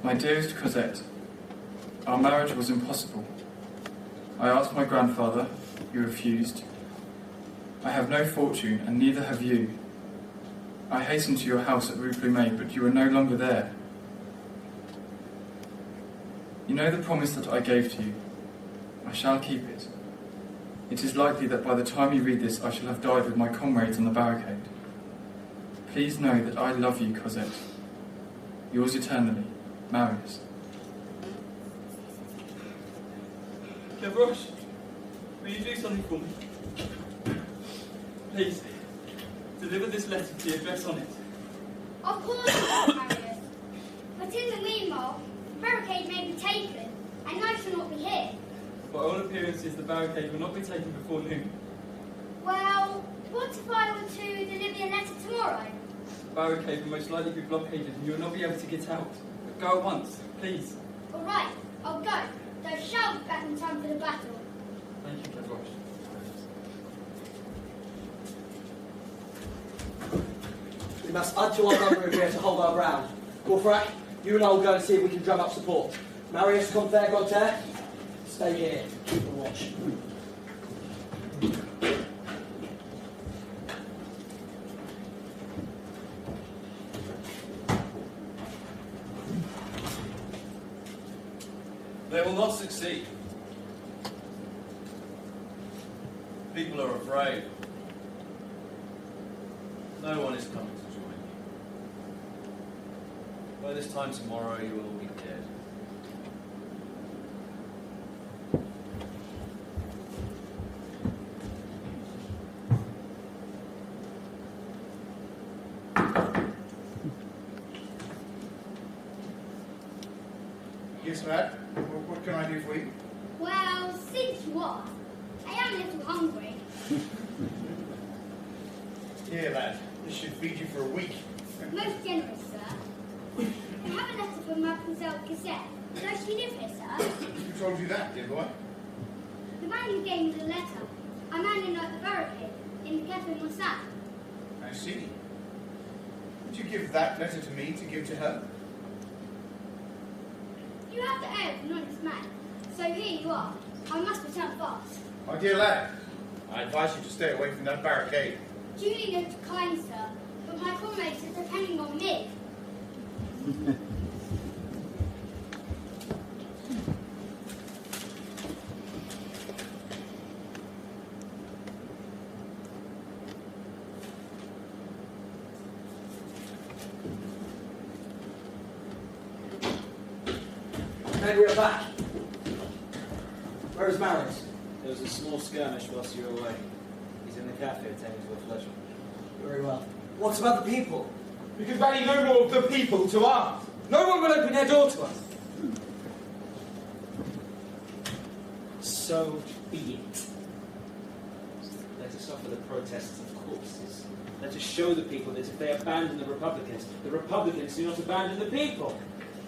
My dearest Cosette, our marriage was impossible. I asked my grandfather, he refused. I have no fortune, and neither have you. I hastened to your house at Rue Plumet, but you are no longer there. You know the promise that I gave to you. I shall keep it. It is likely that by the time you read this, I shall have died with my comrades on the barricade. Please know that I love you, Cosette. Yours eternally, Marius. Gavroche, will you do something for me? Please, deliver this letter to the address on it. Of course, Marius. But in the meanwhile, the barricade may be taken, and I shall not be here. By all appearances, the barricade will not be taken before noon. Well, what if I were to deliver a letter tomorrow? The barricade will most likely be blockaded, and you will not be able to get out. But go at once, please. All right, I'll go. Though I shall be back in time for the battle. Thank you, Gavroche. We must add to our number here to hold our ground. Courfeyrac, you and I will go and see if we can drum up support. Marius, Combeferre, Grantaire, stay here. Keep the watch. They will not succeed. People are afraid. No one is coming to join you. By this time tomorrow, you will all be dead. Yes, Matt? What can I do for you? Well, since you are, I am a little hungry. Here, lad. This should feed you for a week. Most generous, sir. I have a letter from Mademoiselle Cassette. Does she live here, sir? Who told you that, dear boy? The man who gave me the letter. A man in at the barricade, in the Café Moussin. I see. Would you give that letter to me to give to her? You have the air of an honest man. So here you are. I must return fast. My dear lad, I advise you to stay away from that barricade. Duly noted kind, sir, but my comrades are depending on me. Men, we are back. Where is Marius? There was a small skirmish whilst you were away. He's in the cafe attending to a pleasure. Very well. What about the people? We could rally no more of the people to arms. No one will open their door to us. So be it. Let us offer the protests of corpses. Let us show the people that if they abandon the Republicans do not abandon the people.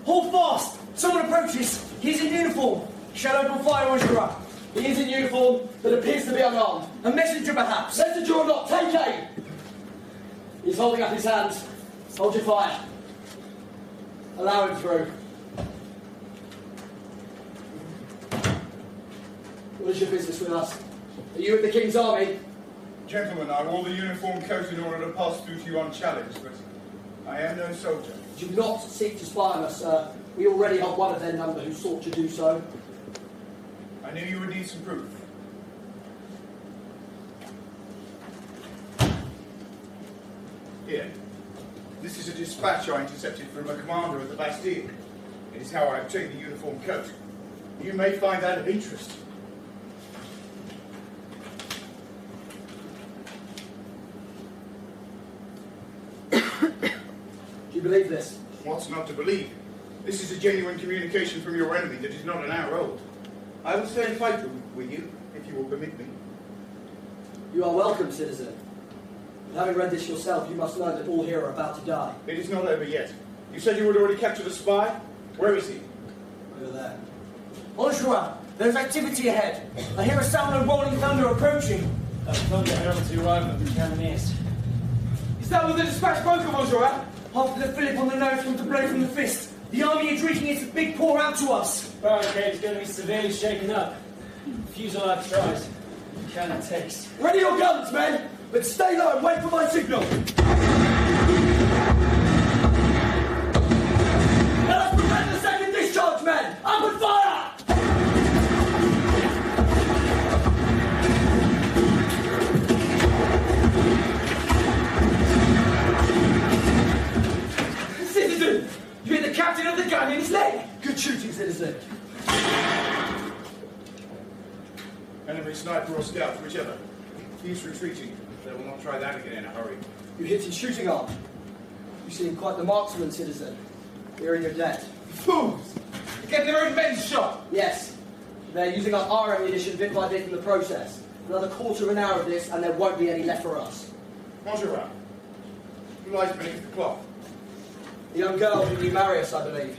Hold fast! Someone approaches. He's in uniform. Shall open fire on Jura. He is in uniform, but appears to be unarmed. A messenger, perhaps. Messenger or not, take aim! He's holding up his hands. Hold your fire. Allow him through. What is your business with us? Are you in the King's army? Gentlemen, I wore the uniform coat in order to pass through to you unchallenged, but I am no soldier. Do not seek to spy on us, sir. We already have one of their number who sought to do so. I knew you would need some proof. Here. This is a dispatch I intercepted from a commander of the Bastille. It is how I obtained the uniform coat. You may find that of interest. Do you believe this? What's not to believe? This is a genuine communication from your enemy that is not an hour old. I will stay and fight with you, if you will permit me. You are welcome, citizen. But having read this yourself, you must know that all here are about to die. It is not over yet. You said you had already captured a spy? Where is he? Over there. Bonjour, there's activity ahead. I hear a sound of rolling thunder approaching. That thunder heralds the arrival of the cannoneers. Is that what the dispatch broke of, Bonjour? After the Philip on the nose from the blow from the fist, the army is reaching its big pour out to us. Barricade's going to be severely shaken up. Fusillade tries. Cannon takes. Ready your guns, men! But stay low and wait for my signal. Let us prevent the second discharge, men! Up and fire! Citizen! You hit the captain of the gun in his leg! Good shooting, citizen. Enemy sniper or scout, whichever. He's retreating. They will not try that again in a hurry. You hit his shooting arm. You seem quite the marksman, citizen. You're in your debt. Fools! They're getting their own men shot! Yes. They're using up our ammunition bit by bit in the process. Another quarter of an hour of this, and there won't be any left for us. Montserrat, who lies beneath the cloth? The young girl who knew Marius, I believe.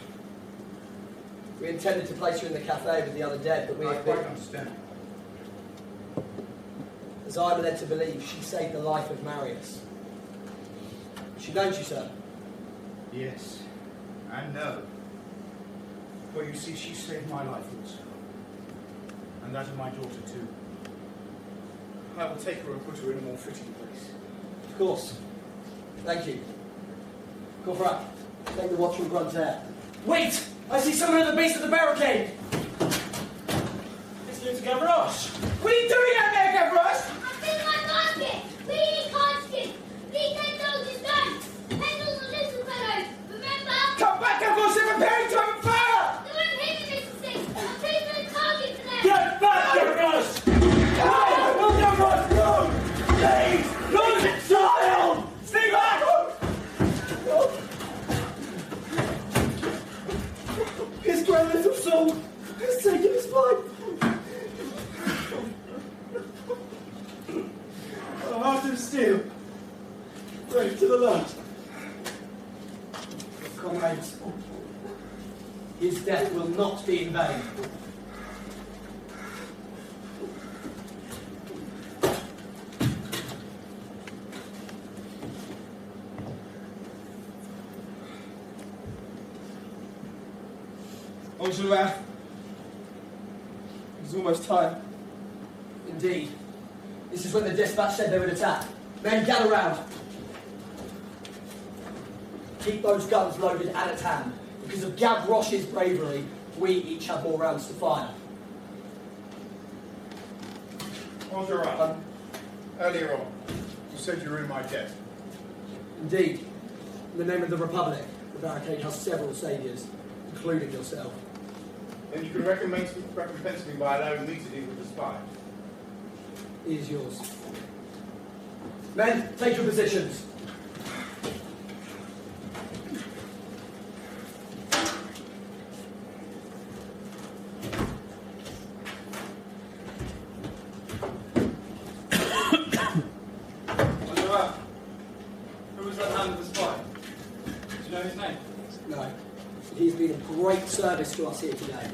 We intended to place her in the cafe with the other dead, but we I have quite been... understand. As I'm led to believe, she saved the life of Marius. She knows you, sir. Yes, and no. For you see, she saved my life also. And that of my daughter too. I will take her and put her in a more fitting place. Of course. Thank you. Corporal, take the watch from Grunter. Wait! I see someone at the base of the barricade! It's Lieutenant Gavroche. What are you doing out there, Gavroche? I'm filling my basket. We need constant. These 10 soldiers don't. Handle the little fellows. Remember? Come back, Gavroche! They're preparing to open fire! They won't hit me, Mr. Singh. I'm taking a target for them. Get back, Gavroche! No, Gavroche, no! Please! Not a child! Stay back! His grand little soul has taken his life. A heart of steel, brave to the last. Comrades, his death will not be in vain. Enjolras, it's almost time. Indeed. This is when the dispatch said they would attack. Men, gather round. Keep those guns loaded and at hand. Because of Gavroche's bravery, we each have more rounds to fire. Montserrat, earlier on, you said you were in my debt. Indeed. In the name of the Republic, the barricade has several saviours, including yourself. Then you can recompense me by allowing me to deal with the spy. He is yours. Men, take your positions. Who was that hand with the spy? Do you know his name? No. He's been of great service to us here today.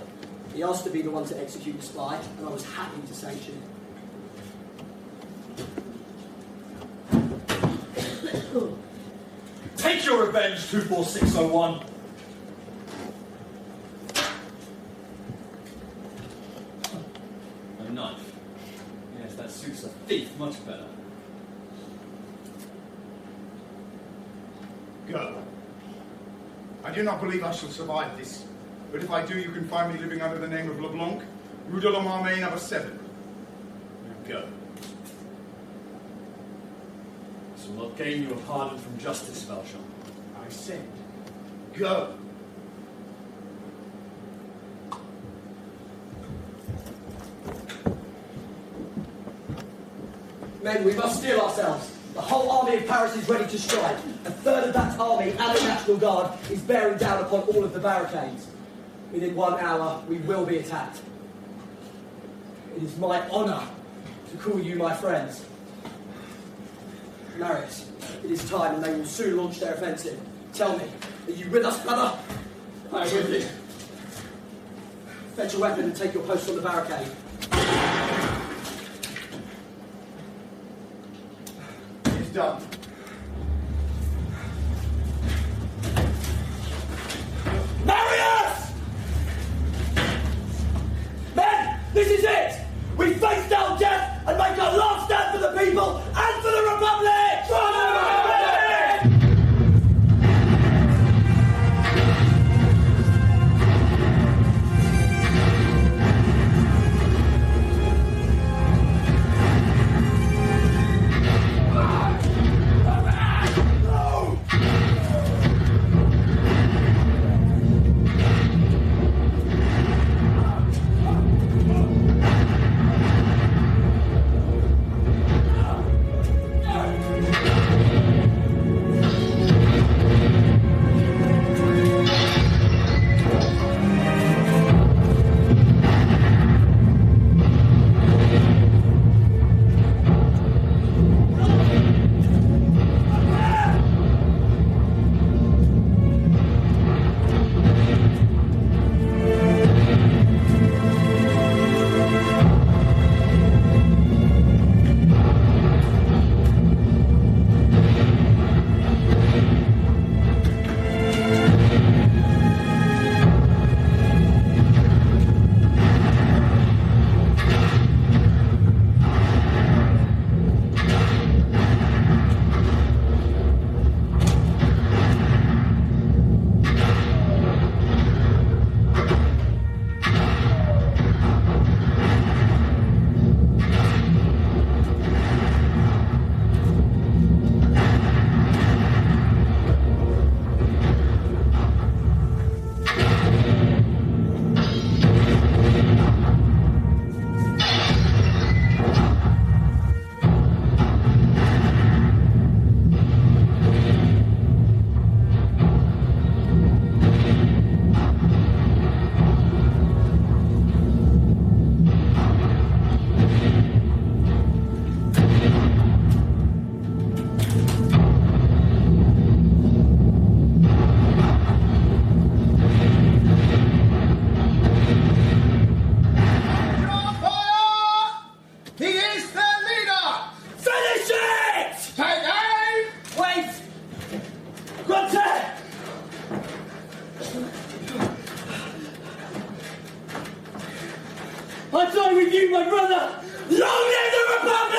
He asked to be the one to execute the spy, and I was happy to sanction it. Take your revenge, 24601. A knife. Yes, that suits a thief much better. Go. I do not believe I shall survive this. But if I do, you can find me living under the name of LeBlanc, Rue de la Marmée, number 7. Go. This will not gain you a pardon from justice, Valjean. I said, go. Men, we must steel ourselves. The whole army of Paris is ready to strike. A third of that army and the National Guard is bearing down upon all of the barricades. Within 1 hour, we will be attacked. It is my honour to call you my friends. Marius, it is time, and they will soon launch their offensive. Tell me, are you with us, brother? I am with you. Fetch a weapon and take your post on the barricade. It's done. Marius! Men, this is it! We face down death and make our last stand for the people and for the Republic! I die with you, my brother! Long live the Republic!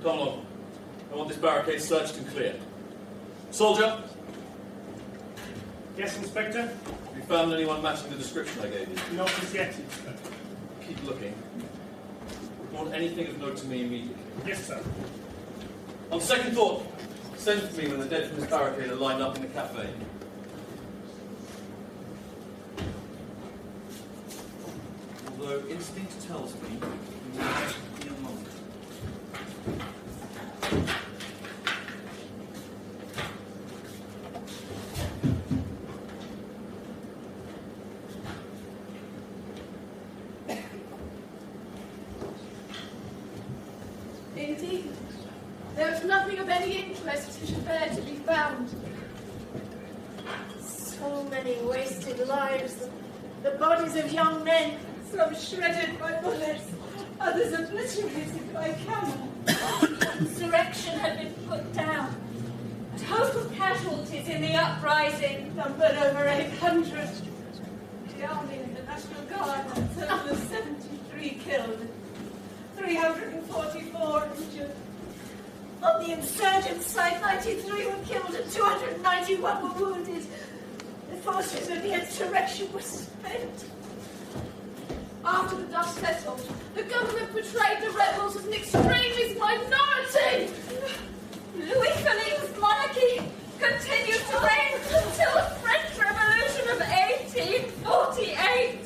Come along. I want this barricade searched and cleared. Soldier! Yes, Inspector? Have you found anyone matching the description I gave you? Not as yet, Inspector. Keep looking. Report anything of note to me immediately. Yes, sir. On second thought, send for me when the dead from this barricade are lined up in the cafe. Although instinct tells me you might be among them. Indeed, there was nothing of any interest there to be found. So many wasted lives, the bodies of young men, some shredded by bullets, others obliterated by cannon. Insurrection had been put down. Total casualties casualties in the uprising numbered over 800. The Army and the National Guard had a total of 73 killed, 344 injured. On the insurgent side, 93 were killed and 291 were wounded. The forces of the insurrection were spent. After the dust settled, the government portrayed the rebels as an extremist minority. Louis Philippe's monarchy continued to reign until the French Revolution of 1848.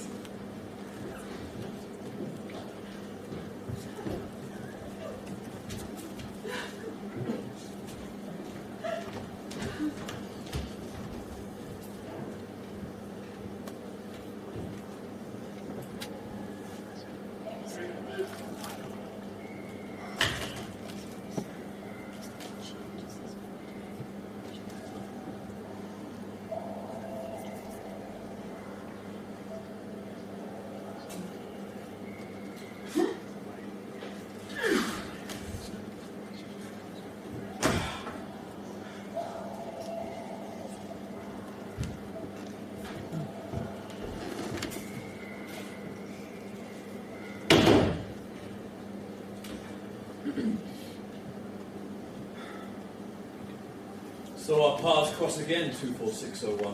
So our paths cross again, 24601.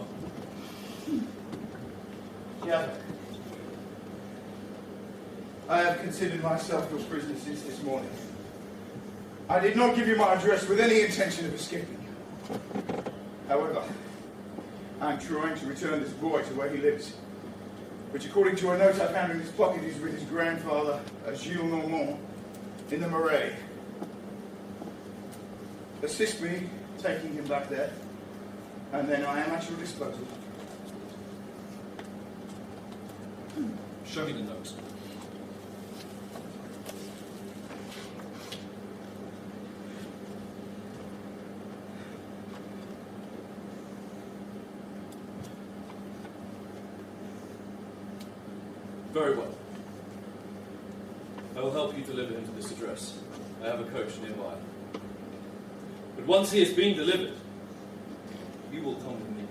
Yeah. I have considered myself your prisoner since this morning. I did not give you my address with any intention of escaping. However, I am trying to return this boy to where he lives, which according to a note I found in his pocket is with his grandfather, Gilles Normand, in the Marais. Assist me taking him back there, and then I am at your disposal. Show me the notes. Very well. I will help you deliver him to this address. I have a coach nearby. But once he has been delivered, you will come with me.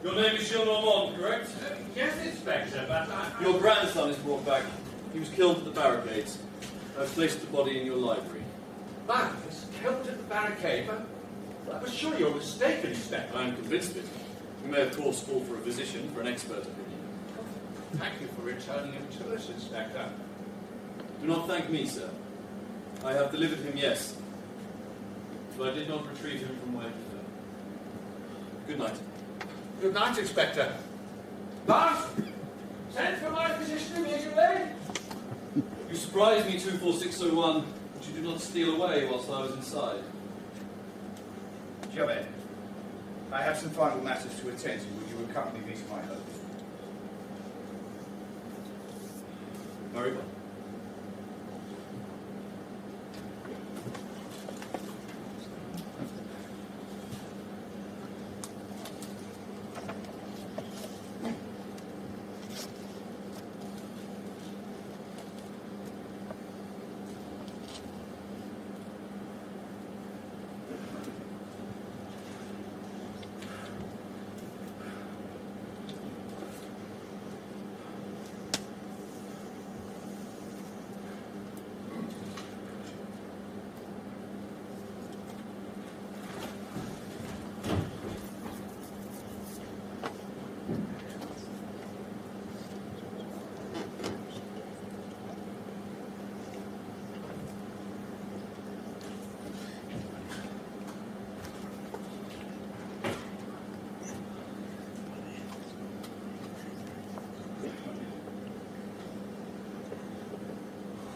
Your name is Gilles Normand, correct? Yes, Inspector, but Your grandson is brought back. He was killed at the barricades. I've placed the body in your library. Man was killed at the barricade, but surely you're mistaken, Inspector. I am convinced of it. We may, of course, call for a physician for an expert opinion. Thank you for returning him to us, Inspector. Do not thank me, sir. I have delivered him, yes. But I did not retrieve him from where he fell. Good night. Good night, Inspector. Lance, send for my physician immediately. You surprised me, 24601, but you did not steal away whilst I was inside. Javed, I have some final matters to attend to. Will you accompany me to my home? Very well.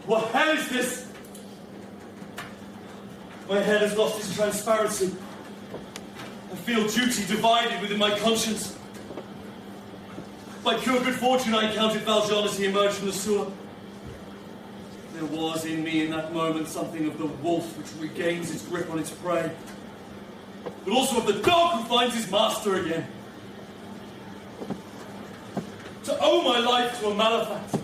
What hell is this? My head has lost its transparency. I feel duty divided within my conscience. By pure good fortune, I encountered Valjean as he emerged from the sewer. There was in me in that moment something of the wolf which regains its grip on its prey, but also of the dog who finds his master again. To owe my life to a malefactor,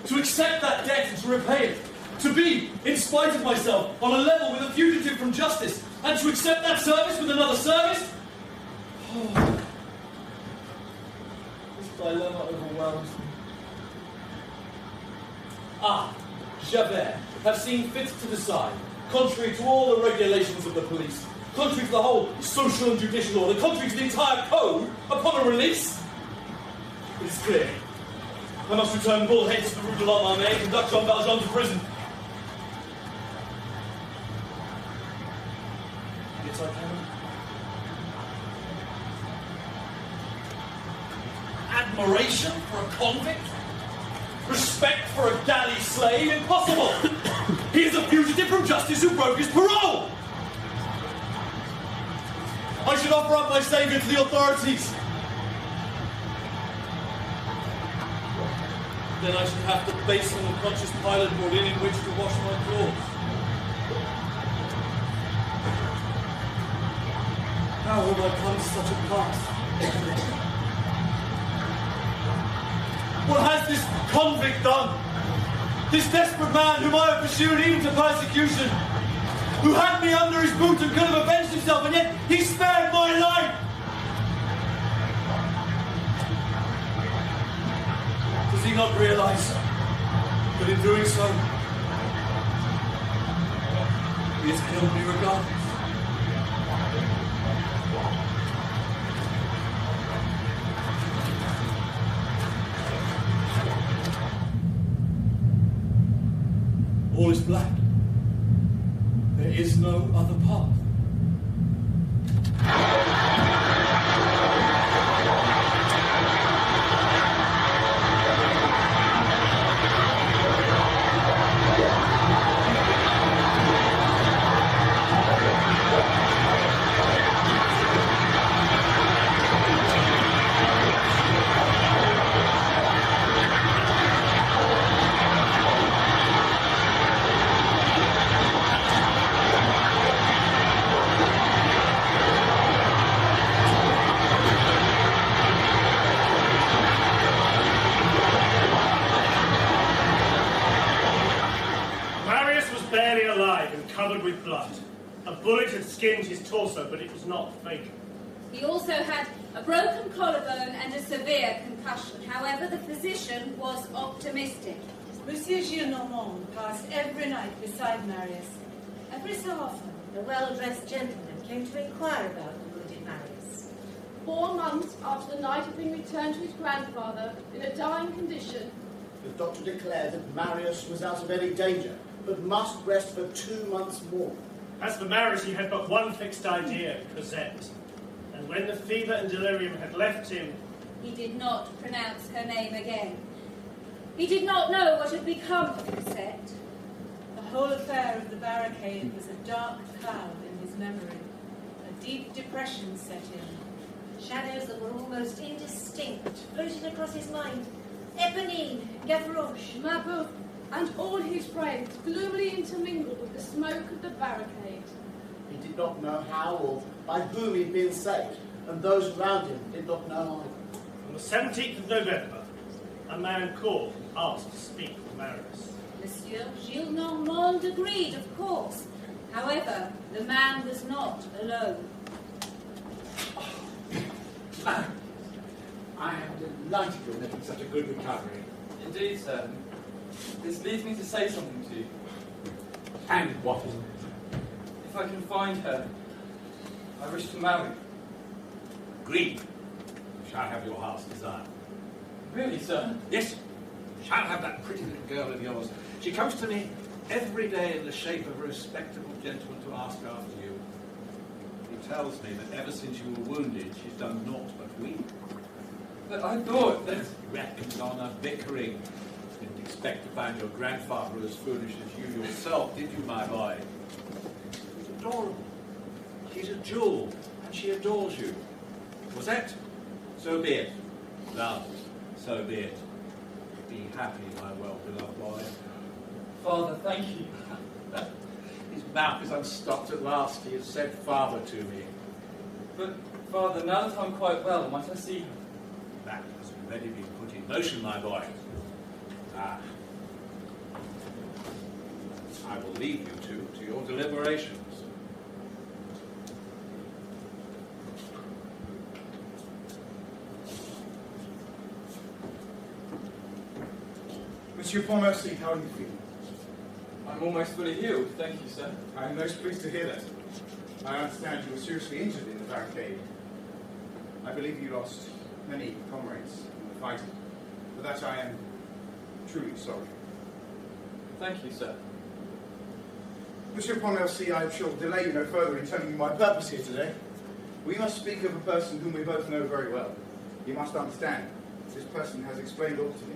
to accept that debt and to repay it, to be, in spite of myself, on a level with a fugitive from justice, and to accept that service with another service? Oh. This dilemma overwhelms me. Ah, Javert, have seen fit to decide, contrary to all the regulations of the police, contrary to the whole social and judicial order, contrary to the entire code, upon a release? It is clear. I must return bullhead to the Rue de l'Homme Armé and conduct Jean Valjean to prison. Yes, I can. Admiration for a convict? Respect for a galley slave? Impossible! He is a fugitive from justice who broke his parole! I should offer up my saviour to the authorities. Then I should have the basin of conscious pilot brought in which to wash my clothes. How have I come to such a pass? What has this convict done? This desperate man whom I have pursued even to persecution, who had me under his boot and could have avenged himself, and yet he spared my life! Does he not realise that in doing so, he has killed me regardless? All is black. There is no other path. Covered with blood. A bullet had skinned his torso, but it was not fatal. He also had a broken collarbone and a severe concussion. However, the physician was optimistic. Monsieur Gillenormand passed every night beside Marius. Every so often, The well-dressed gentleman came to inquire about the wounded Marius. 4 months after the night had been returned to his grandfather in a dying condition. The doctor declared that Marius was out of any danger, but must rest for 2 months more. As for Marius, he had but one fixed idea, Cosette. And when the fever and delirium had left him, he did not pronounce her name again. He did not know what had become of Cosette. The whole affair of the barricade was a dark cloud in his memory. A deep depression set in. Shadows that were almost indistinct floated across his mind. Eponine, Gavroche, Mabeuf, and all his friends gloomily intermingled with the smoke of the barricade. He did not know how or by whom he'd been saved, and those around him did not know either. On the 17th of November, a man called and asked to speak with Marius. Monsieur Gillenormand agreed, of course. However, the man was not alone. I am delighted you're making such a good recovery. Indeed, sir. This leads me to say something to you. And what is it? If I can find her, I wish to marry. Agreed. You shall have your heart's desire. Really, sir? Yes. You shall have that pretty little girl of yours. She comes to me every day in the shape of a respectable gentleman to ask after you. He tells me that ever since you were wounded, she's done naught but weep. But I thought that... Reckoned on a bickering. Didn't expect to find your grandfather as foolish as you yourself, did you, my boy? She's adorable. She's a jewel, and she adores you. Was that? So be it. Love, so be it. Be happy, my well-beloved boy. Father, thank you. His mouth is unstopped at last. He has said father to me. But, Father, now that I'm quite well, might I see her? That has already been put in motion, my boy. Ah. I will leave you two to your deliberations. Monsieur Pontmercy, how are you feeling? I'm almost fully healed, thank you, sir. I am most pleased to hear that. I understand you were seriously injured in the barricade. I believe you lost many comrades in the fighting. For that I am truly sorry. Thank you, sir. Monsieur Pontmercy, I shall delay you no further in telling you my purpose here today. We must speak of a person whom we both know very well. You must understand, this person has explained all to me.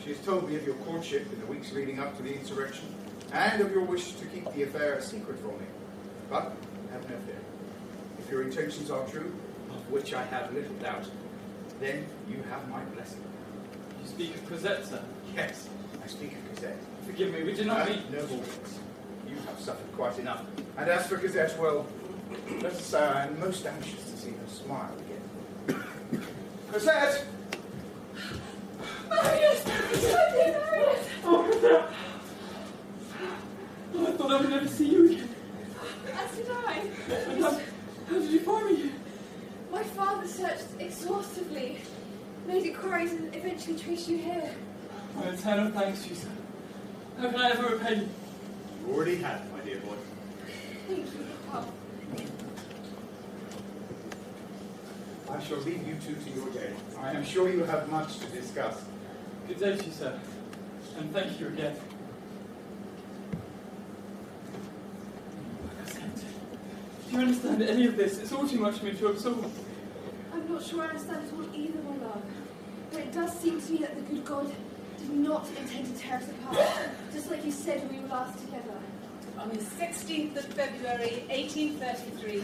She has told me of your courtship in the weeks leading up to the insurrection, and of your wish to keep the affair a secret from me. But have no fear. If your intentions are true, of which I have little doubt, then you have my blessing. You speak of Cosette, sir? Yes, I speak of Cosette. Forgive me, we did not meet. No more words. You have suffered quite enough. And as for Cosette, well, let us say I am most anxious to see her smile again. Cosette! Marius! Marius! Oh, I thought I would never see you again. As did I. How did you find me here? My father searched exhaustively, made inquiries, and eventually traced you here. My eternal thanks to you, sir. How can I ever repay you? You already have, my dear boy. Thank you. Oh. I shall leave you two to your day. I am sure you have much to discuss. Good day to you, sir. And thank you again. Do you understand any of this? It's all too much for me to absorb. I'm not sure I understand it all either, my love. But it does seem to me that the good God did not intend to tear us apart, just like you said when we were last together. On the 16th of February, 1833,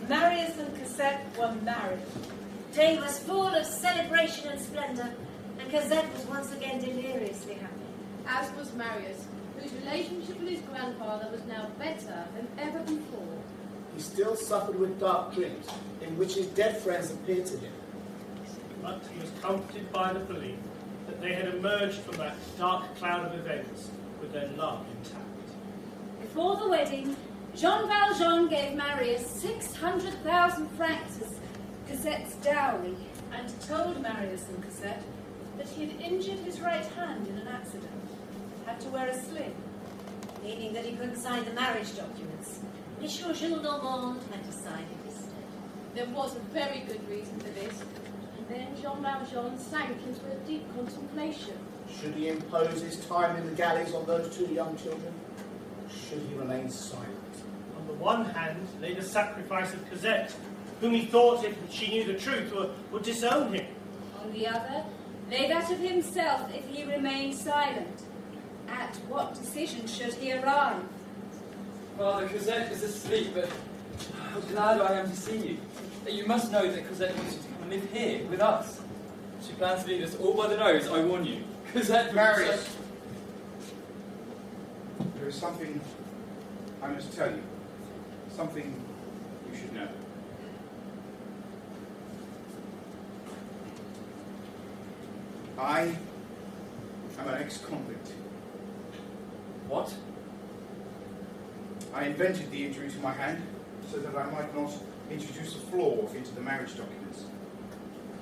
Marius and Cosette were married. Day was full of celebration and splendour, and Cosette was once again deliriously happy. As was Marius, whose relationship with his grandfather was now better than ever before. He still suffered with dark dreams, in which his dead friends appeared to him. But he was comforted by the belief that they had emerged from that dark cloud of events with their love intact. Before the wedding, Jean Valjean gave Marius 600,000 francs as Cosette's dowry, and told Marius and Cosette that he had injured his right hand in an accident, had to wear a sling. Meaning that he couldn't sign the marriage documents. Monsieur Jules Normand had to sign it instead. There was a very good reason for this. And then Jean Valjean sank into a deep contemplation. Should he impose his time in the galleys on those two young children? Or should he remain silent? On the one hand lay the sacrifice of Cosette, whom he thought, if she knew the truth, would disown him. On the other, lay that of himself if he remained silent. At what decision should he arrive? Father, Cosette is asleep, but how glad I am to see you. You must know that Cosette wants you to come and live here with us. She plans to lead us all by the nose, I warn you. Cosette... Marius! There is something I must tell you. Something you should know. I am an ex-convict. What? I invented the injury to my hand so that I might not introduce a flaw into the marriage documents.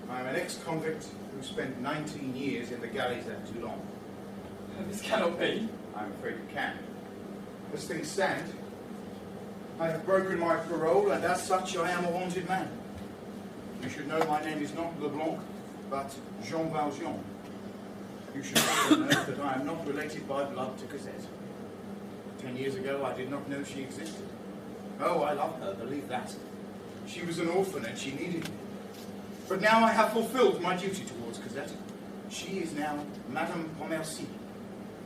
I am an ex-convict who spent 19 years in the galleys at Toulon. This cannot be. I'm afraid it can. As things stand, I have broken my parole, and as such I am a wanted man. You should know my name is not Leblanc, but Jean Valjean. You should also know that I am not related by blood to Cosette. 10 years ago, I did not know she existed. Oh, I love her, believe that. She was an orphan and she needed me. But now I have fulfilled my duty towards Cosette. She is now Madame Pontmercy,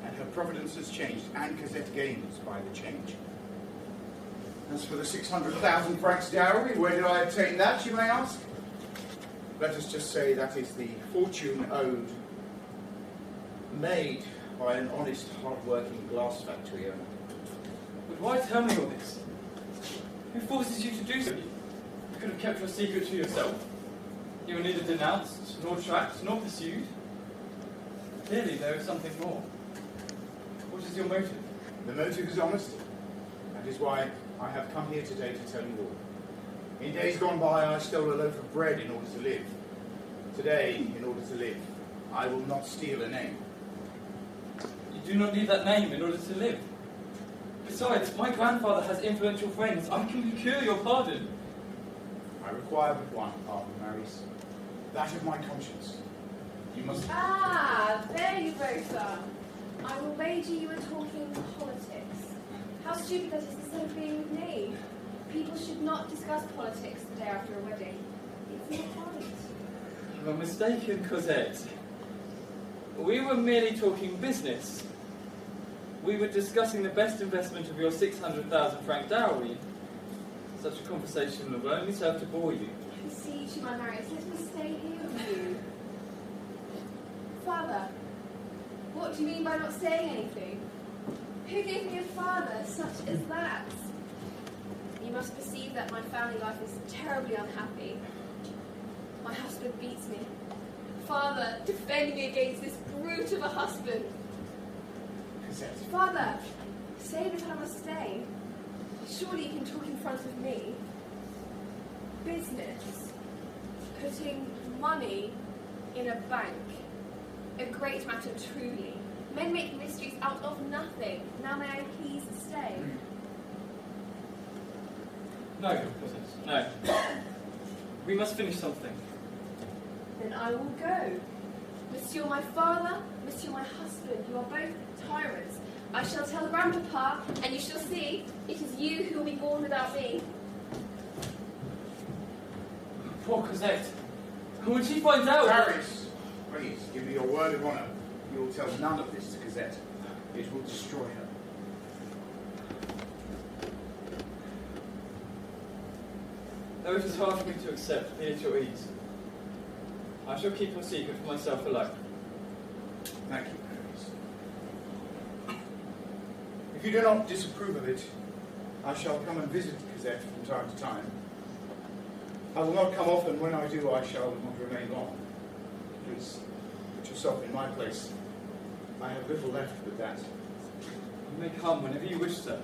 and her providence has changed, and Cosette gains by the change. As for the 600,000 francs dowry, where did I obtain that, you may ask? let us just say that is the fortune owed, made by an honest, hard-working glass factory owner. But why tell me all this? Who forces you to do so? You could have kept your secret to yourself. You were neither denounced, nor tracked, nor pursued. Clearly there is something more. What is your motive? The motive is honesty. That is why I have come here today to tell you all. In days gone by, I stole a loaf of bread in order to live. Today, in order to live, I will not steal a name. You do not need that name in order to live. Besides, my grandfather has influential friends. I can procure your pardon. I require but one pardon, Marius. That of my conscience. You must... Ah, there you both are. I will wager you were talking politics. How stupid that is instead of being with me. People should not discuss politics the day after a wedding. It's not right. You are mistaken, Cosette. We were merely talking business. We were discussing the best investment of your 600,000 franc dowry. Such a conversation will only serve to bore you. I beseech you, my Marius, let me stay here with you. Father, what do you mean by not saying anything? Who gave me a father such as that? You must perceive that my family life is terribly unhappy. My husband beats me. Father, defend me against this brute of a husband. Father, say that I must stay. Surely you can talk in front of me. Business. Putting money in a bank. A great matter truly. Men make mysteries out of nothing. Now may I please stay? No, Cosette, no. We must finish something. Then I will go. Monsieur my father, Monsieur my husband, you are both tyrants. I shall tell Grandpapa, and you shall see it is you who will be born without me. Poor Cosette. When she finds out... Marius, please, give me your word of honour. You will tell none of this to Cosette. It will destroy her. Though it is hard for me to accept, be at your ease. I shall keep your secret for myself alone. Thank you, Marius. If you do not disapprove of it, I shall come and visit Cosette from time to time. I will not come often. When I do, I shall not remain long. Please, put yourself in my place. I have little left but that. You may come whenever you wish, sir.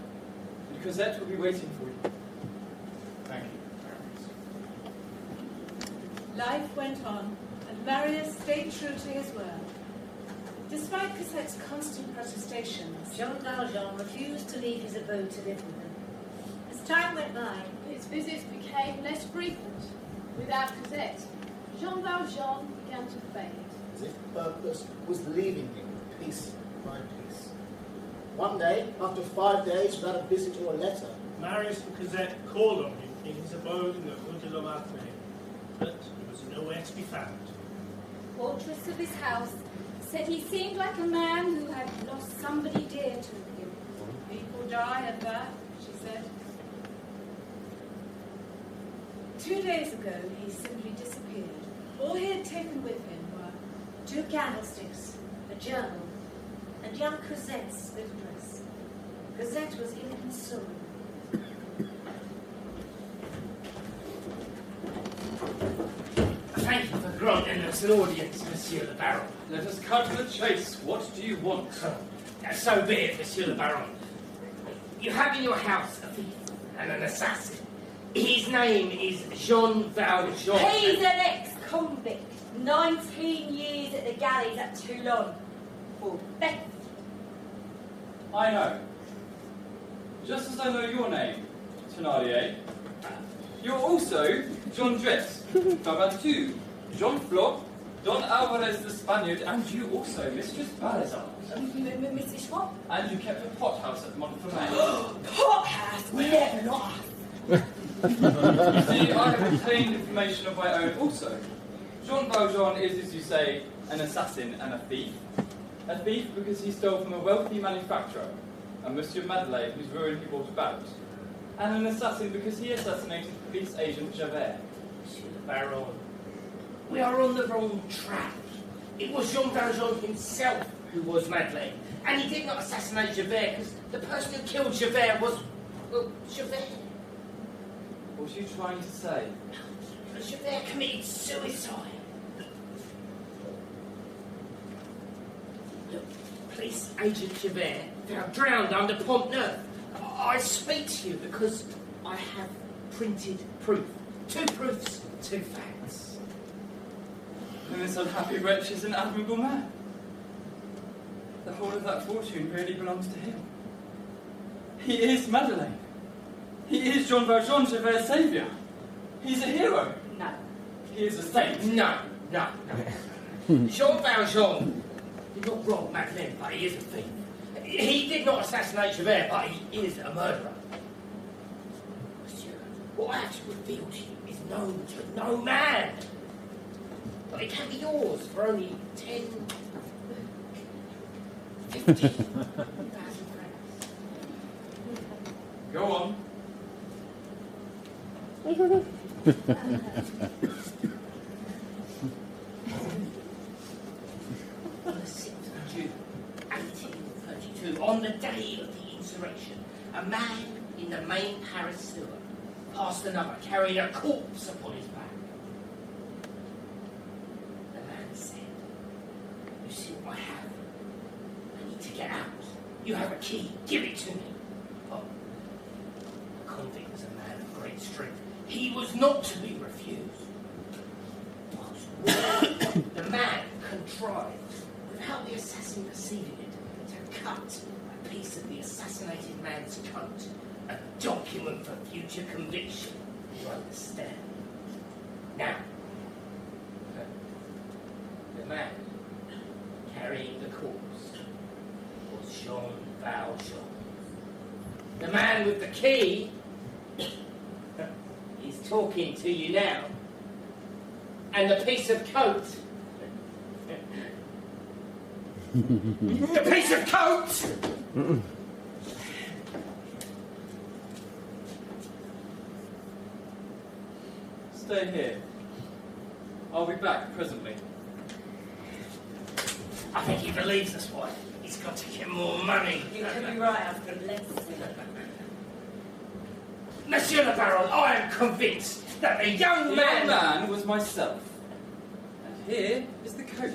And Cosette will be waiting for you. Thank you. Life went on, and Marius stayed true to his word. Despite Cosette's constant protestations, Jean Valjean refused to leave his abode to live with them. As time went by, His visits became less frequent. Without Cosette, Jean Valjean began to fade. As if purpose was leaving him piece by piece. One day, after 5 days without a visit or a letter, Marius and Cosette called on him in his abode in the Rue de la Marthe, but he was nowhere to be found. Portress of his house said he seemed like a man who had lost somebody dear to him. people die at that, she said. 2 days ago, he simply disappeared. All he had taken with him were 2 candlesticks, a journal, and young Cosette's little dress. Cosette was inconsolable. Thank you for granting us an audience, Monsieur le Baron. Let us cut to the chase. What do you want? So be it, Monsieur le Baron. You have in your house a thief and an assassin. His name is Jean Valjean. He's an ex-convict. 19 years at the galleys at Toulon. For theft. I know. Just as I know your name, Thénardier. You're also John Dress, Fabantou, John Flop, Don Alvarez the Spaniard, and you also, Mistress Balazar. Mistress what? And you kept a pothouse at Montfermeil. Pothouse? Never, not us. You see, I have obtained information of my own also. Jean Valjean is, as you say, an assassin and a thief. A thief because he stole from a wealthy manufacturer, and Monsieur Madeleine, whose ruin he brought about. And an assassin because he assassinated police agent Javert. Monsieur le Baron, We are on the wrong track. It was Jean Valjean himself who was Madeleine, and he did not assassinate Javert because the person who killed Javert was, well, Javert. What was you trying to say? Javert committed suicide. Look, Police Agent Javert found drowned under Pont Neuf. I speak to you because I have printed proof. 2 proofs, 2 facts. And this unhappy wretch is an admirable man. The whole of that fortune really belongs to him. He is Madeleine. He is Jean Valjean, Javert's saviour. He's a hero. No. He is a saint. No. Jean Valjean did not rob Madeleine, but he is a thief. He did not assassinate Javert, but he is a murderer. Monsieur, what I have to reveal to you is known to no man. But it can be yours for only 10, 15,000 francs. Go on. On the 6th of June, 1832, on the day of the insurrection, a man in the main Paris sewer passed another carrying a corpse upon his back. The man said, "You see what I have? I need to get out. You have a key. Give it to me." Oh, the convict was a man of great strength. He was not to be refused. The man contrived, without the assassin perceiving it, to cut a piece of the assassinated man's coat, a document for future conviction. You understand? Now, the man carrying the corpse was Jean Valjean. The man with the key is talking to you now. And the piece of coat. The piece of coat! Stay here. I'll be back presently. I think he believes us, wife. He's got to get more money. You could be right after a lesson. Monsieur le Baron, I am convinced that the young man was myself. And here is the coat.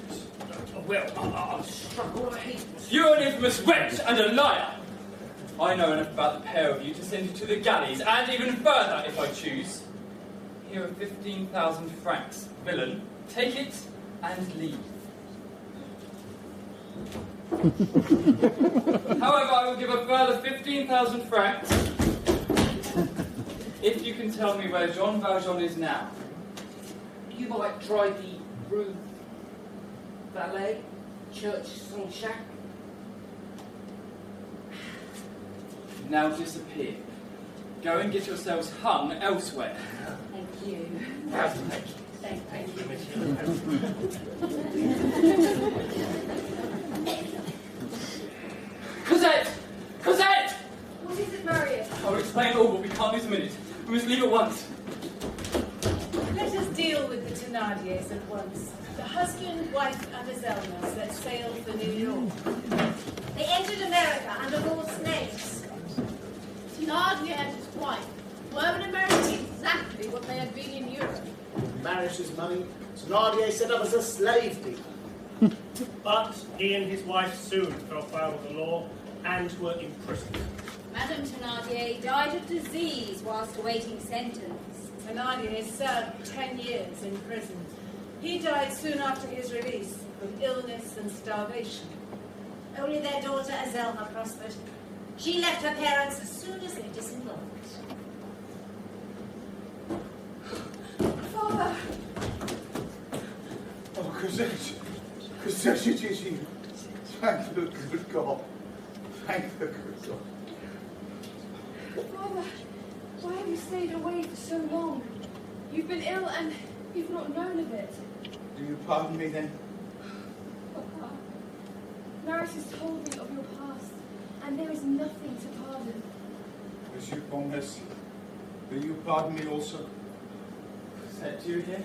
Well, I'll struggle a heap. You're an infamous wretch and a liar. I know enough about the pair of you to send you to the galleys, and even further if I choose. Here are 15,000 francs. Villain, take it and leave. However, I will give a further 15,000 francs if you can tell me where Jean Valjean is now. You might try the Rue Valet, Church Saint-Jacques. Now disappear. Go and get yourselves hung elsewhere. Thank you. Thank you, Monsieur. Cosette! Cosette! What is it, Marius? I'll explain all, but we can't lose a minute. We must leave at once. Let us deal with the Thénardiers at once. The husband, wife, and Azelma set sail for New York. They entered America under false names. Thénardier and his wife were in America exactly what they had been in Europe. Marriage's money, Thénardier set up as a slave dealer. But he and his wife soon fell foul of the law and were imprisoned. Madame Thénardier died of disease whilst awaiting sentence. Thénardier served 10 years in prison. He died soon after his release from illness and starvation. Only their daughter Azelma prospered. She left her parents as soon as they disembarked. Father! Oh, Cosette! Cosette, it is you. Thank the good God. Thank the good God. Father, why have you stayed away for so long? You've been ill and you've not known of it. Do you pardon me then? Papa, Marius has told me of your past, and there is nothing to pardon. Monsieur Pontmercy, will you pardon me also? Cosette, do you hear?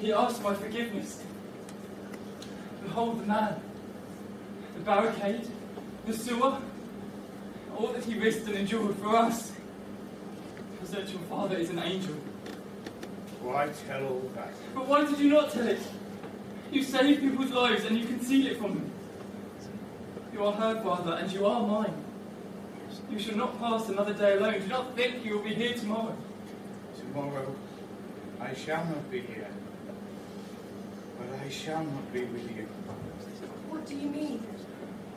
He asked my forgiveness. Behold the man, the barricade, the sewer, all that he risked and endured for us. Cosette, your father is an angel. Why tell all that? But why did you not tell it? You save people's lives and you conceal it from them. You are her father and you are mine. You shall not pass another day alone. Do not think you will be here tomorrow. Tomorrow, I shall not be here. But I shall not be with you. What do you mean?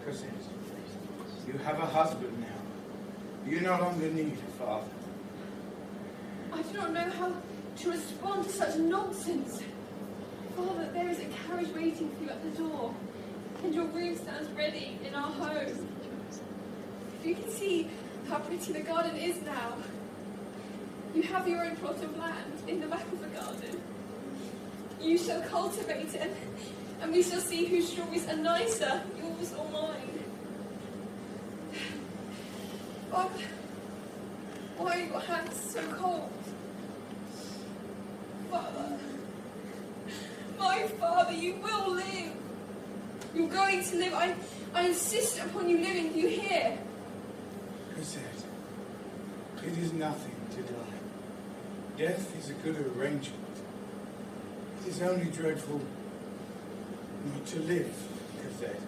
Cosette, you have a husband now. You no longer need a father. I do not know how to respond to such nonsense. Father, there is a carriage waiting for you at the door, and your room stands ready in our home. If you can see how pretty the garden is now. You have your own plot of land in the back of the garden. You shall cultivate it, and we shall see whose strawberries are nicer, yours or mine. Father, why are your hands so cold? Father, my father, you will live. You're going to live. I insist upon you living. Do you hear? Cosette, it is nothing to die. Death is a good arrangement. It is only dreadful not to live, Cosette.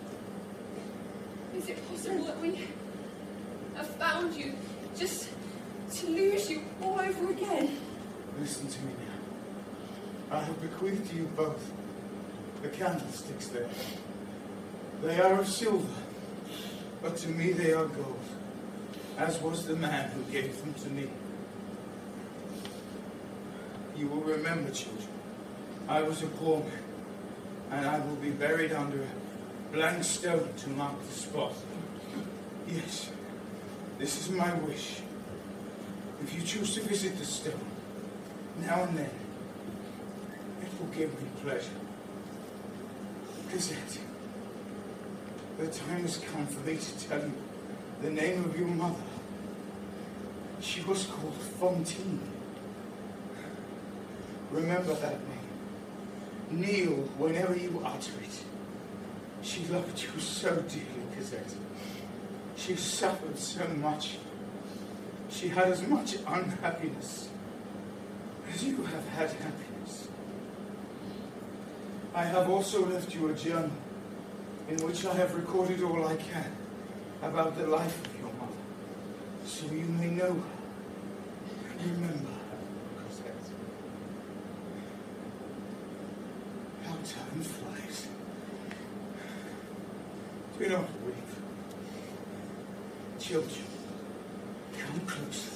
Is it possible that we have found you just to lose you all over again? Listen to me now. I have bequeathed to you both the candlesticks there. They are of silver, but to me they are gold, as was the man who gave them to me. You will remember, children, I was a poor man, and I will be buried under a blank stone to mark the spot. Yes, this is my wish. If you choose to visit the stone, now and then, it will give me pleasure. Cosette, the time has come for me to tell you the name of your mother. She was called Fantine. Remember that name. Kneel whenever you utter it. She loved you so dearly, Cosette. She suffered so much. She had as much unhappiness as you have had happiness. I have also left you a journal in which I have recorded all I can about the life of your mother, so you may know her and remember her, Cosette. How time flies. Do not weep. Children, come closer.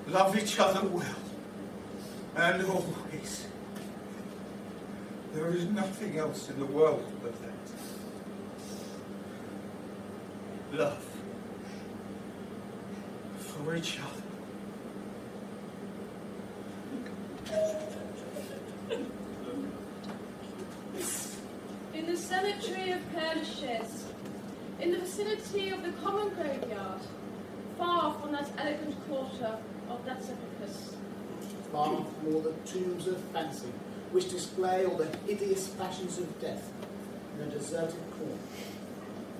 Love each other well, and always. There is nothing else in the world but that. Love for each other. In the cemetery of Père Lachaise, in the vicinity of the common graveyard, far from that elegant quarter of that sepulchre. Far from all the tombs of fancy, which display all the hideous fashions of death in a deserted corner.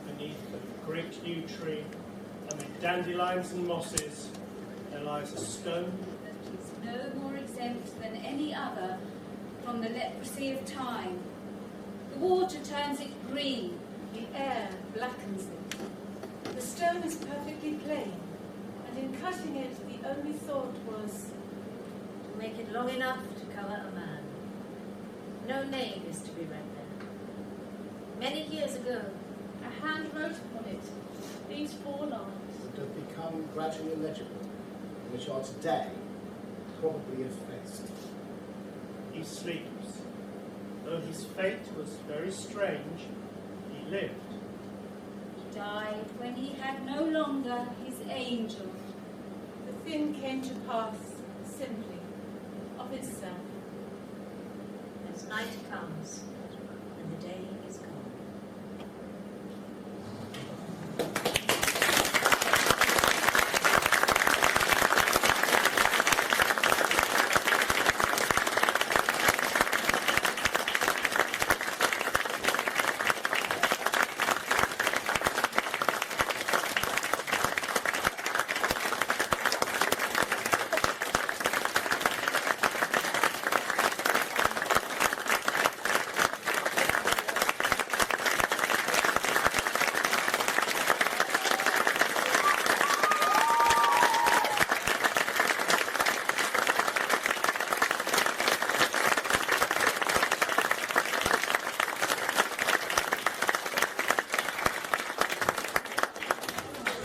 Beneath a great yew tree, amid dandelions and mosses, there lies a stone that is no more exempt than any other from the leprosy of time. The water turns it green, The air blackens it. The stone is perfectly plain, and in cutting it, the only thought was To make it long enough to cover a man. No name is to be read there. Many years ago, A hand wrote upon it these 4 lines. That have become gradually illegible, which are today probably effaced. he sleeps. Though his fate was very strange, he lived. He died when he had no longer his angel. the thing came to pass simply, of itself. as night comes and the day is gone.